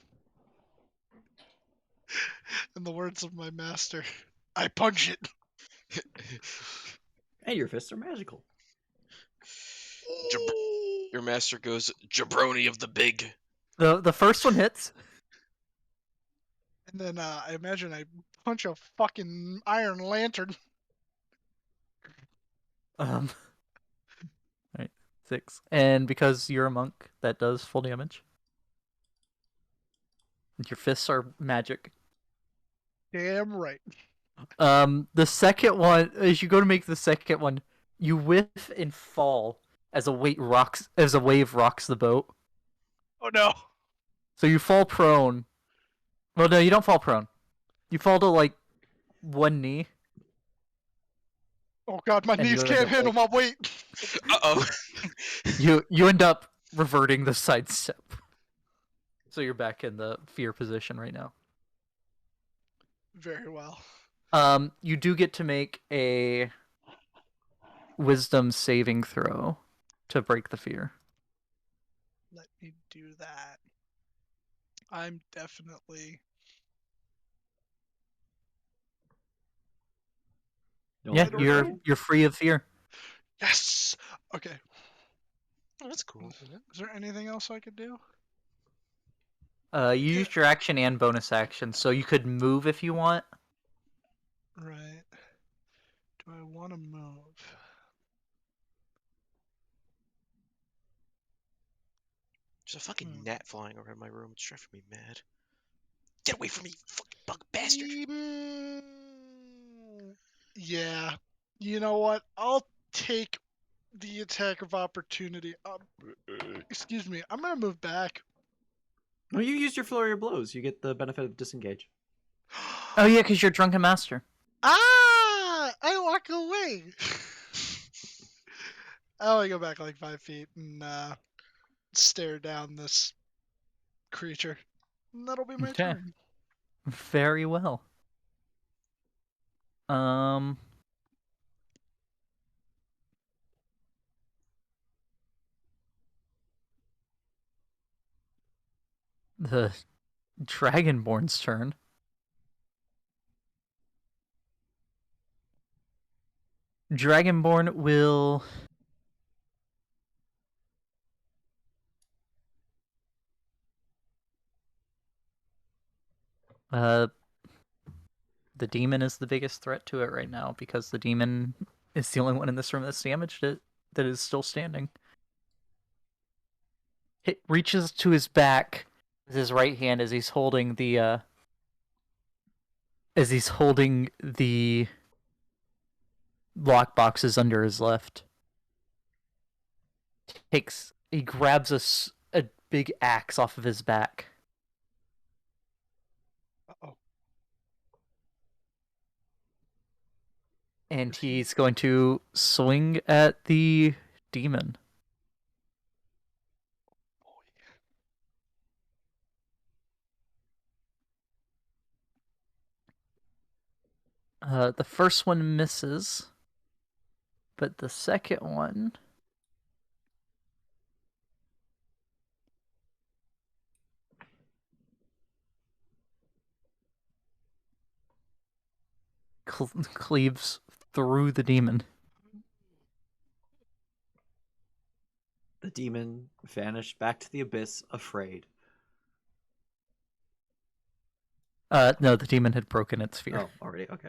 In the words of my master, I punch it. And your fists are magical. Your master goes, "Jabroni of the big." The first one hits. And then I imagine I punch a fucking iron lantern. Right, 6. And because you're a monk, that does full damage. Your fists are magic. Damn right. The second one, as you go to make the second one, you whiff and fall as a wave rocks the boat. Oh no. So you fall prone. Well, no, you don't fall prone. You fall to like 1 knee. Oh god, my And knees you end can't up, handle my weight. Uh-oh. You end up reverting the sidestep. So you're back in the fear position right now. Very well. You do get to make a wisdom saving throw to break the fear. Let me do that. I'm definitely. No Yeah, longer you're afraid? free of fear. Yes! Okay. Oh, that's cool. Is there anything else I could do? You used your action and bonus action, so you could move if you want. Right. Do I want to move? There's a fucking gnat flying around my room. It's driving me mad. Get away from me, fucking bug bastard! Yeah. You know what? I'll take the attack of opportunity. Excuse me. I'm gonna move back. Well, you use your flurry of blows. You get the benefit of disengage. Oh yeah, because you're Drunken Master. Ah! I walk away. I only go back like 5 feet and stare down this creature. And that'll be my Okay. turn. Very well. The Dragonborn's turn. Dragonborn will the demon is the biggest threat to it right now because the demon is the only one in this room that's damaged it that is still standing. It reaches to his back with his right hand as he's holding the lock boxes under his left. He grabs a big axe off of his back. Uh-oh. And he's going to swing at the demon. The first one misses, but the second one cleaves through the demon. The demon vanished back to the abyss, afraid. No, the demon had broken its fear. Oh, already? Okay.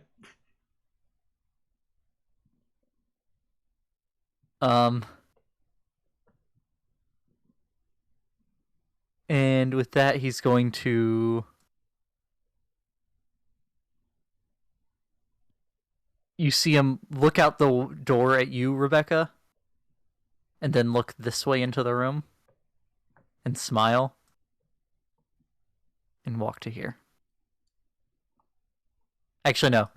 And with that, he's going to... You see him look out the door at you, Rebecca, and then look this way into the room, and smile, and walk to here. Actually, no.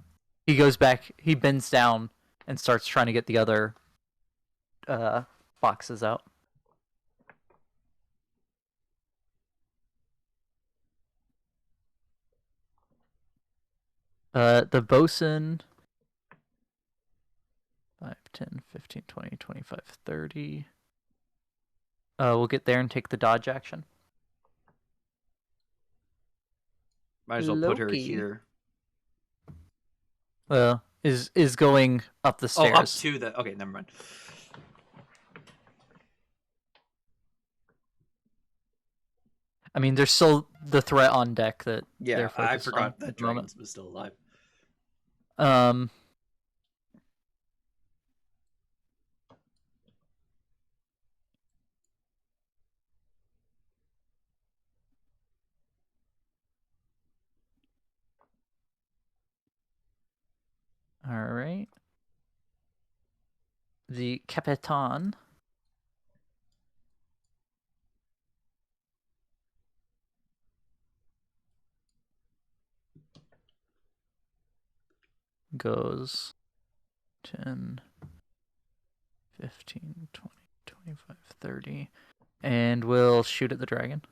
He goes back, he bends down, and starts trying to get the other boxes out. The bosun... 5, 10, 15, 20, 25, 30. We'll get there and take the dodge action. Might as well put her Loki. here. Well, is going up the stairs. Oh, up to the... Okay, never mind. I mean, there's still the threat on deck that Yeah, they're I focused forgot on that at the moment. Dragons was still alive. All right. The Capitan goes 10, 15, 20, 25, 30, and will shoot at the dragon.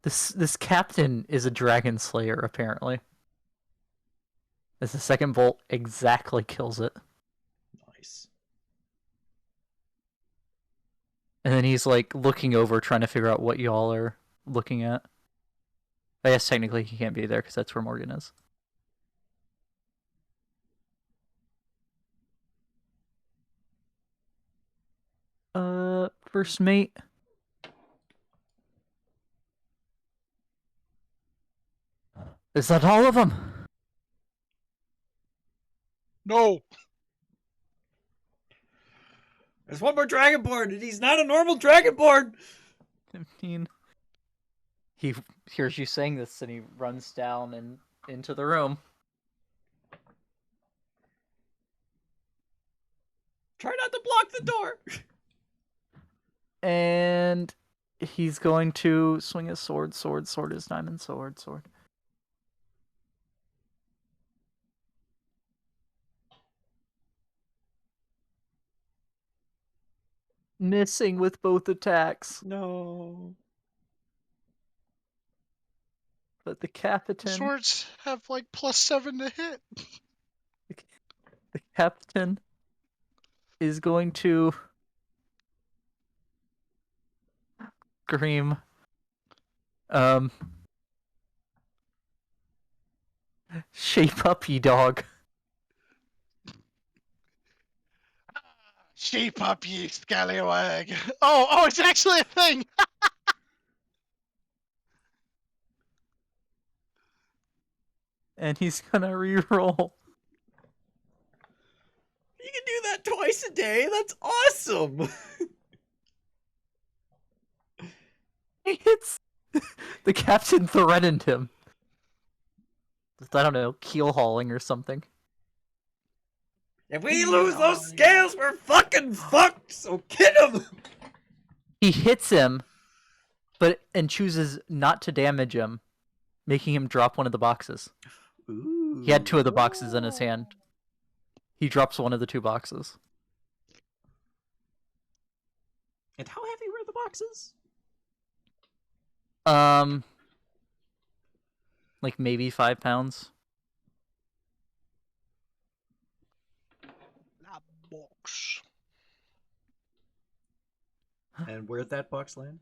This captain is a dragon slayer, apparently. As the second bolt exactly kills it. Nice. And then he's like looking over, trying to figure out what y'all are looking at. I guess technically he can't be there because that's where Morgan is. First mate. Is that all of them? No. There's one more Dragonborn, and he's not a normal Dragonborn! 15. He hears you saying this and he runs down and into the room. Try not to block the door! And he's going to swing his sword his diamond sword. Missing with both attacks. No. But the captain... Swords have like +7 to hit. The captain is going to scream. Shape up, ye dog. Shape up, ye scallywag. Oh, it's actually a thing. And he's gonna reroll. You can do that twice a day? That's awesome! It's the captain threatened him. With, I don't know, keel hauling or something. If we lose those scales, we're fucking fucked! So get him! He hits him, and chooses not to damage him, making him drop one of the boxes. Ooh. He had 2 of the boxes in his hand. He drops one of the 2 boxes. And how heavy were the boxes? Like maybe 5 pounds. That box. And where'd that box land?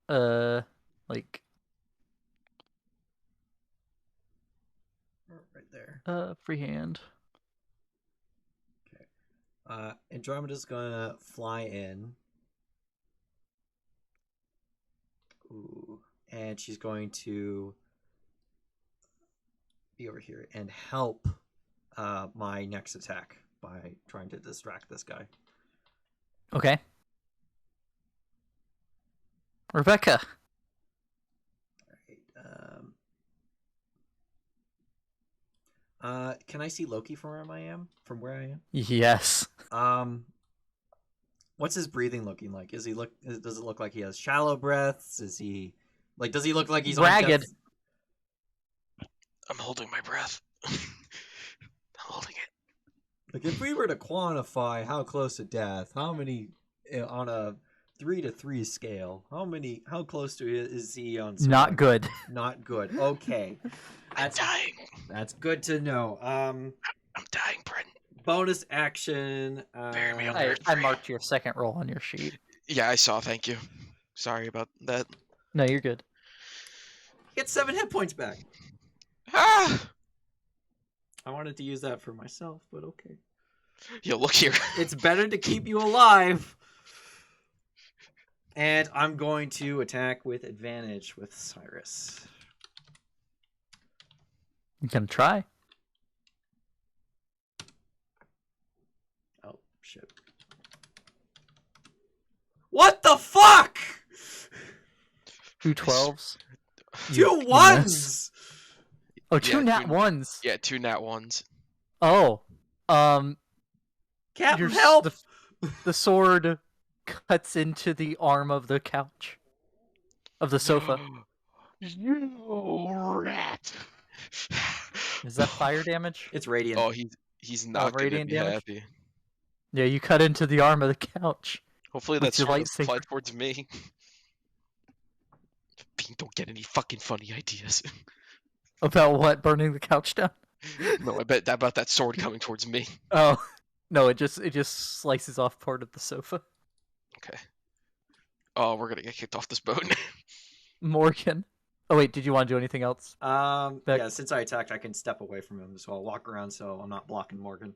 Like Right there. freehand. Andromeda's gonna fly in. Ooh. And she's going to be over here and help my next attack by trying to distract this guy. Okay. Rebecca. Alright, can I see Loki from where I am? From where I am? Yes. What's his breathing looking like? Does it look like he has shallow breaths? Does he look like he's ragged? On death? I'm holding my breath. I'm holding it. Like if we were to quantify how close to death, how many on a 3 to 3 scale, how close to is he on survival? Not good. Not good. Okay. I'm dying. That's good to know. I'm dying, Brent. Bonus action. Bury me under I a tree. marked your second roll on your sheet. Yeah, I saw. Thank you. Sorry about that. No, you're good. Get 7 hit points back. Ah! I wanted to use that for myself, but okay. Yo, look here. It's better to keep you alive. And I'm going to attack with advantage with Cyrus. You can try. Oh, shit. What the fuck? 2 12s. 2 1s! Oh, 2 Yeah, nat 2 1s. Yeah, 2 nat 1s. Oh. Captain, help! The sword cuts into the arm of the couch. Of the sofa. You rat. Is that fire damage? It's radiant. Oh, he's not gonna radiant be damage? happy. Yeah, you cut into the arm of the couch. Hopefully With that's your sort of lightsaber. applied towards me. Bean, don't get any fucking funny ideas. About what? Burning the couch down? No, I bet about that sword coming towards me. Oh. No, it just slices off part of the sofa. Okay. Oh, we're gonna get kicked off this boat. Morgan. Oh wait, did you want to do anything else? Beck? Yeah, since I attacked, I can step away from him, so I'll walk around so I'm not blocking Morgan.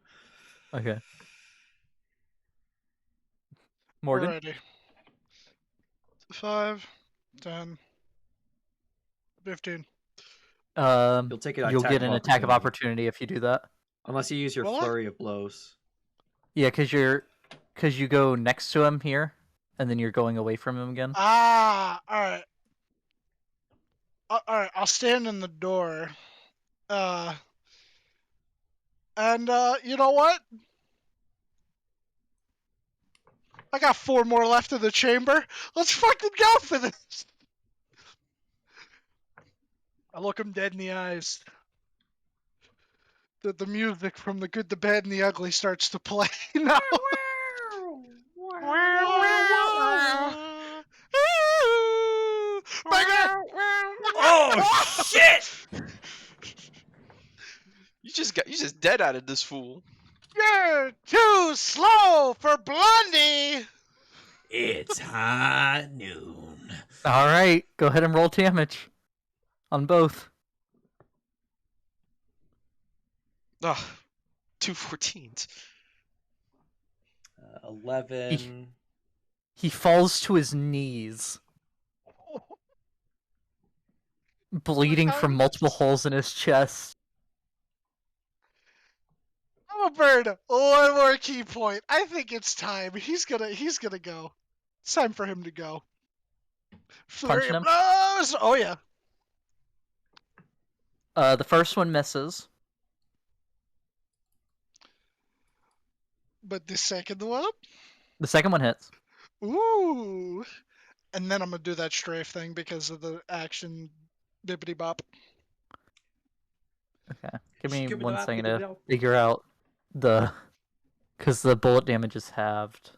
Okay. Morgan. Alrighty. 5, 10, 15. You'll take an You'll attack get of an attack of opportunity. opportunity if you do that. Unless you use your Will I? flurry of blows. Yeah, because you go next to him here, and then you're going away from him again. Alright. Alright, I'll stand in the door. And you know what? I got 4 more left in the chamber. Let's fucking go for this. I look him dead in the eyes. The music from The Good, the Bad, and the Ugly starts to play now. Oh shit! You just dead-eyed this fool. You're too slow for Blondie. It's high noon. All right, go ahead and roll damage on both. Ugh. 2 14s. 11. He falls to his knees, bleeding from multiple holes in his chest. I'm gonna burn one more key point. I think it's time. He's gonna go. It's time for him to go. Flurry Punching of him? blows! Oh yeah. The first one misses. But the second one? The second one hits. Ooh. And then I'm gonna do that strafe thing because of the action bippity bop. Okay, give me Skip it 1 up, second skip it to up. figure out because the bullet damage is halved.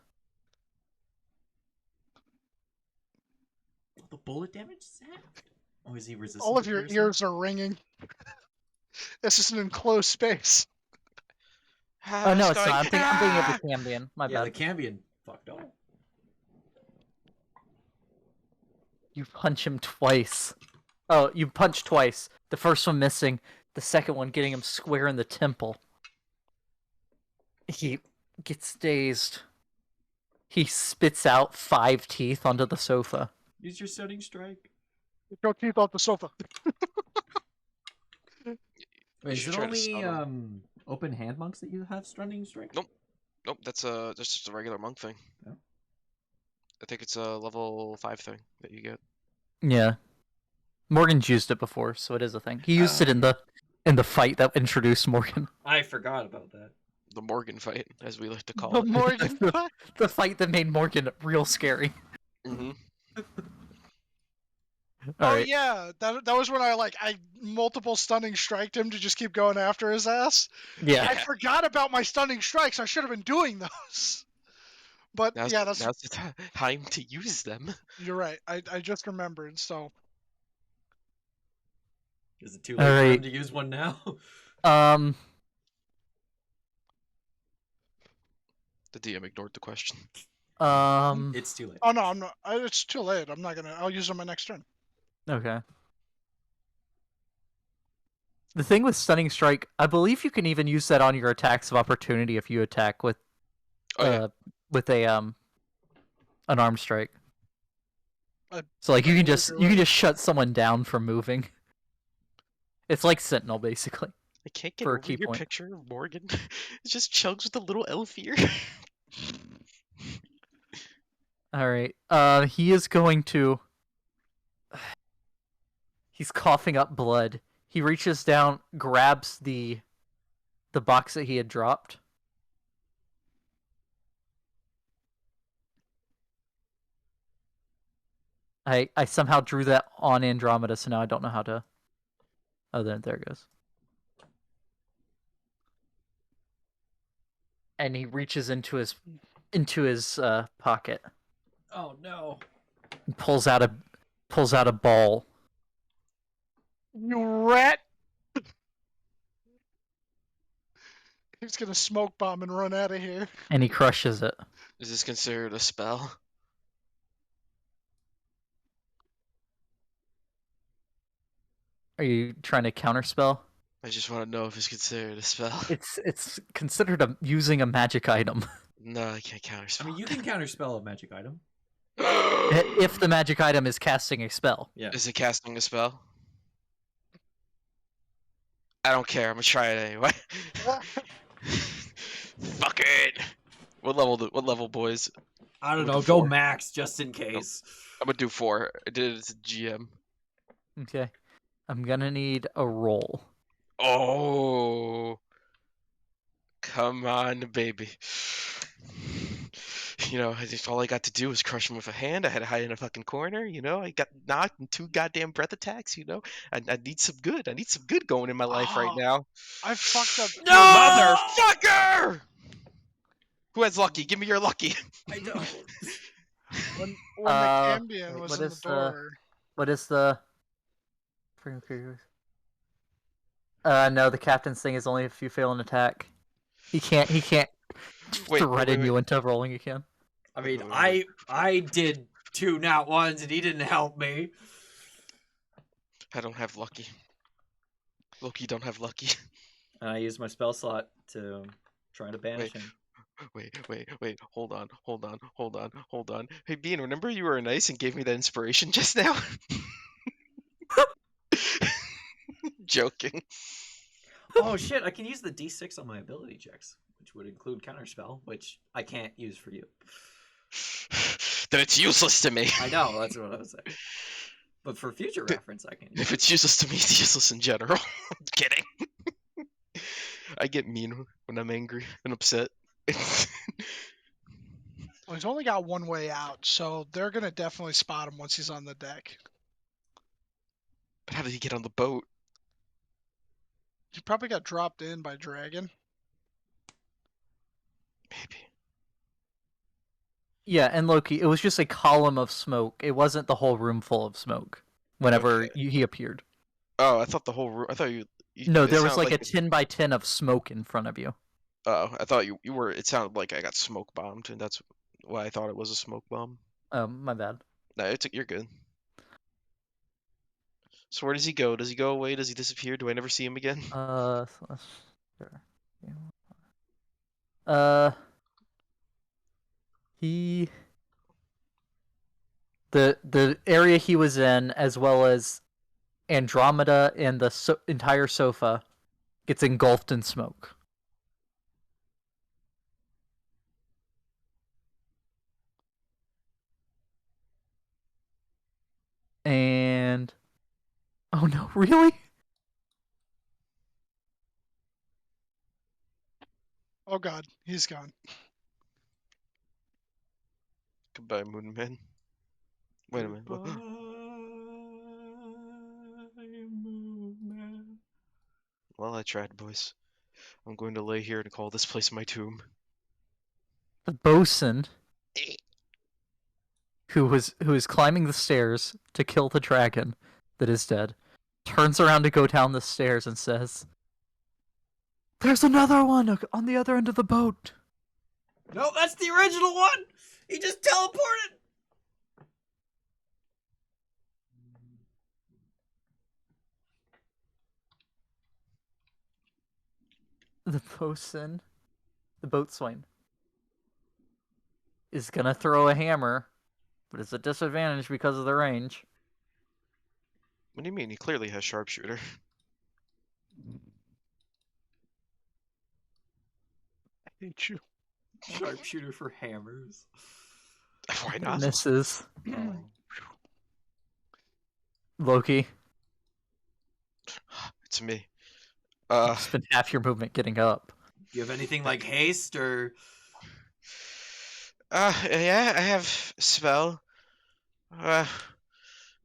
The bullet damage is halved? Oh, is he resistant? All of to your piercing? ears are ringing. This is an enclosed space. Oh no, it's not. I'm thinking of the Cambion. My Yeah, bad. the Cambion fucked up. You punch him twice. Oh, you punch twice. The first one missing. The second one getting him square in the temple. He gets dazed. He spits out 5 teeth onto the sofa. Use your stunning strike. Get your teeth off the sofa. Wait, is should it try to only stun open hand monks that you have stunning strike? Nope. Nope, that's just a regular monk thing. Oh. I think it's a level 5 thing that you get. Yeah. Morgan's used it before, so it is a thing. He used it in the fight that introduced Morgan. I forgot about that. The Morgan fight, as we like to call The it. Morgan fight. The fight that made Morgan real scary. Mm-hmm. Alright. Yeah, that was when I multiple stunning striked him to just keep going after his ass. Yeah. I forgot about my stunning strikes. I should have been doing those. But Now's, yeah, now's the time to use them. you're right. I just remembered. So Is it too late for him Alright. to use one now? The DM ignored the question. It's too late. oh no, I'm not. It's too late. I'm not gonna. I'll use them my next turn. Okay. The thing with Stunning Strike, I believe you can even use that on your attacks of opportunity if you attack with with a an arm strike. So like you can just shut someone down from moving. It's like Sentinel basically. I can't get For a over key your point. picture of Morgan. It's just Chugs with a little elf ear. All right. He is going to. He's coughing up blood. He reaches down, grabs the box that he had dropped. I somehow drew that on Andromeda, so now I don't know how to. Oh, there it goes. And he reaches into his pocket. Oh no. And pulls out a ball. You rat! He's gonna smoke bomb and run out of here. And he crushes it. Is this considered a spell? Are you trying to counterspell? I just want to know if it's considered a spell. It's considered using a magic item. No, I can't counterspell. I mean, you can counterspell a magic item. If the magic item is casting a spell. Yeah. Is it casting a spell? I don't care. I'm gonna try it anyway. Fuck it. What level, boys? I don't We'll know. do Go 4. max just in case. I'm gonna do 4. I did it as a GM. Okay. I'm gonna need a roll. Oh, come on, baby. You know, all I got to do was crush him with a hand. I had to hide in a fucking corner. You know, I got knocked and 2 goddamn breath attacks. You know, I need some good. I need some good going in my life right Oh, now. I fucked up. No! Motherfucker! Who has lucky? Give me your lucky. I don't. When the Uh, Cambion wait, was what in the is the- door. What is the? No, the captain's thing is only if you fail an attack. He can't Wait, threaten wait. you into rolling again. I mean, Wait. I did 2 nat ones and he didn't help me. I don't have lucky. Loki don't have lucky. And I used my spell slot to try to banish him. Wait. Hold on. Hey, Bean, remember you were nice and gave me that inspiration just now? Joking. Oh shit, I can use the d6 on my ability checks, which would include counterspell, which I can't use for you. Then it's useless to me. I know, that's what I was saying. But for future reference, I can use If it. it's useless to me, it's useless in general. I'm kidding. I get mean when I'm angry and upset. Well, he's only got one way out, so they're gonna definitely spot him once he's on the deck. But how did he get on the boat? He probably got dropped in by Dragon. Maybe. Yeah, and Loki, it was just a column of smoke. It wasn't the whole room full of smoke. Whenever Okay. he appeared. Oh, I thought the whole room. I thought you. No, it there was sounded like a 10 by 10 of smoke in front of you. Oh, I thought you were. It sounded like I got smoke bombed, and that's why I thought it was a smoke bomb. My bad. No, you're good. So where does he go? Does he go away? Does he disappear? Do I never see him again? Sure. He the area he was in, as well as Andromeda and the entire sofa, gets engulfed in smoke. And oh no, really? Oh god, he's gone. Goodbye, Moonman. Wait a minute. Goodbye, Moonman. Well, I tried, boys. I'm going to lay here and call this place my tomb. The bosun, who is climbing the stairs to kill the dragon that is dead, turns around to go down the stairs and says, "There's another one on the other end of the boat." No, that's the original one! He just teleported! The bosun, the boatswain, is gonna throw a hammer, but it's a disadvantage because of the range. What do you mean? He clearly has sharpshooter. I hate you. Sharpshooter for hammers. Why not? Misses. Oh. Loki, It's me. spend half your movement getting up. Do you have anything like haste or... Yeah, I have a spell.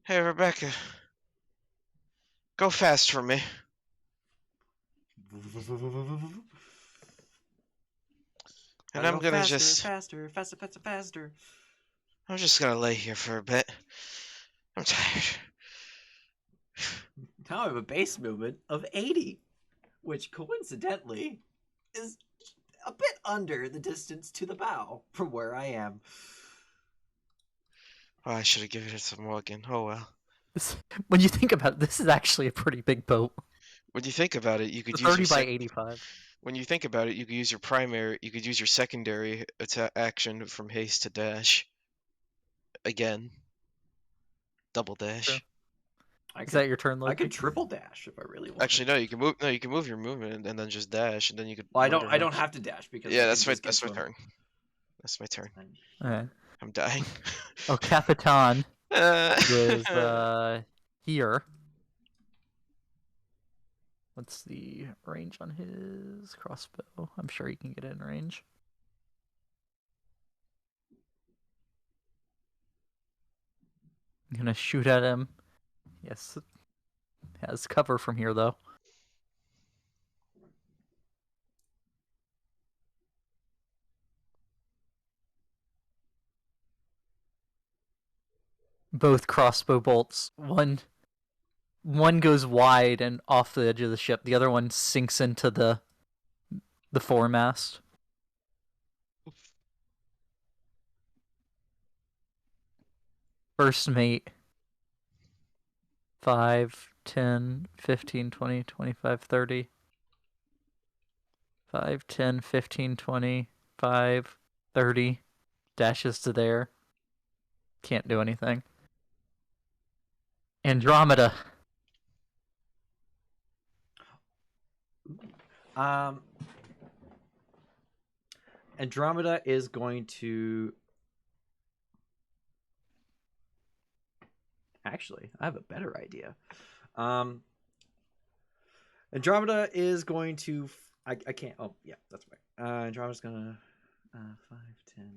Hey, Rebecca. Go fast for me. And I'm gonna faster. I'm just gonna lay here for a bit. I'm tired. Now I have a base movement of 80, which coincidentally is a bit under the distance to the bow from where I am. Oh, I should have given it to Morgan. Oh well. When you think about it, this is actually a pretty big boat. When you think about it, you could It's use your 30 by 85. When you think about it, you could use your primary. You could use your secondary action from haste to dash. Again, double dash. True. I Is could, that your turn, I Loki? could triple dash if I really want. Actually, no. You can move. No, you can move your movement and then just dash, and then you could. Well, I wonder don't how- have to dash because Yeah, I that's can my just get that's my to him. turn. That's my turn. Alright. I'm dying. Oh, Capitan is Uh, here. What's the range on his crossbow? I'm sure he can get in range. I'm gonna shoot at him. Yes, has cover from here though. Both crossbow bolts. One goes wide and off the edge of the ship. The other one sinks into the foremast. First mate. 5, 10, 15, 20, 25, 30. 5, 10, 15, 20, 5, 30. Dashes to there. Can't do anything. Andromeda. Andromeda is going to. Actually, I have a better idea. Andromeda is going to. I can't. Oh, yeah, that's right. Andromeda's gonna. 5, 10.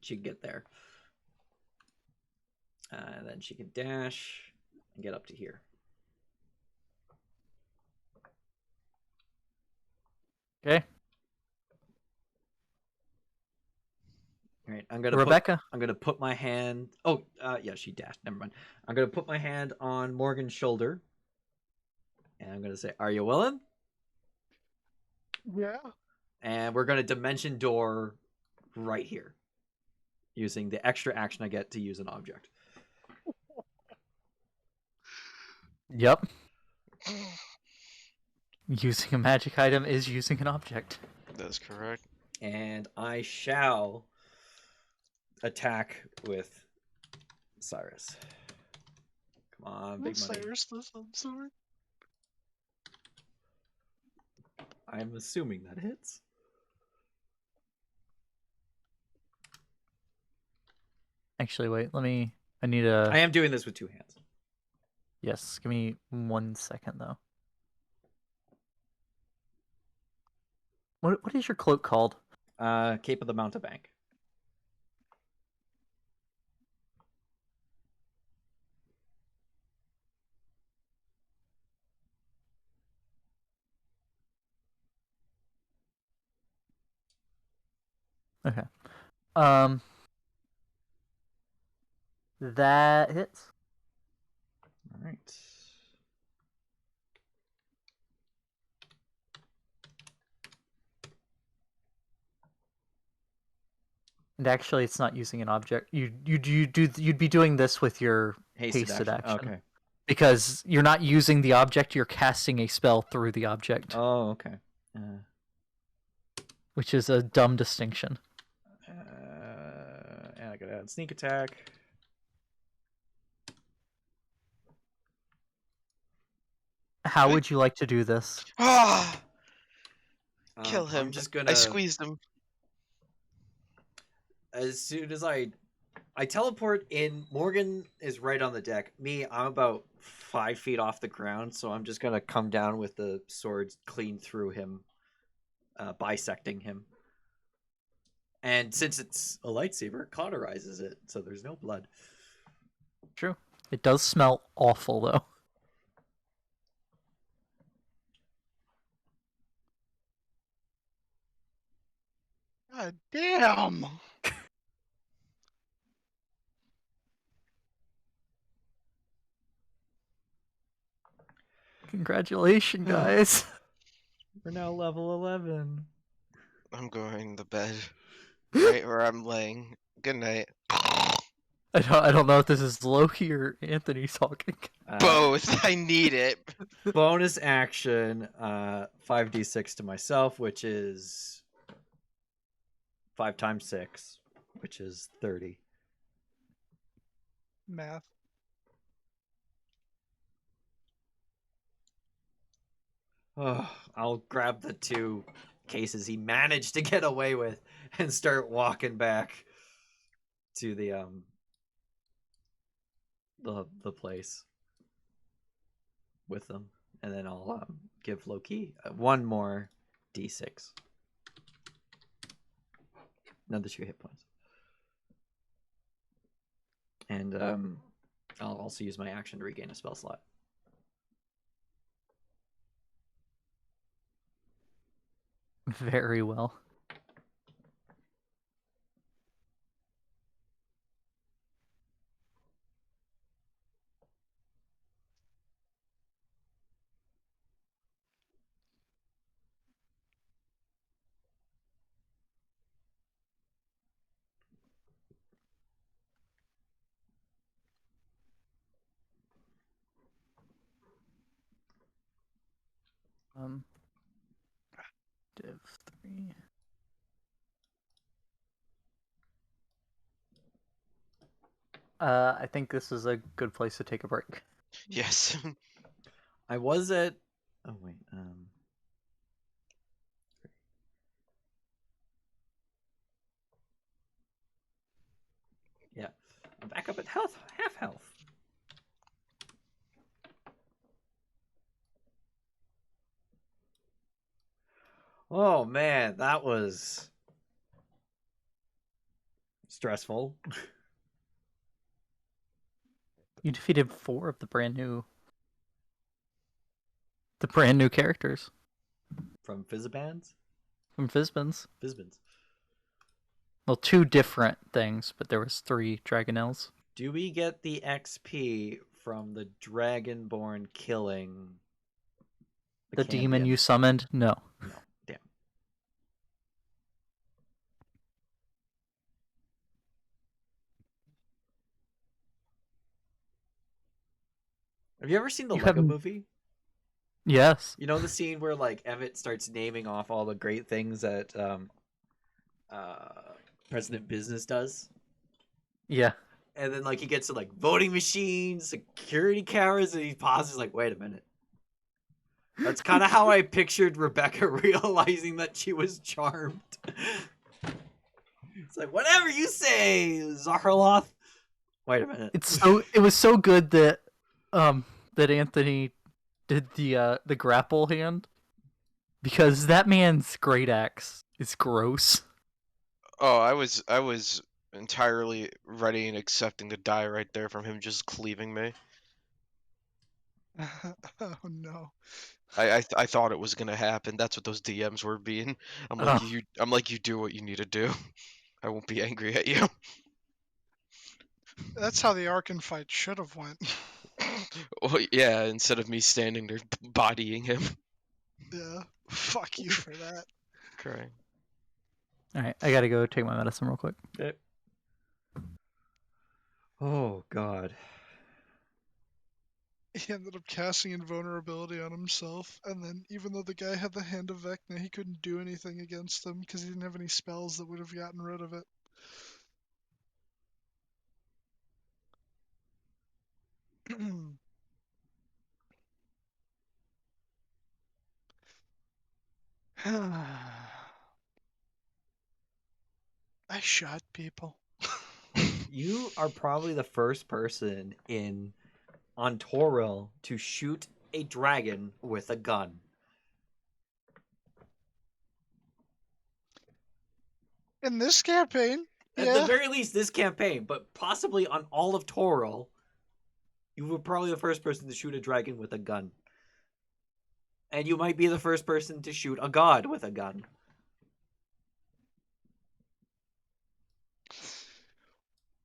She can get there. And then she can dash and get up to here. Okay. All right, I'm gonna Rebecca. put my hand. Oh, yeah, she dashed. Never mind. I'm gonna put my hand on Morgan's shoulder, and I'm gonna say, "Are you willing?" Yeah. And we're gonna dimension door right here, using the extra action I get to use an object. Yep. Using a magic item is using an object. That's correct. And I shall attack with Cyrus. Come on, big money. I'm sorry. I'm assuming that hits. Actually, wait. I need I a. am doing this with two hands. Yes, give me 1 second though. What is your cloak called? Cape of the Mountebank. Okay. That hits. All right. And actually, it's not using an object. You'd be doing this with your hasted action. Okay. Because you're not using the object, you're casting a spell through the object, Oh, okay. which is a dumb distinction. And I gotta add sneak attack. How would you like to do this? Ah! Kill him. I'm just gonna. I squeezed him. As soon as I teleport in, Morgan is right on the deck. Me, I'm about 5 feet off the ground, so I'm just gonna come down with the sword clean through him, bisecting him. And since it's a lightsaber, it cauterizes it, so there's no blood. True. It does smell awful, though. God damn. Congratulations, guys. We're now level 11. I'm going to bed. Right where I'm laying. Good night. I don't know if this is Loki or Anthony talking. Both. I need it. Bonus action, 5d6 to myself, which is 5 times 6, which is 30. Math. Oh, I'll grab the 2 cases he managed to get away with and start walking back to the place with them, and then I'll give Loki 1 more d6, another 2 hit points, and I'll also use my action to regain a spell slot. Very well. Div 3. I think this is a good place to take a break. Yes. I was at. Oh wait. Yeah, I'm back up at half health. Oh man, that was stressful. You defeated 4 of the brand new characters From Fizzabands? from Fizbins. Fizbins. Well, 2 different things, but there was 3 Dragonels. Do we get the XP from the Dragonborn killing The demon Candian? you summoned? No. No, damn. Have you ever seen the You Lego haven't- movie? Yes. You know the scene where like Emmett starts naming off all the great things that President Business does? Yeah. And then like he gets to like voting machines, security cameras, and he pauses like, wait a minute. That's kind of how I pictured Rebecca realizing that she was charmed. It's like, whatever you say, Zaharloth. Wait a minute. It was so good that that Anthony did the grapple hand, because that man's great axe is gross. Oh, I was entirely ready and accepting to die right there from him just cleaving me. Oh no. I thought it was gonna happen. That's what those DMs were being. I'm like Oh. you do what you need to do. I won't be angry at you. That's how the Arkan fight should have went. Well, yeah, instead of me standing there bodying him. Yeah. Fuck you for that. Crying. All right, I gotta go take my medicine real quick. Okay. Oh god. He ended up casting invulnerability on himself, and then even though the guy had the Hand of Vecna, he couldn't do anything against him because he didn't have any spells that would have gotten rid of it. I shot people. You are probably the first person on Toril to shoot a dragon with a gun. In this campaign, At yeah. the very least, this campaign, but possibly on all of Toril, you were probably the first person to shoot a dragon with a gun. And you might be the first person to shoot a god with a gun.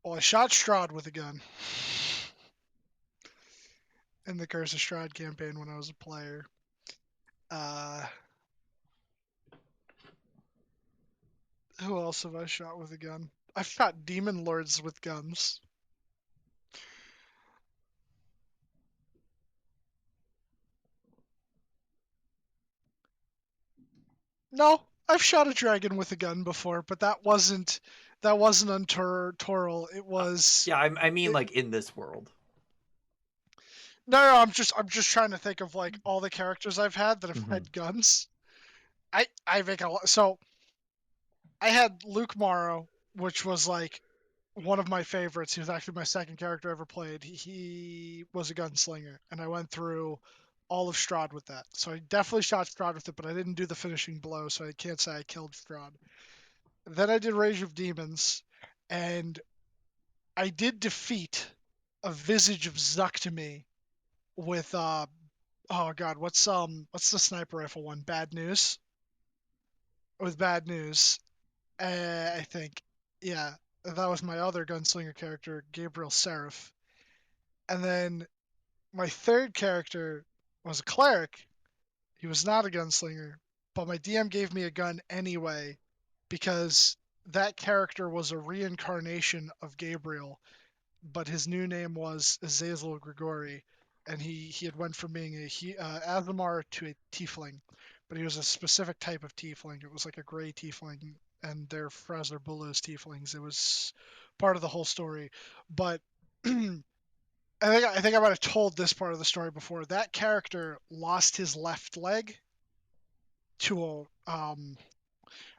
Well, I shot Strahd with a gun. In the Curse of Strahd campaign when I was a player. Who else have I shot with a gun? I've shot demon lords with guns. No, I've shot a dragon with a gun before, but that wasn't Untoral. It was Yeah, I mean it- like in this world. no. I'm just trying to think of like all the characters I've had that have had guns. I make a lot. So I had Luke Morrow, which was like one of my favorites. He was actually my second character I ever played. He was a gunslinger, and I went through all of Strahd with that. So I definitely shot Strahd with it, but I didn't do the finishing blow, so I can't say I killed Strahd. Then I did Rage of Demons, and I did defeat a Visage of Zuctomy with oh god, what's the sniper rifle one? Bad News. With Bad News, I think, yeah, that was my other gunslinger character, Gabriel Seraph. And then my third character was a cleric. He was not a gunslinger, but my DM gave me a gun anyway because that character was a reincarnation of Gabriel, but his new name was Azazel Grigori, and he had went from being a Azamar to a tiefling, but he was a specific type of tiefling. It was like a gray tiefling, and they're Fraser Bullo's tieflings. It was part of the whole story, but I think I might have told this part of the story before. That character lost his left leg to a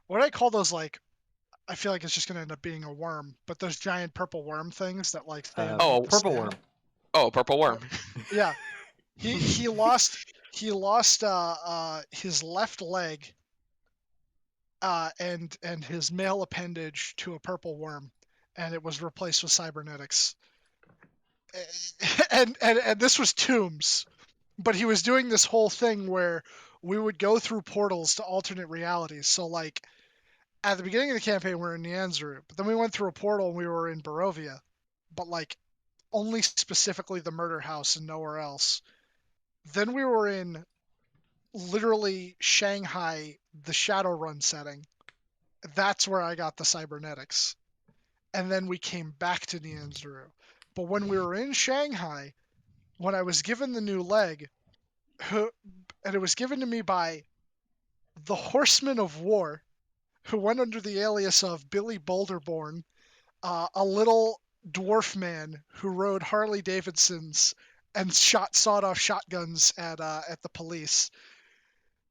what do I call those, like, I feel like it's just gonna end up being a worm, but those giant purple worm things that like stay underneath the Purple skin. worm. Oh, purple worm. Yeah, he lost his left leg and his male appendage to a purple worm, and it was replaced with cybernetics. And this was Tombs, but he was doing this whole thing where we would go through portals to alternate realities. So like at the beginning of the campaign, we were in Nianzuru, but then we went through a portal and we were in Barovia, but like only specifically the murder house and nowhere else. Then we were in literally Shanghai, the Shadowrun setting. That's where I got the cybernetics. And then we came back to Nianzuru. But when we were in Shanghai, when I was given the new leg, and it was given to me by the Horseman of War, who went under the alias of Billy Boulderborn, a little dwarf man who rode Harley Davidsons and shot sawed-off shotguns at the police.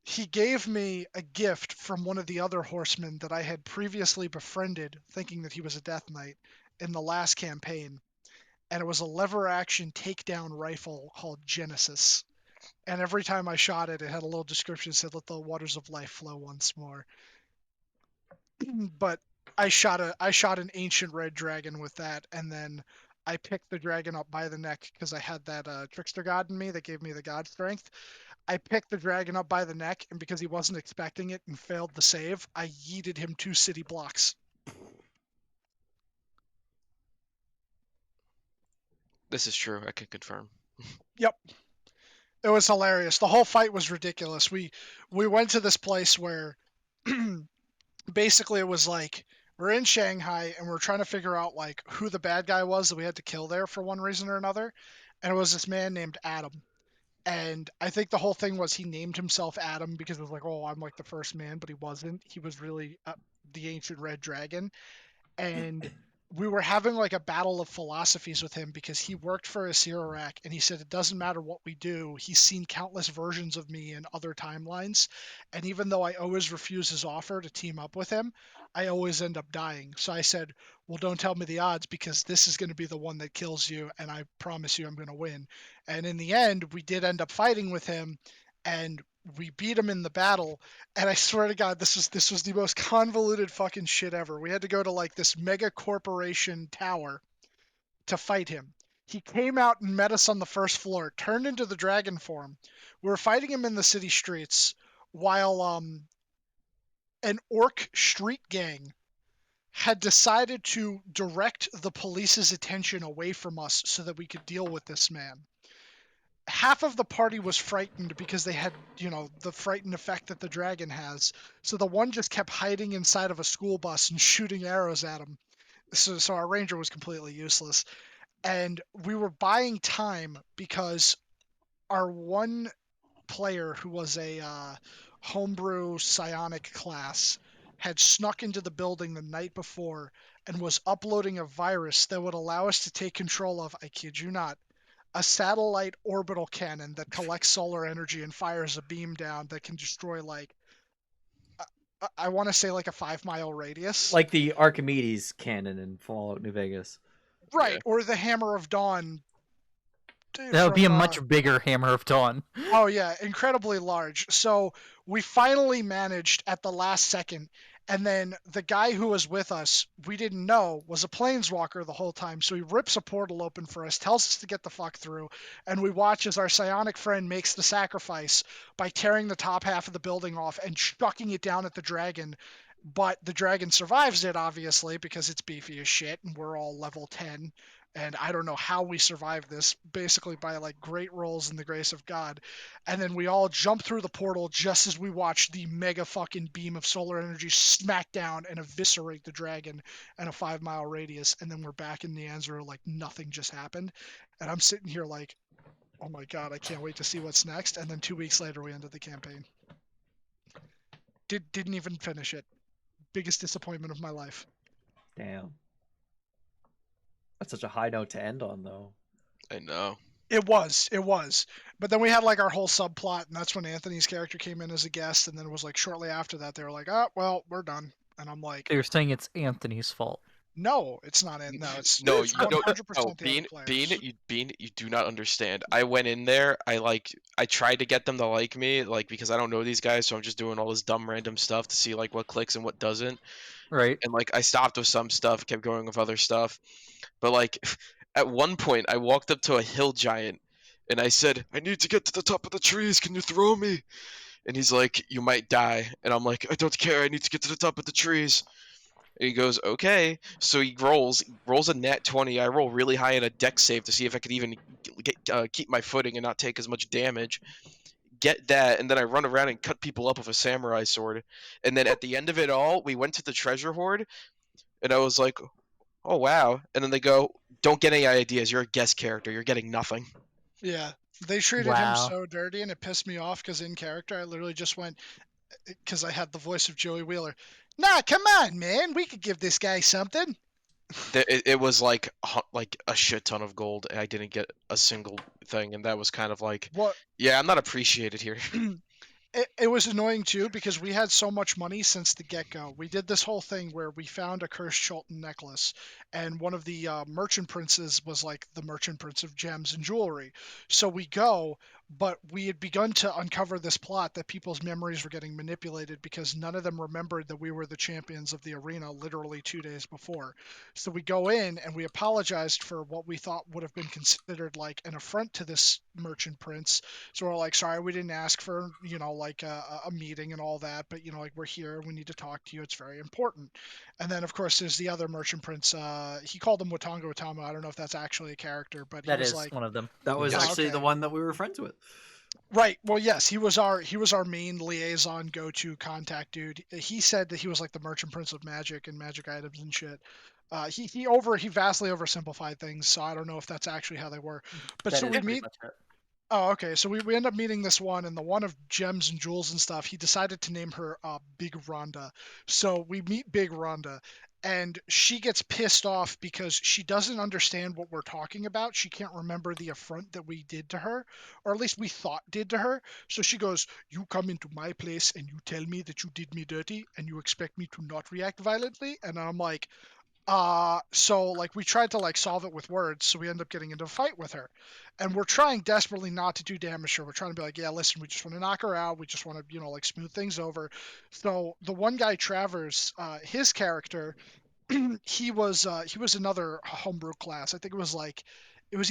He gave me a gift from one of the other horsemen that I had previously befriended, thinking that he was a Death Knight, in the last campaign, and it was a lever-action takedown rifle called Genesis. And every time I shot it, it had a little description that said, "Let the waters of life flow once more." But I shot an ancient red dragon with that, and then I picked the dragon up by the neck because I had that trickster god in me that gave me the god strength. I picked the dragon up by the neck, and because he wasn't expecting it and failed the save, I yeeted him 2 city blocks. This is true. I can confirm. Yep. It was hilarious. The whole fight was ridiculous. We went to this place where basically it was like we're in Shanghai and we're trying to figure out like who the bad guy was that we had to kill there for one reason or another. And it was this man named Adam. And I think the whole thing was he named himself Adam because it was like, oh, I'm like the first man, but he wasn't. He was really the ancient red dragon. And we were having like a battle of philosophies with him because he worked for Asirak and he said it doesn't matter what we do. He's seen countless versions of me in other timelines, and even though I always refuse his offer to team up with him, I always end up dying. So I said, well, don't tell me the odds because this is going to be the one that kills you, and I promise you I'm going to win. And in the end, we did end up fighting with him, and we beat him in the battle. And I swear to God, this was the most convoluted fucking shit ever. We had to go to like this mega corporation tower to fight him. He came out and met us on the first floor, turned into the dragon form. We were fighting him in the city streets while an orc street gang had decided to direct the police's attention away from us so that we could deal with this man. Half of the party was frightened because they had, the frightened effect that the dragon has. So the one just kept hiding inside of a school bus and shooting arrows at him. So our ranger was completely useless, and we were buying time because our one player who was a homebrew psionic class had snuck into the building the night before and was uploading a virus that would allow us to take control of, I kid you not, a satellite orbital cannon that collects solar energy and fires a beam down that can destroy like I want to say like a 5-mile radius. Like the Archimedes cannon in Fallout New Vegas. Right, or the Hammer of Dawn That would be a from much bigger Hammer of Dawn. oh yeah, incredibly large. So we finally managed at the last second, and then the guy who was with us, we didn't know, was a planeswalker the whole time. So he rips a portal open for us, tells us to get the fuck through, and we watch as our psionic friend makes the sacrifice by tearing the top half of the building off and chucking it down at the dragon. But the dragon survives it, obviously, because it's beefy as shit, and we're all level 10. And I don't know how we survived this, basically by like great rolls and the grace of God. And then we all jump through the portal just as we watch the mega fucking beam of solar energy smack down and eviscerate the dragon in a 5-mile radius. And then we're back in Neanzero like nothing just happened. And I'm sitting here like, oh my God, I can't wait to see what's next. And then 2 weeks later, we ended the campaign. Didn't even finish it. Biggest disappointment of my life. Damn. That's such a high note to end on, though. I know. It was. But then we had like our whole subplot, and that's when Anthony's character came in as a guest, and then it was like shortly after that they were like, "Oh, well, we're done." And I'm like, They're saying it's Anthony's fault. "No, it's not. No, it's No, it's you don't. 100% No, the other players." Bean, you do not understand. I went in there. I tried to get them to like me, like because I don't know these guys, so I'm just doing all this dumb random stuff to see like what clicks and what doesn't. Right? And like I stopped with some stuff, kept going with other stuff. But like at one point, I walked up to a hill giant, and I said, "I need to get to the top of the trees. Can you throw me?" And he's like, "You might die." And I'm like, "I don't care. I need to get to the top of the trees." And he goes, "Okay." So he rolls a nat 20. I roll really high in a dex save to see if I could even keep my footing and not take as much damage. Get that, and then I run around and cut people up with a samurai sword. And then at the end of it all, we went to the treasure hoard, and I was like, "Oh wow!" And then they go, "Don't get any ideas. You're a guest character. You're getting nothing." Yeah, they treated him Wow. so dirty, and it pissed me off because in character I literally just went because I had the voice of Joey Wheeler. Nah, come on, man. We could give this guy something. It was like a shit ton of gold, and I didn't get a single thing, and that was kind of like, What yeah, I'm not appreciated here. it was annoying too because we had so much money since the get-go. We did this whole thing where we found a cursed Chultan necklace, and one of the merchant princes was like the merchant prince of gems and jewelry. So we go, but we had begun to uncover this plot that people's memories were getting manipulated because none of them remembered that we were the champions of the arena literally 2 days before. So we go in and we apologized for what we thought would have been considered like an affront to this merchant prince. So we're like, sorry, we didn't ask for, like a meeting and all that, but, like we're here. We need to talk to you. It's very important. And then, of course, there's the other merchant prince. He called him Watanga Watama. I don't know if that's actually a character, but he That was is like, one of them. That was Yes. actually okay. the one that we were friends with. right. Well, yes, he was our main liaison, go-to contact dude. He said that he was like the merchant prince of magic and magic items and shit. He vastly oversimplified things, so I don't know if that's actually how they were. But That so is we pretty meet. much it. Oh, okay. So we end up meeting this one, and the one of gems and jewels and stuff, he decided to name her Big Rhonda. So we meet Big Rhonda, and she gets pissed off because she doesn't understand what we're talking about. She can't remember the affront that we did to her, or at least we thought did to her. So she goes, "You come into my place and you tell me that you did me dirty, and you expect me to not react violently?" And I'm like, so like we tried to like solve it with words, so we end up getting into a fight with her, and we're trying desperately not to do damage to her. We're trying to be like, yeah, listen, we just want to knock her out. We just want to, like smooth things over. So the one guy, Travers, his character, he was another homebrew class. I think it was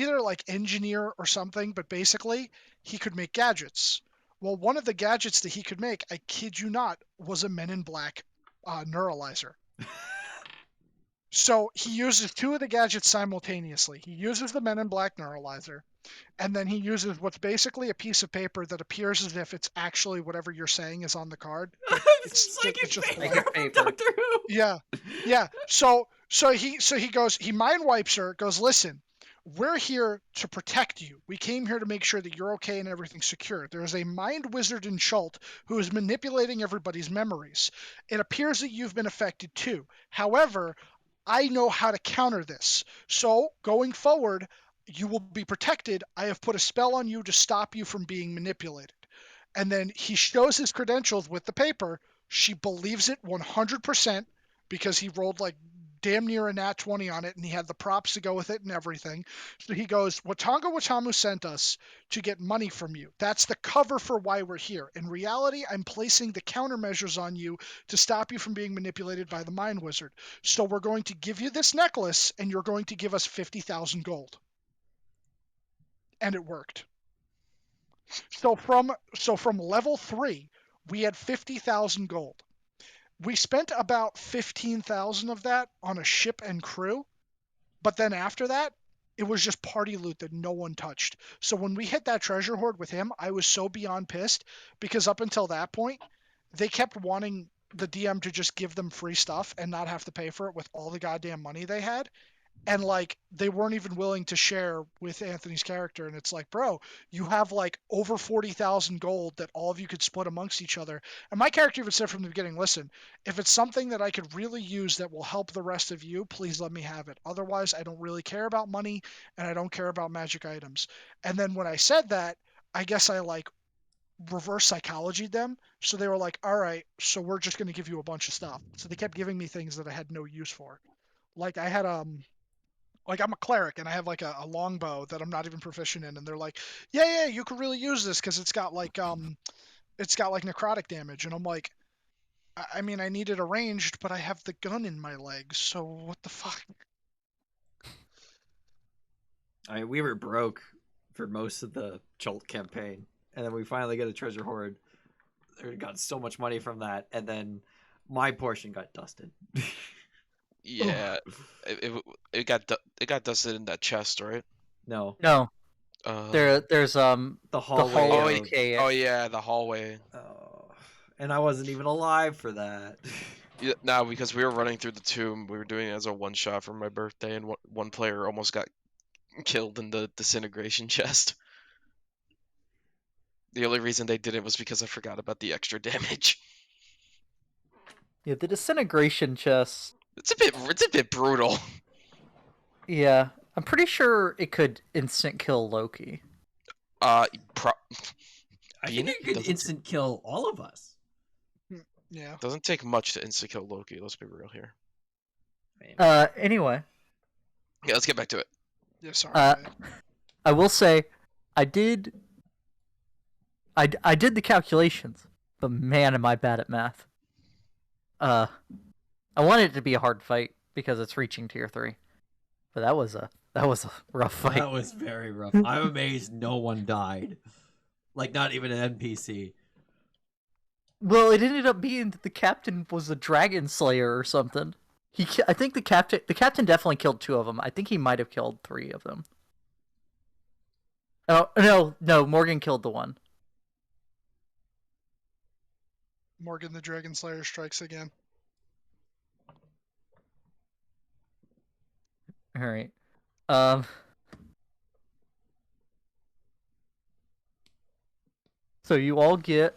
either like engineer or something, but basically he could make gadgets. Well, one of the gadgets that he could make, I kid you not, was a Men in Black neuralizer. So he uses two of the gadgets simultaneously. He uses the Men in Black neuralizer, and then he uses what's basically a piece of paper that appears as if it's actually whatever you're saying is on the card, but it's Psychic just paper blank. from paper. Doctor Who. Yeah. So he goes, he mind wipes her, goes, listen, we're here to protect you. We came here to make sure that you're okay and everything's secure. There is a mind wizard in Schult who is manipulating everybody's memories. It appears that you've been affected too. However, I know how to counter this. So going forward, you will be protected. I have put a spell on you to stop you from being manipulated. And then he shows his credentials with the paper. She believes it 100% because he rolled like damn near a nat 20 on it and he had the props to go with it and everything. So he goes, Watanga Watamu sent us to get money from you. That's the cover for why we're here. In reality, I'm placing the countermeasures on you to stop you from being manipulated by the mind wizard. So we're going to give you this necklace and you're going to give us 50,000 gold. And it worked. So from level 3, we had 50,000 gold. We spent about 15,000 of that on a ship and crew, but then after that, it was just party loot that no one touched. So when we hit that treasure hoard with him, I was so beyond pissed because up until that point, they kept wanting the DM to just give them free stuff and not have to pay for it with all the goddamn money they had. And like they weren't even willing to share with Anthony's character, and it's like, bro, you have like over 40,000 gold that all of you could split amongst each other. And my character even said from the beginning, listen, if it's something that I could really use that will help the rest of you, please let me have it. Otherwise, I don't really care about money and I don't care about magic items. And then when I said that, I guess I like reverse psychologied them, so they were like, all right, so we're just going to give you a bunch of stuff. So they kept giving me things that I had no use for. Like I had like I'm a cleric and I have like a longbow that I'm not even proficient in, and they're like, yeah, you could really use this because it's got like necrotic damage, and I'm like, I mean, I need it arranged, but I have the gun in my leg, so what the fuck? I mean, we were broke for most of the Jolt campaign, and then we finally get a treasure hoard. We got so much money from that, and then my portion got dusted. Yeah, it got dusted in that chest, right? No, No, there's the hallway. hallway of- cave. Oh yeah, the hallway. Oh, and I wasn't even alive for that. Yeah, no, because we were running through the tomb. We were doing it as a one shot for my birthday, and one player almost got killed in the disintegration chest. The only reason they did it was because I forgot about the extra damage. Yeah, the disintegration chest. It's a bit brutal. Yeah, I'm pretty sure it could instant kill Loki. I Being think it could doesn't- instant kill all of us. Yeah. Doesn't take much to insta kill Loki. Let's be real here. Anyway, Yeah, let's get back to it. Yeah, sorry. I will say, I did the calculations, but man, am I bad at math. I wanted it to be a hard fight because it's reaching tier 3, but that was a rough fight. That was very rough. I'm amazed no one died. Like, not even an NPC. Well, it ended up being that the captain was a dragon slayer or something. I think the captain definitely killed 2 of them. I think he might have killed 3 of them. Oh no, Morgan killed the one. Morgan the Dragon Slayer strikes again. All right. So you all get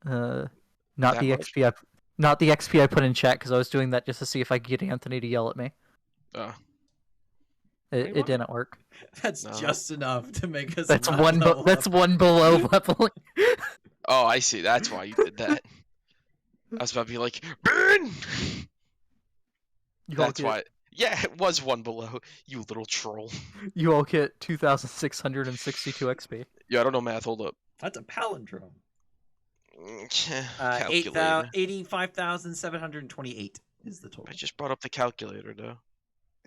not That the much? XP not the XP I put in chat because I was doing that just to see if I could get Anthony to yell at me. It didn't work. That's No. just enough to make us. That's not one. level That's up. one below leveling. Oh, I see. That's why you did that. I was about to be like, burn! You all That's get, why. Yeah, it was one below. You little troll. You all get 2,662 XP. Yeah, I don't know math. Hold up. That's a palindrome. Calculator. 85,728 is the total. I just brought up the calculator, though.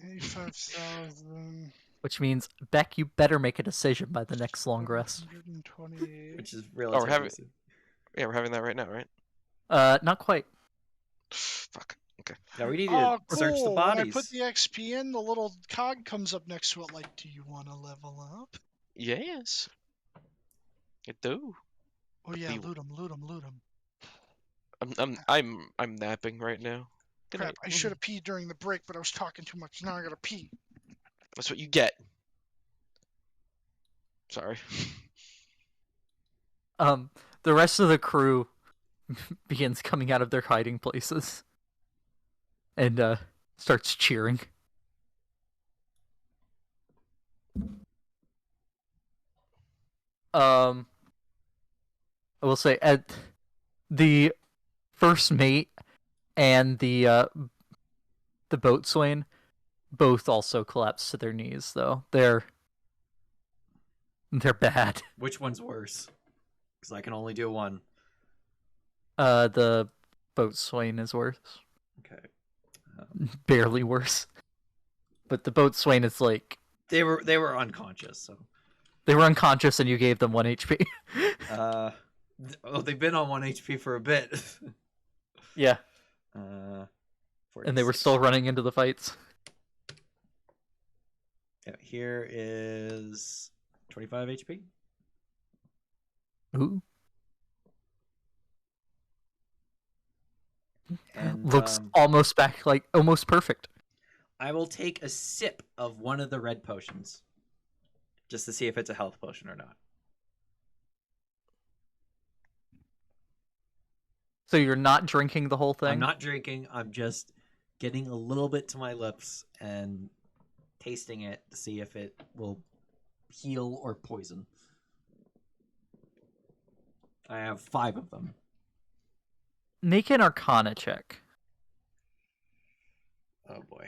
85,000. Which means, Beck, you better make a decision by the next long rest. 128. Which is relatively having- soon. Yeah, we're having that right now, right? Not quite. Fuck. Okay. Yeah, we need Oh, to search the cool. When I bodies. put the XP in, the little cog comes up next to it like, do you want to level up? Yes. I do. Oh yeah, You- loot him, loot him, loot him. I'm napping right now. Good Crap, night. I should have peed during the break, but I was talking too much. Now I gotta pee. That's what you get. Sorry. The rest of the crew begins coming out of their hiding places and starts cheering. I will say at the first mate and the boatswain both also collapse to their knees, though. They're bad. Which one's worse? Because I can only do one. The boatswain is worse. Okay. Barely worse. But the boatswain is like They were unconscious, so. they were unconscious and you gave them 1 HP. They've been on 1 HP for a bit. Yeah. And they were 46. still running into the fights. Yeah, here is 25 HP. Ooh. And Looks almost perfect. I will take a sip of one of the red potions. Just to see if it's a health potion or not. So you're not drinking the whole thing? I'm not drinking. I'm just getting a little bit to my lips and tasting it to see if it will heal or poison. I have 5 of them. Make an Arcana check. Oh boy.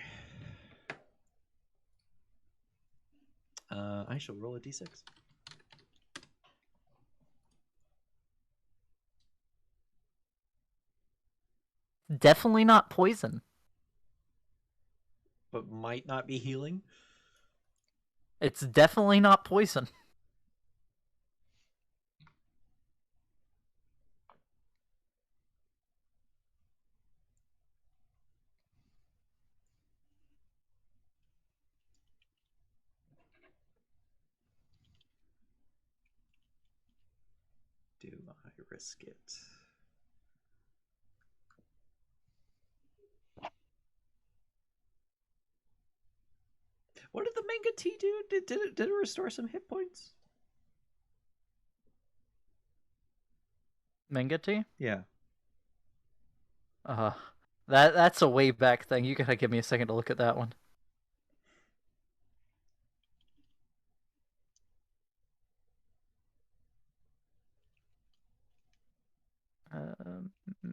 I shall roll a d6. Definitely not poison. But might not be healing. It's definitely not poison. Do I risk it? What did the manga tea do? Did it restore some hit points? Manga tea? Yeah. That's a way back thing. You gotta give me a second to look at that one.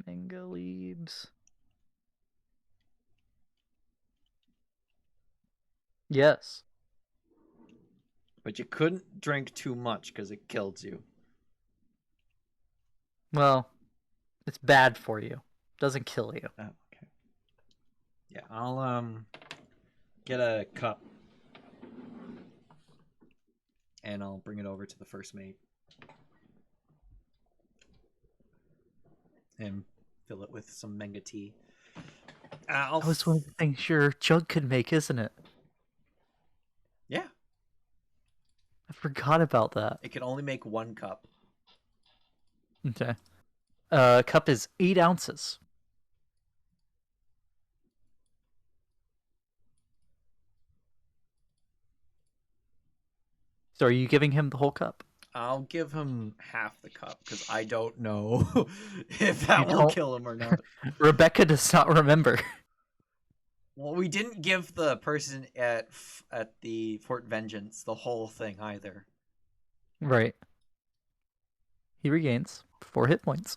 Manga leaves. Yes. But you couldn't drink too much because it killed you. Well, it's bad for you. Doesn't kill you. Oh, okay. Yeah, I'll get a cup and I'll bring it over to the first mate and fill it with some manga tea. That was one of the things your jug could make, isn't it? Yeah, I forgot about that. it can only make 1 cup. Okay. Cup is 8 ounces. So are you giving him the whole cup? I'll give him half the cup because I don't know if that You will don't- kill him or not. Rebecca does not remember. Well, we didn't give the person at the Fort Vengeance the whole thing either. Right. He regains 4 hit points.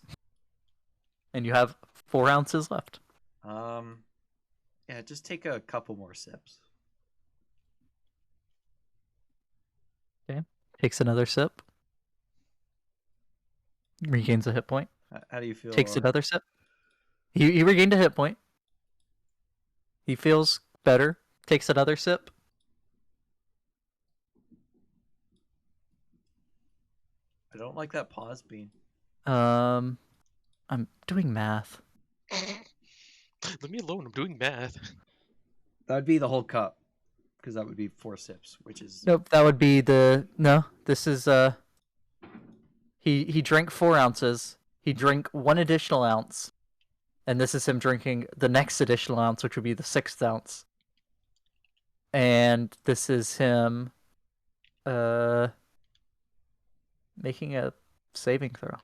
And you have 4 ounces left. Yeah, just take a couple more sips. Okay. Takes another sip. Regains a hit point. How do you feel? Takes another sip. He regained a hit point. He feels better. Takes another sip. I don't like that pause bean. I'm doing math. Leave me alone. I'm doing math. That would be the whole cup, because that would be 4 sips, which is Nope, that would be no. This is He drank 4 ounces. He drank 1 additional ounce, and this is him drinking the next additional ounce, which would be the 6th ounce. And this is him making a saving throw.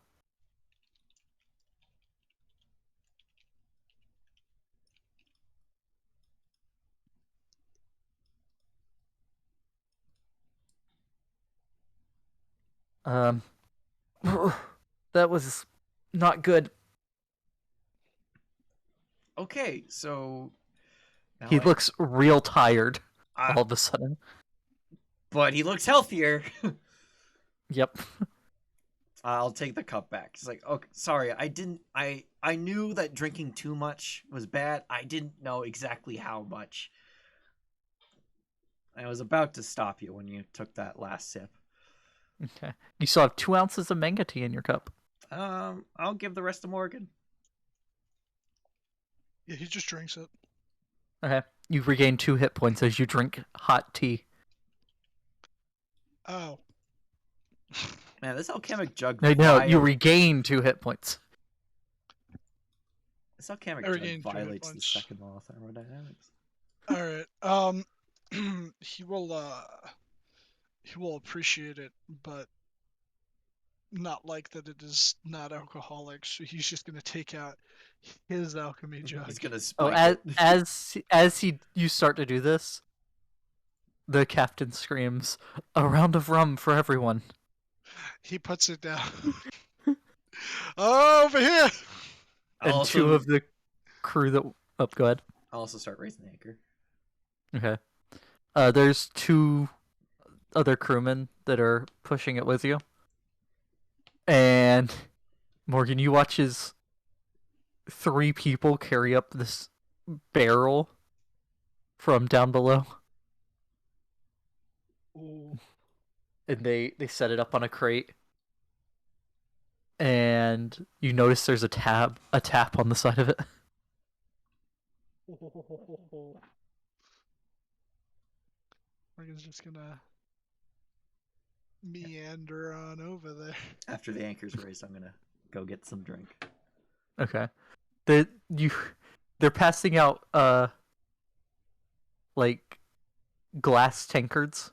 Um, that was not good. okay. So now He looks real tired Ah, all of a sudden. but he looks healthier. Yep. I'll take the cup back. He's like, okay, sorry, I didn't. I knew that drinking too much was bad. I didn't know exactly how much. I was about to stop you when you took that last sip. Okay. You still have 2 ounces of manga tea in your cup. I'll give the rest to Morgan. Yeah, he just drinks it. Okay. You regain 2 hit points as you drink hot tea. Oh. Man, this alchemic jug. No, you regain 2 hit points. This alchemic I jug regained 2 hit violates the points. second law of thermodynamics. All right. He will appreciate it, but not like that it is not alcoholic. So he's just gonna take out his alchemy jug. He's gonna Oh, spike it. as you start to do this, the captain screams, "A round of rum for everyone." He puts it down. Over here. I'll And also, 2 of the crew that go ahead. I'll also start raising the anchor. Okay. There's 2 other crewmen that are pushing it with you. And Morgan, you watch as 3 people carry up this barrel from down below. Ooh. And they set it up on a crate. And you notice there's a tap on the side of it. Morgan's just gonna meander on over there. After the anchor's raised, I'm gonna go get some drink. Okay. They're passing out like glass tankards.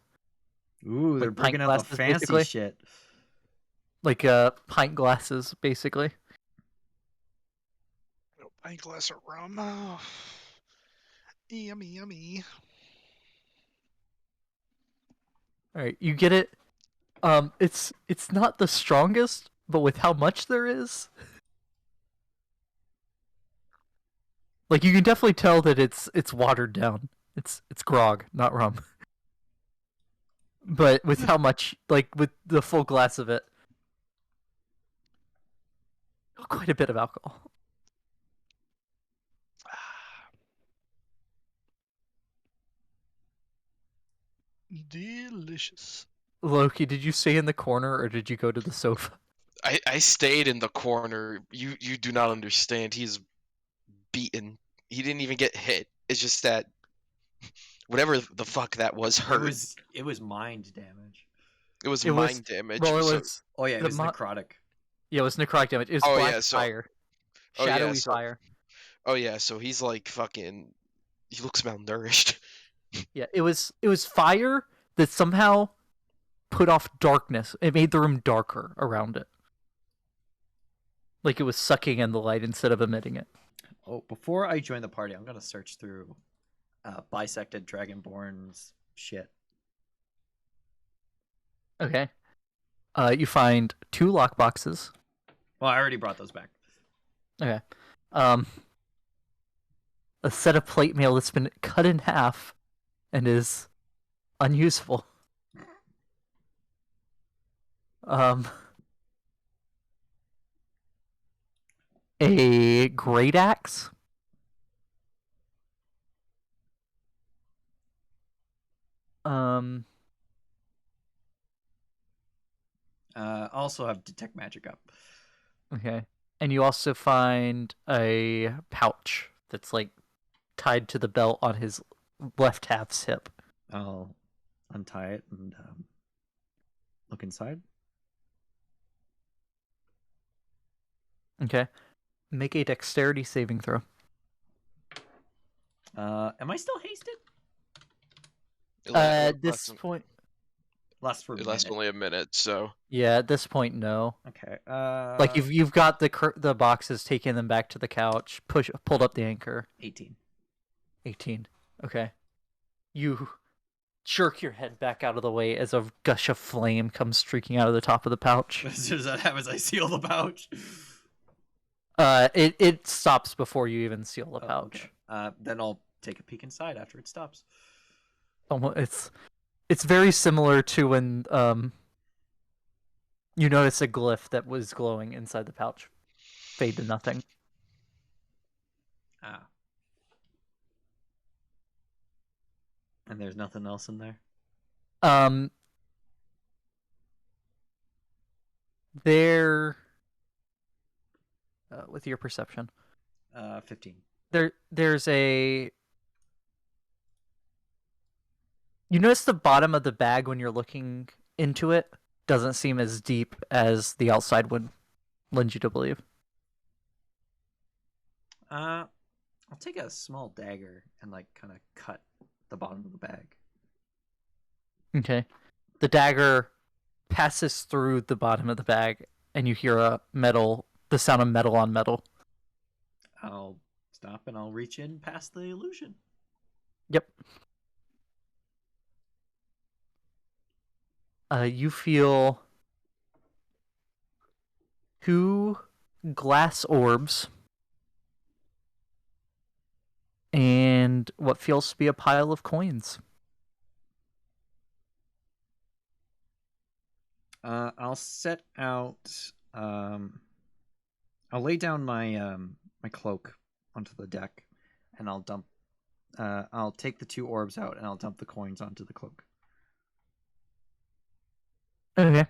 Ooh, they're Like pint bringing out the glasses, fancy basically. shit. Like pint glasses, basically. Pint glass of rum. Oh. Yummy, yummy. Alright, you get it. It's not the strongest, but with how much there is, like you can definitely tell that it's watered down. It's grog, not rum. But with how much, like with the full glass of it, quite a bit of alcohol. Delicious. Loki, did you stay in the corner or did you go to the sofa? I stayed in the corner. You do not understand. He's beaten. He didn't even get hit. It's just that whatever the fuck that was hurt. It was mind damage. It was It was- mind damage. Well, it so- was. Oh yeah, it The was mo- necrotic. Yeah, it was necrotic damage. It was Oh, black yeah, so- fire, oh, yeah, shadowy so- fire. Oh yeah, so he's like fucking. He looks malnourished. Yeah, it was fire that somehow put off darkness. It made the room darker around it. Like it was sucking in the light instead of emitting it. Oh, before I join the party, I'm gonna search through bisected dragonborn's shit. Okay. You find 2 lockboxes. Well, I already brought those back. Okay. A set of plate mail that's been cut in half and is unusable. A great axe. Also have detect magic up. Okay. And you also find a pouch that's like tied to the belt on his left half's hip. I'll untie it and look inside. Okay. Make a dexterity saving throw. Am I still hasted? At this point, Lasts for a it lasts minute. only a minute, so yeah. At this point, no. Okay. Like you've got the boxes, taken them back to the couch, pulled up the anchor. 18. 18. Okay. You jerk your head back out of the way as a gush of flame comes streaking out of the top of the pouch. As soon as that happens, I seal the pouch. It stops before you even seal the pouch. Okay. Then I'll take a peek inside after it stops. It's very similar to when you notice a glyph that was glowing inside the pouch fade to nothing. Ah. And there's nothing else in there? There with your perception. 15. There's a you notice the bottom of the bag when you're looking into it doesn't seem as deep as the outside would lend you to believe. I'll take a small dagger and like kind of cut the bottom of the bag. Okay. The dagger passes through the bottom of the bag and you hear the sound of metal on metal. I'll stop and I'll reach in past the illusion. Yep. You feel 2 glass orbs and what feels to be a pile of coins. I'll set out. I'll lay down my my cloak onto the deck, and I'll dump. I'll take the 2 orbs out, and I'll dump the coins onto the cloak. Okay.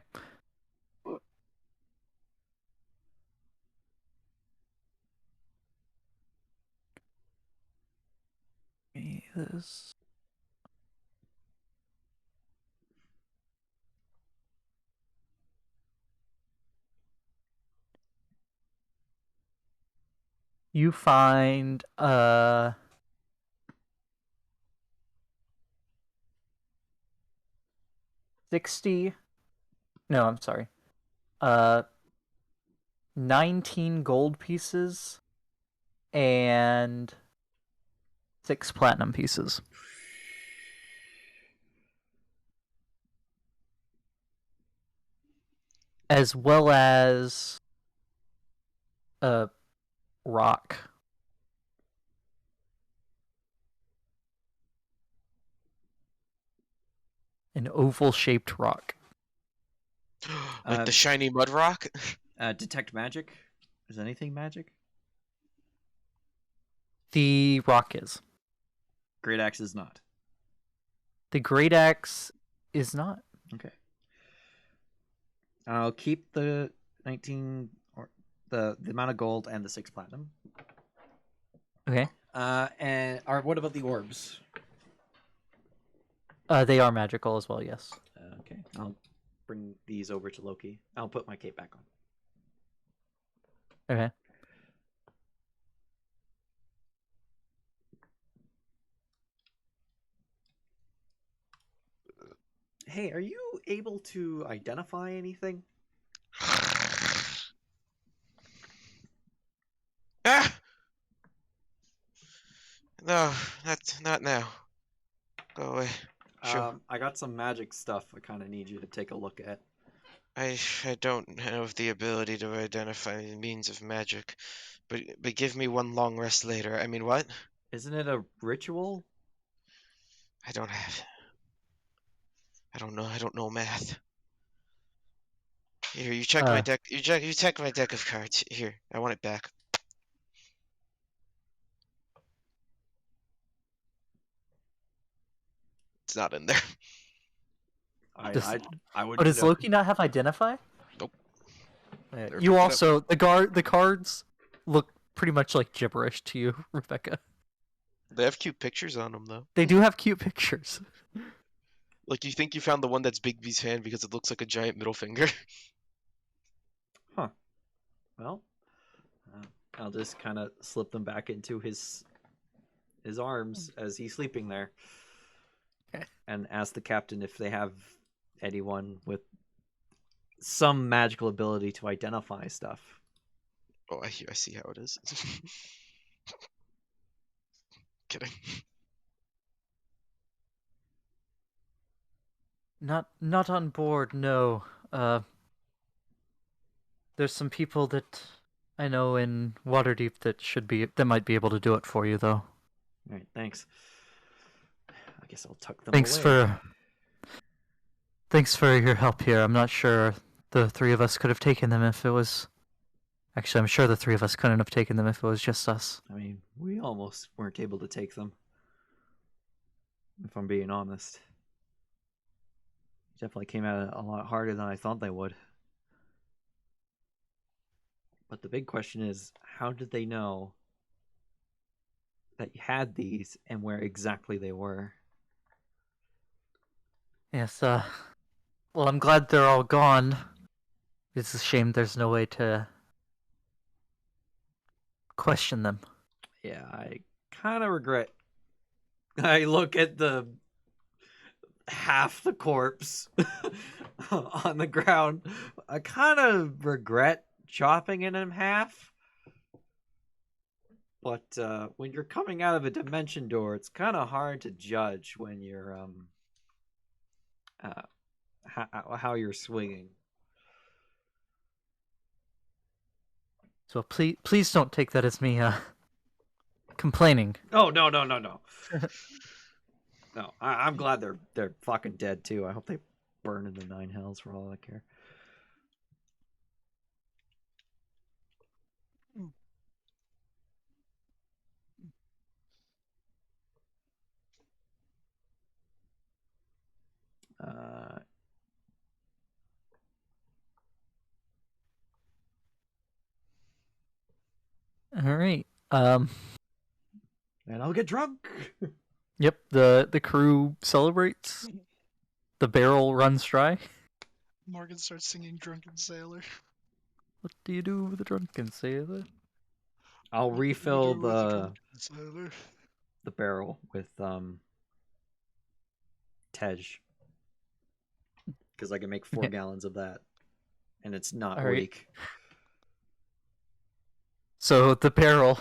This. You find 60. No, I'm sorry. 19 gold pieces and 6 platinum pieces. As well as a rock. An oval-shaped rock. like the shiny mud rock. Detect magic. Is anything magic? The rock is. Great axe is not. The great axe is not. Okay. I'll keep the 19 or the amount of gold and the 6 platinum. Okay. What about the orbs? They are magical as well, yes. Okay. I'll bring these over to Loki. I'll put my cape back on. Okay. Hey, are you able to identify anything? Ah! No, not now. Go away. Sure. I got some magic stuff I kind of need you to take a look at. I don't have the ability to identify the means of magic, but give me one long rest later. I mean, what? Isn't it a ritual? I don't have. I don't know. I don't know math. Here, you check my deck. You check my deck of cards. Here, I want it back. It's not in there. I would. But does Loki not have identify? Nope. You also the cards look pretty much like gibberish to you, Rebecca. They have cute pictures on them though. They do have cute pictures. Like you think you found the one that's Bigby's hand because it looks like a giant middle finger. Huh. Well, I'll just kind of slip them back into his arms as he's sleeping there, Okay. and ask the captain if they have anyone with some magical ability to identify stuff. Oh, I see how it is. Kidding. Not on board, no. There's some people that I know in Waterdeep that might be able to do it for you, though. All right, thanks. I guess I'll tuck them Thanks away. Thanks for your help here. I'm not sure the three of us could have taken them if it was. Actually, I'm sure the three of us couldn't have taken them if it was just us. I mean, we almost weren't able to take them. If I'm being honest. Definitely came at it a lot harder than I thought they would. But the big question is, how did they know that you had these and where exactly they were? Yes, well, I'm glad they're all gone. It's a shame there's no way to question them. Yeah, I kind of regret. I look at the half the corpse on the ground. I kind of regret chopping it in half. But when you're coming out of a dimension door, it's kind of hard to judge when you're how you're swinging. So please don't take that as me complaining. Oh no. No, I'm glad they're fucking dead too. I hope they burn in the 9 hells for all I care. All right. And I'll get drunk. Yep. The crew celebrates. The barrel runs dry. Morgan starts singing Drunken Sailor. What do you do with a drunken sailor? I'll What do you refill do with a Drunken Sailor? the barrel with Tej, because I can make 4 Okay. gallons of that, and it's not All right. weak. So the barrel,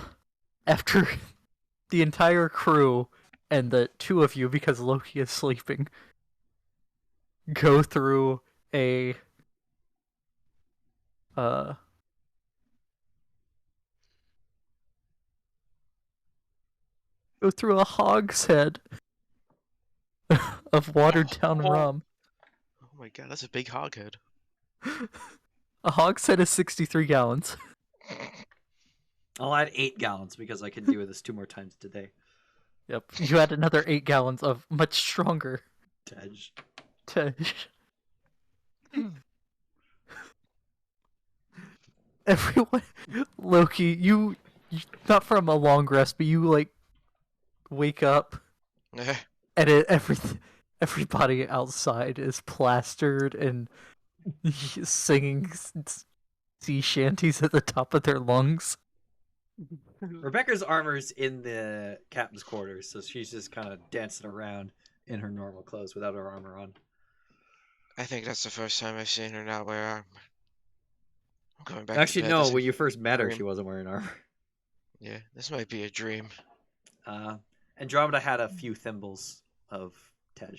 after the entire crew and the 2 of you, because Loki is sleeping, go through a hogshead of watered down Oh. rum. Oh my god, that's a big hoghead. A hogshead is 63 gallons. I'll add 8 gallons because I can do this 2 more times today. Yep. You add another 8 gallons of much stronger Tej. Tej. Everyone, Loki, you not from a long rest, but you like wake up Eh, and everybody outside is plastered and singing sea shanties at the top of their lungs. Rebecca's armor's in the captain's quarters, so she's just kind of dancing around in her normal clothes without her armor on. I think that's the first time I've seen her not wear armor. I'm going back Actually, to bed. no. This When is you first met her, dream. she wasn't wearing armor. Yeah, this might be a dream. Andromeda had a few thimbles of Tej.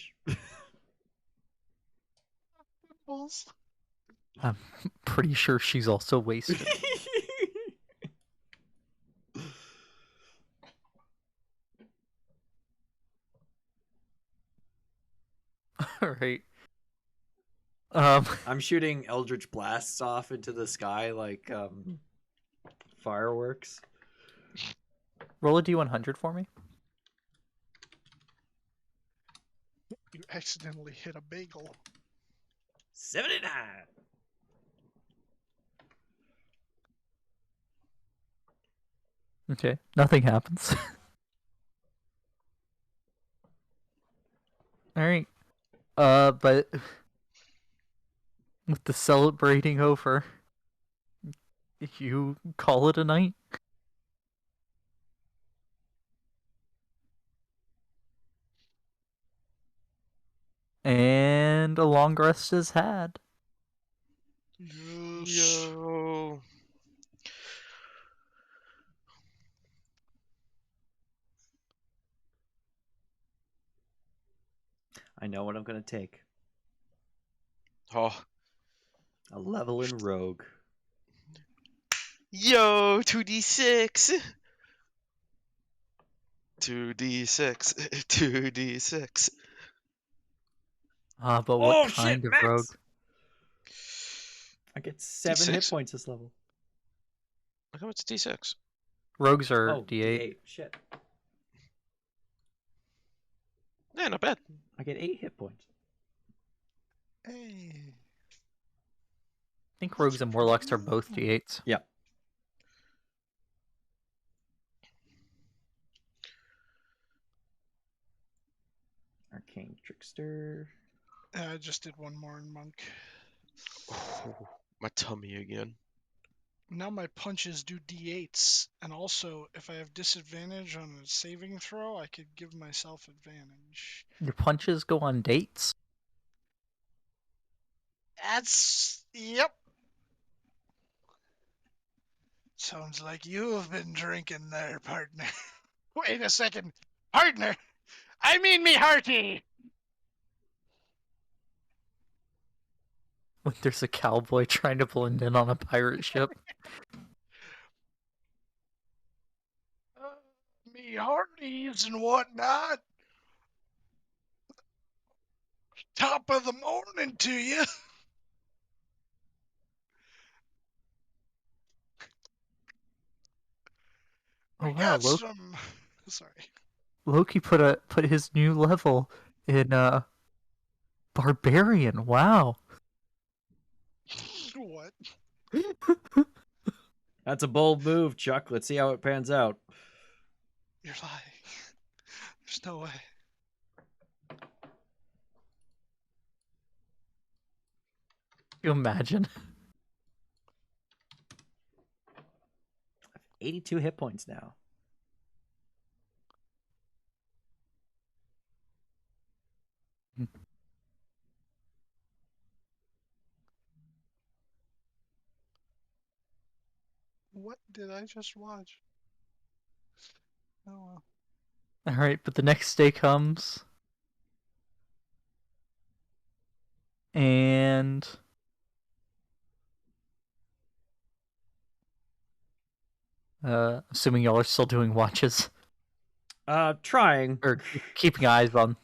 Balls. I'm pretty sure she's also wasted. All right. I'm shooting eldritch blasts off into the sky like fireworks. Roll a d100 for me. You accidentally hit a bagel. 79. Okay, nothing happens. All right. But with the celebrating over, you call it a night. And a long rest is had. Yes. Yo. I know what I'm gonna take. Oh. A level in rogue. Yo, 2d6. 2d6. 2d6. But what Oh shit, kind of max! rogue? I get 7 hit D6? points this level. How come it's d6? Rogues are Oh, D8. D8. Shit. Yeah, not bad. I get 8 hit points. Hey. I think rogues and warlocks are both D8s. Yeah. Arcane Trickster. I just did one more in monk. Oh, my tummy again. Now my punches do d8s, and also if I have disadvantage on a saving throw, I could give myself advantage. Your punches go on dates? Yep. Sounds like you have been drinking there, partner. Wait a second. Partner! I mean me hearty! When there's a cowboy trying to blend in on a pirate ship. Me hearties and whatnot. Top of the morning to you. Oh We wow, got some. Sorry. Loki put his new level in barbarian. Wow. What? That's a bold move, Chuck. Let's see how it pans out. You're lying. There's no way. You imagine? 82 hit points now. What did I just watch? Oh well. Alright, but the next day comes. And assuming y'all are still doing watches. Trying. Or keeping eyes on.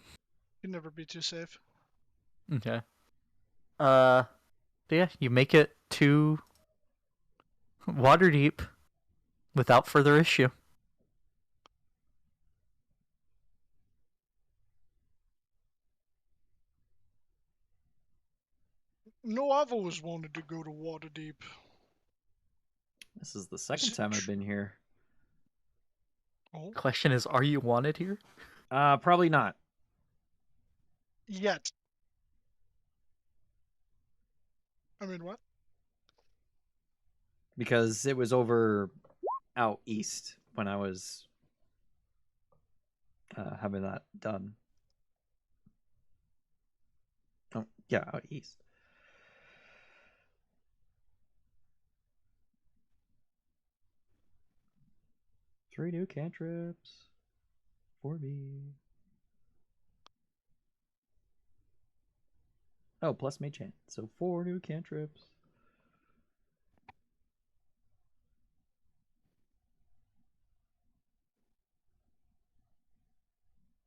You'd never be too safe. Okay. But yeah, you make it to Waterdeep without further issue. No, I've always wanted to go to Waterdeep. This is the second time I've been here. Oh, Question is, are you wanted here? Probably not. yet. I mean, what? Because it was over out east when I was having that done. Oh, yeah, out east. Three new cantrips for me. Oh, plus mage hand. So 4 new cantrips.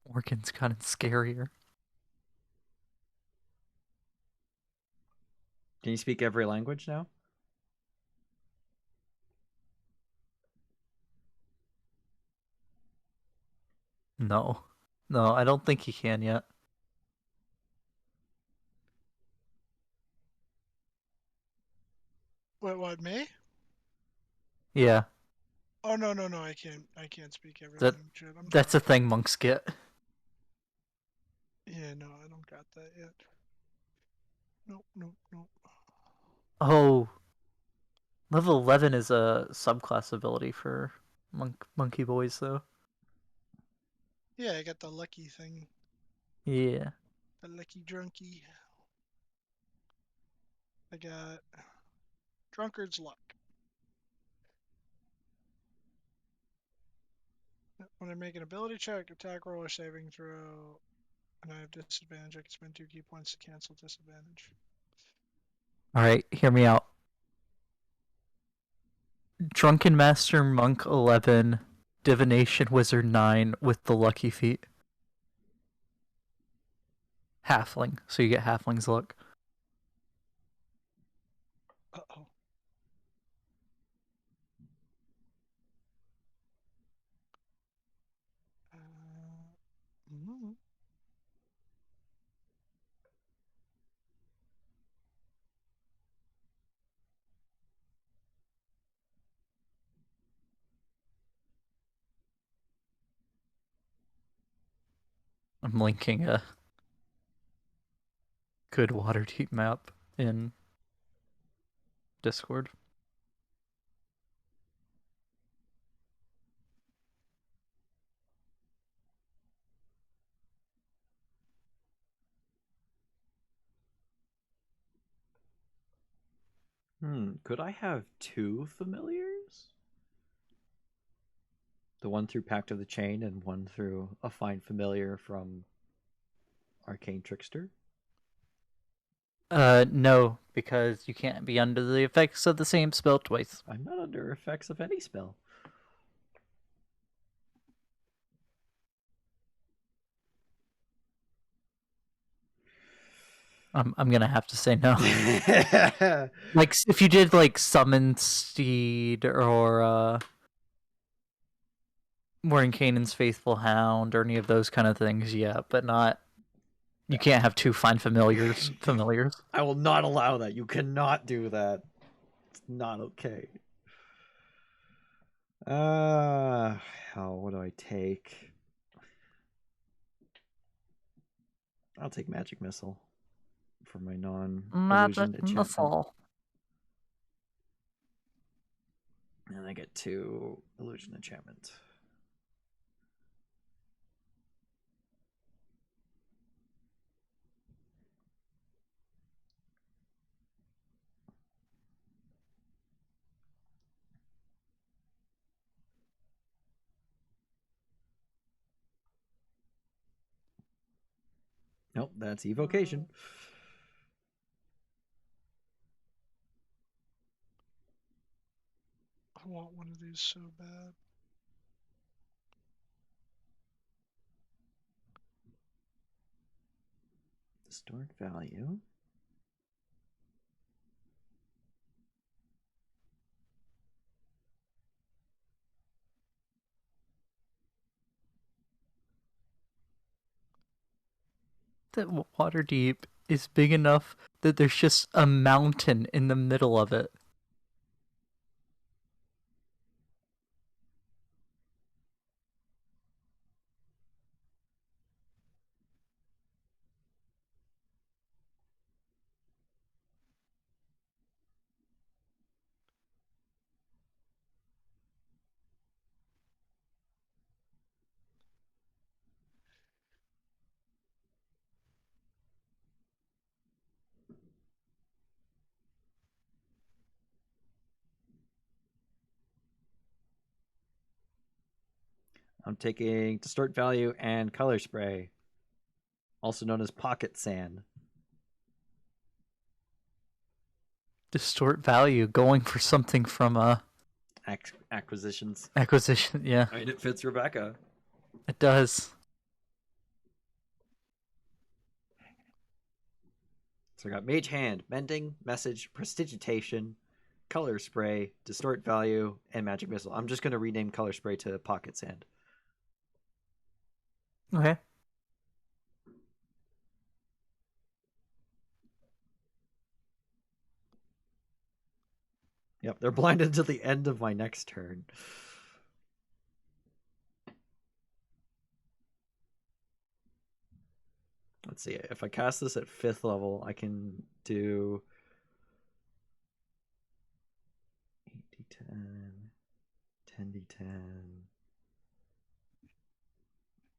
Morgan's kind of scarier. Can you speak every language now? No. No, I don't think he can yet. What, me? Yeah. Oh no, I can't speak every That- language yet. I'm That's a sorry. thing monks get. Yeah, no, I don't got that yet. Nope. Oh, level 11 is a subclass ability for monkey boys, though. Yeah, I got the lucky thing, Yeah. the lucky drunkie. I got drunkard's luck. When I make an ability check, attack roll, or saving throw, and I have disadvantage, I can spend 2 key points to cancel disadvantage. All right, hear me out. Drunken Master Monk 11, Divination Wizard 9 with the lucky feat. Halfling, so you get halfling's luck. Uh-oh. Mm-hmm. I'm linking a good Waterdeep map in Discord. Could I have 2 familiars? The one through Pact of the Chain and one through a fine familiar from Arcane Trickster? No, because you can't be under the effects of the same spell twice. I'm not under effects of any spell. I'm gonna have to say no. Like if you did like Summon Steed or Warren Canaan's Faithful Hound or any of those kind of things, yeah, but not. You can't have 2 fine familiars. I will not allow that. You cannot do that. It's not okay. Hell, what do I take? I'll take Magic Missile for my non-illusion Magic enchantment. missile. And I get 2 illusion enchantment. Nope, that's evocation. I want one of these so bad. Distort value. That Waterdeep is big enough that there's just a mountain in the middle of it. I'm taking Distort value and Color Spray, also known as Pocket Sand. Distort value, going for something from Acquisitions. acquisition. Yeah, I mean, it fits Rebecca. it does. So I got Mage Hand, Mending, Message, Prestidigitation, Color Spray, Distort Value, and Magic Missile. I'm just going to rename Color Spray to Pocket Sand. Okay. Yep, they're blinded until the end of my next turn. Let's see. If I cast this at 5th level, I can do 8d10, 10d10,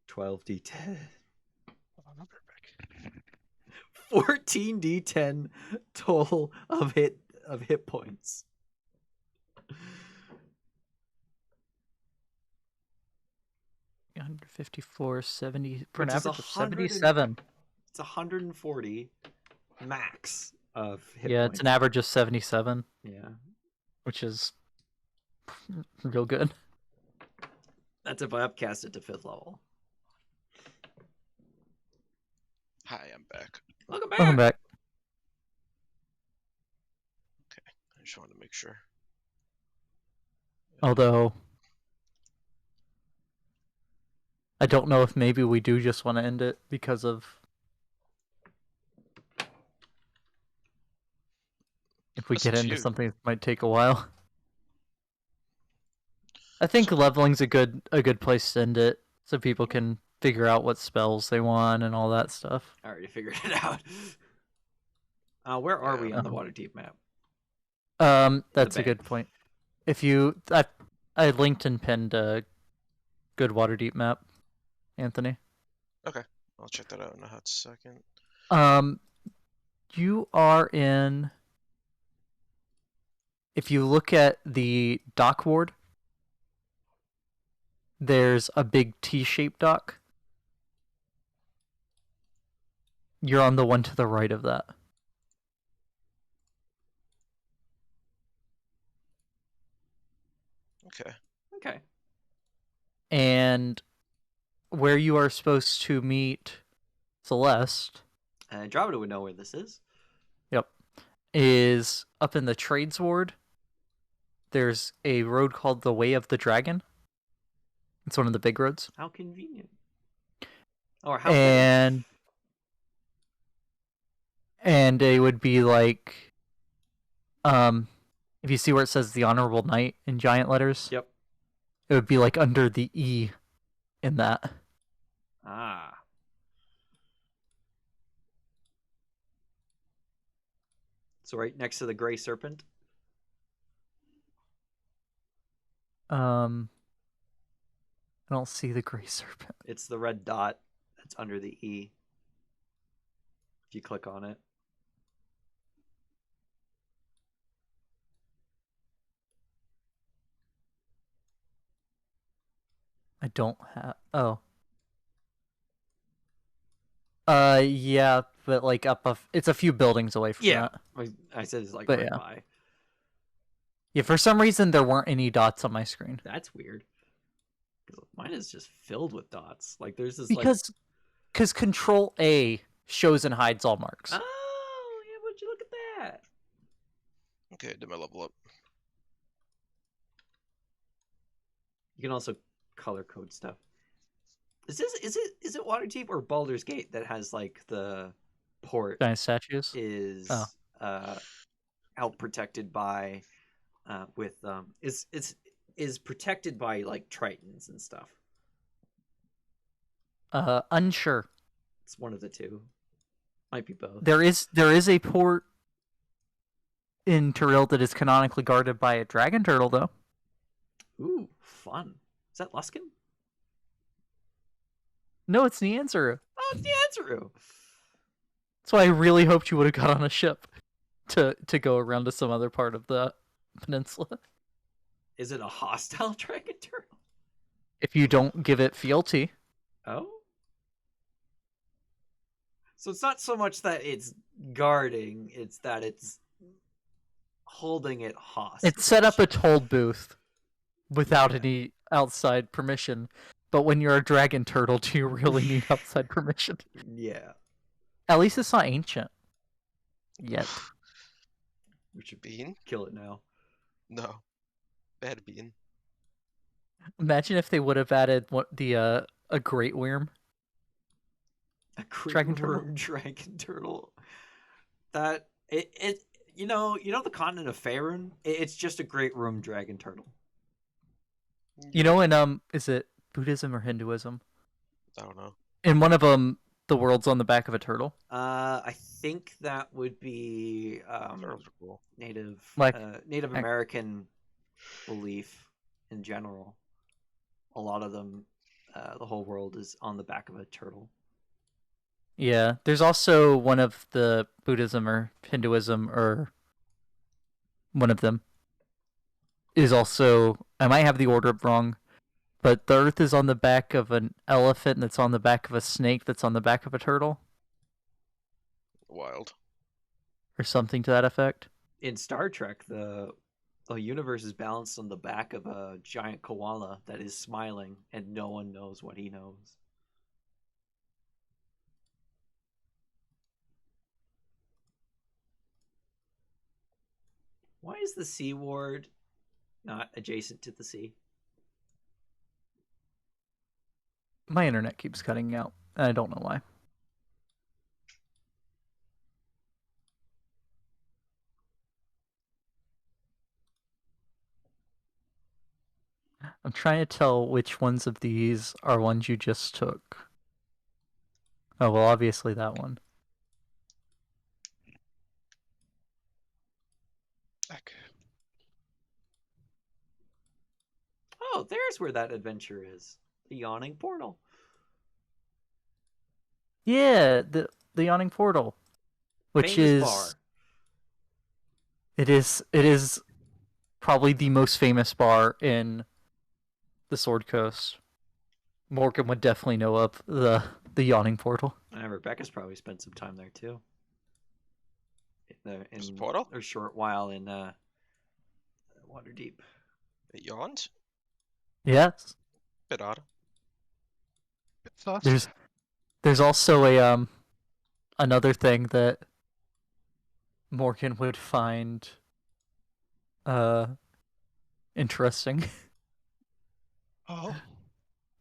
12d10, Hold on, I'll be right back. 14d10 total of hit points. $154, 70 for an Which is average of 100 77. It's 140 max of hit Yeah, points. it's an average of 77, Yeah. which is real good. That's if I upcast it to 5th level. Hi, I'm back. Welcome back. Welcome back. I just wanted to make sure. Although, I don't know if maybe we do just want to end it because of if we That's get up to into you. something that might take a while. I think leveling's a good place to end it, so people can figure out what spells they want and all that stuff. I already figured it out. Where are we on the Waterdeep map? That's a bay. good point. If you, I linked and pinned a good Waterdeep map, Anthony. I'll check that out in a hot second. You are in. If you look at the dock ward, there's a big T-shaped dock. You're on the one to the right of that. Okay. Okay. And where you are supposed to meet Celeste Andromeda would know where this is. is up in the trades ward. There's a road called the Way of the Dragon. It's one of the big roads. How convenient. Or how And it would be like if you see where it says the Honorable Knight in giant letters, Yep. it would be like under the E in that. Ah. So right next to the Gray Serpent. I don't see the Gray Serpent. It's the red dot that's under the E. If you click on it. I don't have. Oh. Yeah, but like it's a few buildings away from that. I said it's like But right yeah. by. Yeah, for some reason there weren't any dots on my screen. That's weird. 'Cause mine is just filled with dots. Like there's this Because Control A shows and hides all marks. Oh, yeah, would you look at that? Okay, did my level up. You can also color code stuff. Is it Waterdeep or Baldur's Gate that has like the port Giant statues. is out protected by is protected by like tritons and stuff. Unsure. It's one of the two. Might be both. There is a port in Turil that is canonically guarded by a dragon turtle, though. Ooh, fun. Is that Luskin? No, it's Nianzuru. Oh, it's Nianzuru. That's why I really hoped you would have got on a ship to go around to some other part of the peninsula. Is it a hostile dragon turtle? If you don't give it fealty. Oh. So it's not so much that it's guarding, it's that it's holding it hostage. It set up a toll booth without any outside permission. But when you're a dragon turtle, do you really need outside permission? Yeah. At least it's not ancient. Yet. We should Bean? kill it now. No. Bad bean. Imagine if they would have added a great worm. A Dragon turtle? dragon turtle. That it you know the continent of Faerun? It's just a great room dragon turtle. You know, in is it Buddhism or Hinduism? I don't know. In one of them, The world's on the back of a turtle. I think that would be Turtles are cool. Native Like- Native American belief in general. A lot of them, the whole world is on the back of a turtle. Yeah, there's also one of the Buddhism or Hinduism or one of them is also, I might have the order wrong, but the earth is on the back of an elephant that's on the back of a snake that's on the back of a turtle Wild. or something to that effect. In Star Trek, the universe is balanced on the back of a giant koala that is smiling, and no one knows what he knows. Why is the Sea Ward not adjacent to the sea? My internet keeps cutting out. I don't know why. I'm trying to tell which ones of these are ones you just took. Oh, well, obviously that one. Heck. Oh, there's where that adventure is. The Yawning Portal. Yeah, the Yawning Portal, which Famous is bar. it is probably the most famous bar in the Sword Coast. Morgan would definitely know of the Yawning Portal. Rebecca's probably spent some time there too. There's a portal? A short while in Waterdeep. It yawns? Yes. Bit odd. Bit sus. There's also a another thing that Morgan would find interesting. Oh.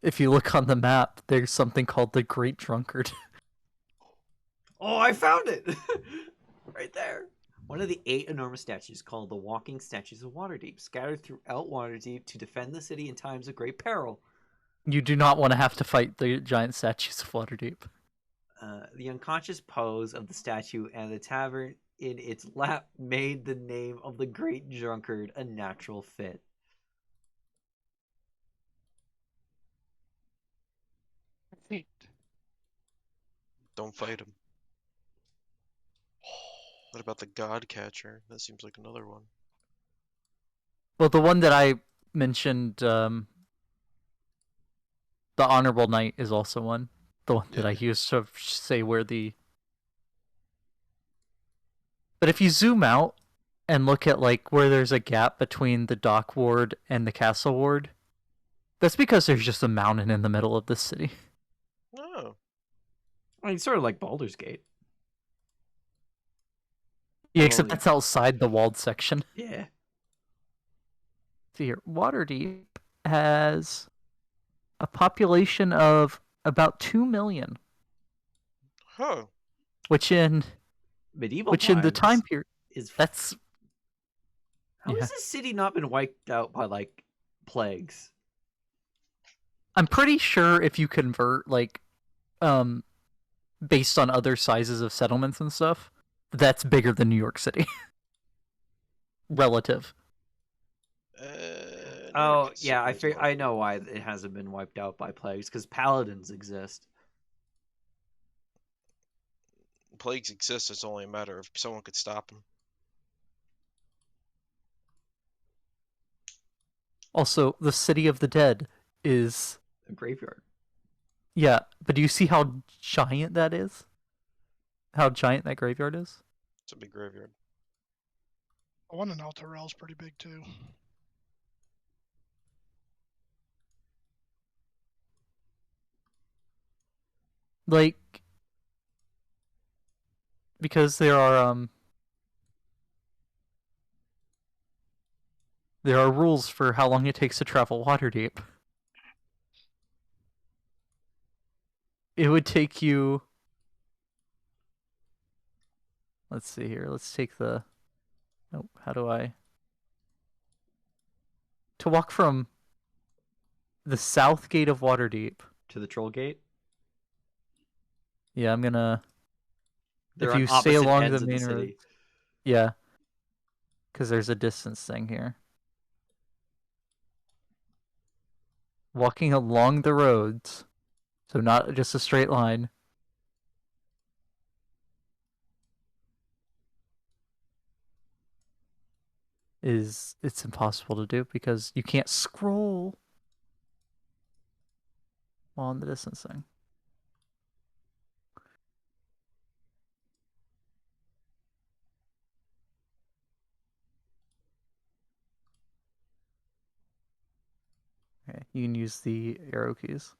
If you look on the map, there's something called the Great Drunkard. Oh, I found it! Right there. One of the 8 enormous statues called the Walking Statues of Waterdeep, scattered throughout Waterdeep to defend the city in times of great peril. You do not want to have to fight the giant statues of Waterdeep. The unconscious pose of the statue and the tavern in its lap made the name of the Great Drunkard a natural fit. Feet. Don't fight him. What about the God Catcher? That seems like another one. Well, the one that I mentioned, the Honorable Knight is also one. The one that I Yeah. used to say where the... But if you zoom out and look at like where there's a gap between the dock ward and the castle ward, that's because there's just a mountain in the middle of the city. Oh. I mean, sort of like Baldur's Gate. Yeah, except Totally. that's outside the walled section. Yeah. See here, Waterdeep has a population of about 2 million, Huh. which in Medieval the time times period, is that's How yeah. has this city not been wiped out by like plagues? I'm pretty sure if you convert like based on other sizes of settlements and stuff, that's bigger than New York City. Relative. New Oh York is yeah, super I know why it hasn't been wiped out by plagues, because paladins exist. Plagues exist. It's only a matter of someone could stop them. Also, the City of the Dead is A graveyard. yeah, but do you see how giant that is? How giant that graveyard is? It's a big graveyard. The one in Altarel's pretty big too. Like because there are rules for how long it takes to travel Waterdeep. It would take you... Let's see here. Let's take the... Nope, how do I... To walk from the south gate of Waterdeep... To the Troll Gate. Yeah, I'm gonna. They're if on you stay opposite along ends the of the main road, city. yeah, because there's a distance thing here. Walking along the roads, so not just a straight line. It's impossible to do because you can't scroll while on the distance thing. Okay, you can use the arrow keys.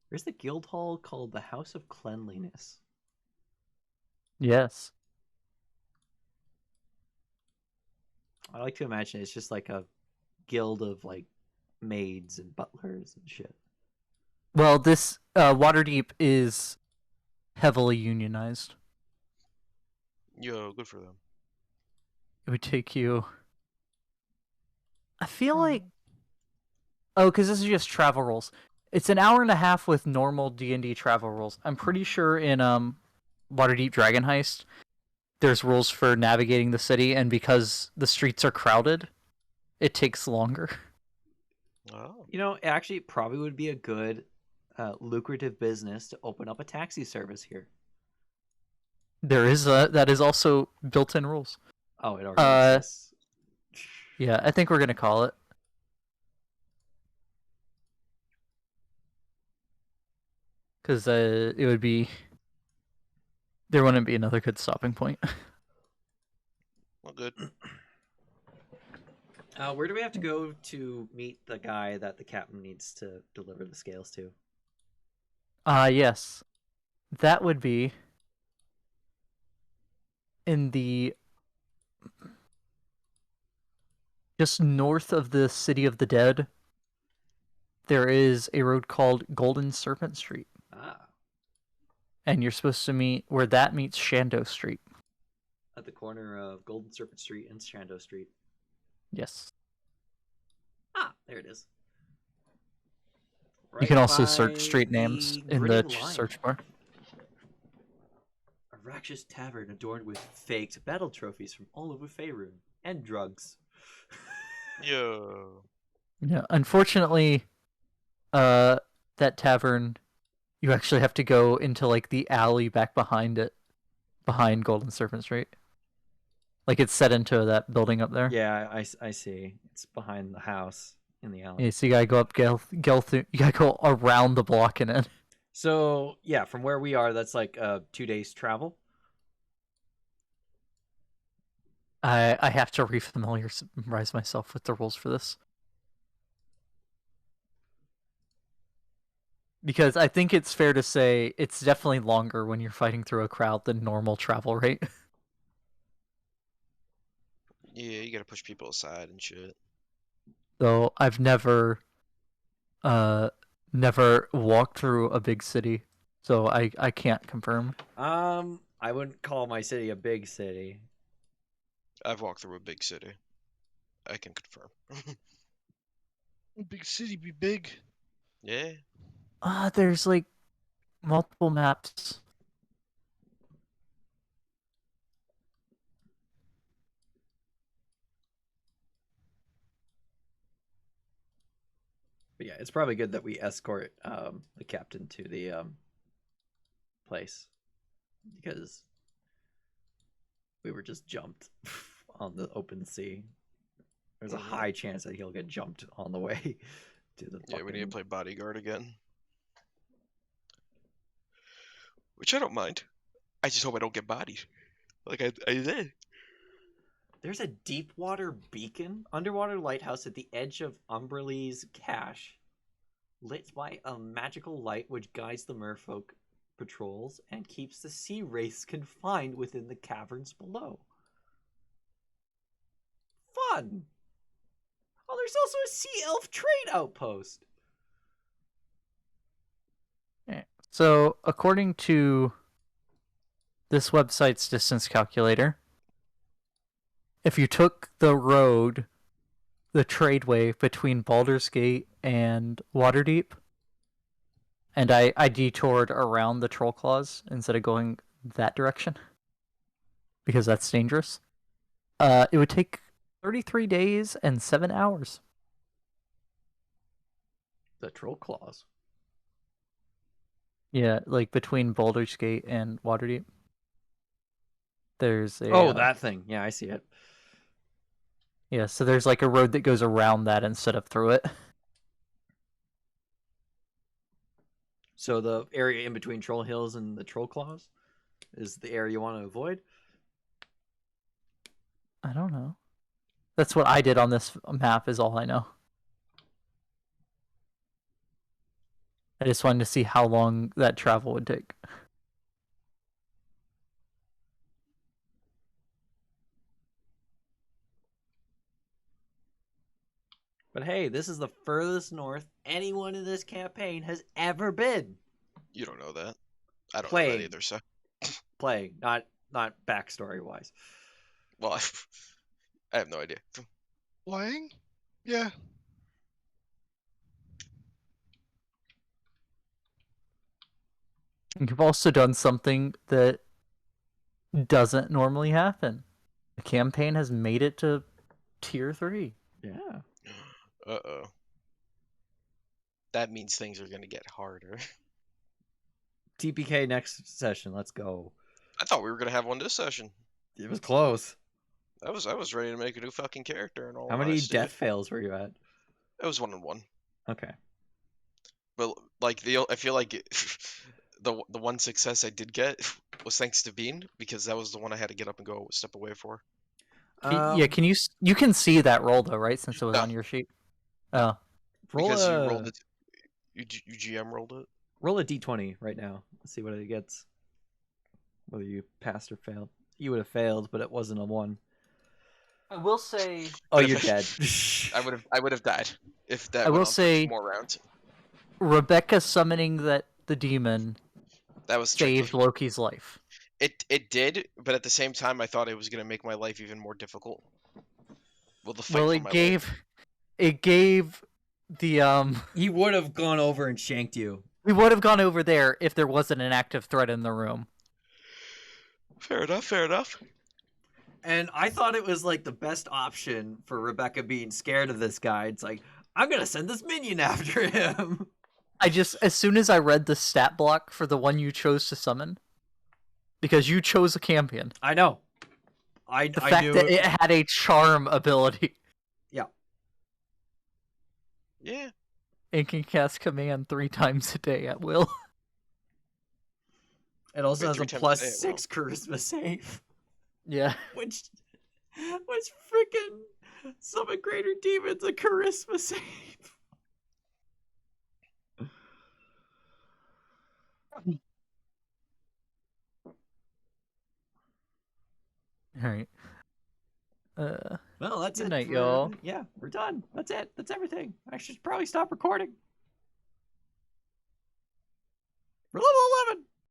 There's the guild hall called the House of Cleanliness. Yes. I like to imagine it's just like a guild of like maids and butlers and shit. Well, this Waterdeep is heavily unionized. Yo, good for them. It would take you. I feel Hmm. like. Oh, because this is just travel rules. It's an hour and a half with normal D&D travel rules. I'm pretty sure in Waterdeep Dragon Heist, there's rules for navigating the city, and because the streets are crowded, it takes longer. Oh. You know, it actually probably would be a good, lucrative business to open up a taxi service here. That is also built-in rules. Oh, it already exists. Yeah, I think we're gonna call it. Because it would be. There wouldn't be another good stopping point. Well, good. Where do we have to go to meet the guy that the captain needs to deliver the scales to? Yes. That would be in the just north of the City of the Dead. There is a road called Golden Serpent Street, Ah, and you're supposed to meet where that meets Shando Street. at the corner of Golden Serpent Street and Shando Street. Yes. Ah, there it is. You can Right also by search street names the in the Grinning Lion. search bar. A Rakshas tavern adorned with faked battle trophies from all over Faerun and drugs. Yo. Yeah. Unfortunately, that tavern, you actually have to go into like the alley back behind it, behind Golden Serpent Street. Like it's set into that building up there. Yeah, I see. It's behind the house in the alley. Yeah, so you gotta go up you gotta go around the block and in. So, yeah, from where we are, that's like 2 days travel. I have to refamiliarize myself with the rules for this. Because I think it's fair to say it's definitely longer when you're fighting through a crowd than normal travel rate. Yeah, you gotta push people aside and shit. Though I've never walked through a big city, so I can't confirm. I wouldn't call my city a big city. I've walked through a big city. I can confirm. Big city be big. Yeah. There's like multiple maps. But yeah, it's probably good that we escort the captain to the place because we were just jumped on the open sea. There's a high chance that he'll get jumped on the way to the. Yeah, we need to fucking- play bodyguard again. Which I don't mind. I just hope I don't get bodied. Like I did. There's a deep water beacon, underwater lighthouse at the edge of Umberlee's cache, lit by a magical light which guides the merfolk patrols and keeps the sea wraiths confined within the caverns below. Fun! Oh, there's also a sea elf trade outpost. So according to this website's distance calculator, if you took the road, the tradeway between Baldur's Gate and Waterdeep, and I detoured around the Troll Claws instead of going that direction, because that's dangerous, it would take 33 days and 7 hours. The troll claws. Yeah, like between Baldur's Gate and Waterdeep. There's a Oh, that thing. Yeah, I see it. yeah, so there's like a road that goes around that instead of through it. So the area in between Troll Hills and the Troll Claws is the area you want to avoid? I don't know. That's what I did on this map, is all I know. I just wanted to see how long that travel would take. But hey, this is the furthest north anyone in this campaign has ever been. You don't know that. I don't know Playing. that either. So, Playing, not backstory wise. well, I have no idea. Flying? Yeah. You've also done something that doesn't normally happen. The campaign has made it to tier 3. Yeah. Uh-oh. That means things are gonna get harder. TPK next session. Let's go. I thought we were gonna have one this session. It was close. I was ready to make a new fucking character and all. How many honesty. death fails were you at? It was 1-1. Okay. But like I feel like the one success I did get was thanks to Bean, because that was the one I had to get up and go step away for. Yeah, can you can see that roll though, right? Since it was No. on your sheet. Oh, roll Because a, you rolled it. You GM rolled it. roll a d20 right now. Let's see what it gets. Whether you passed or failed. You would have failed, but it wasn't a 1. I will say. Oh, you're dead. I would have died if that I went will on say- for more rounds. Rebecca summoning the demon That was tricky. saved Loki's life. It did, but at the same time, I thought it was gonna make my life even more difficult. Well, the fight Well, for it my gave the He would have gone over and shanked you. we would have gone over there if there wasn't an active threat in the room. Fair enough. Fair enough. And I thought it was like the best option for Rebecca being scared of this guy. It's like, I'm gonna send this minion after him. As soon as I read the stat block for the one you chose to summon, because you chose a champion, I know. I fact knew that it had a charm ability. Yeah. It can cast command 3 times a day at will. It also Wait, has a 3 times plus a day, 6 charisma save, Yeah. which freaking summon greater demons a charisma save. Alright. Well, that's Good it. night, y'all. Yeah, we're done. That's it. That's everything. I should probably stop recording.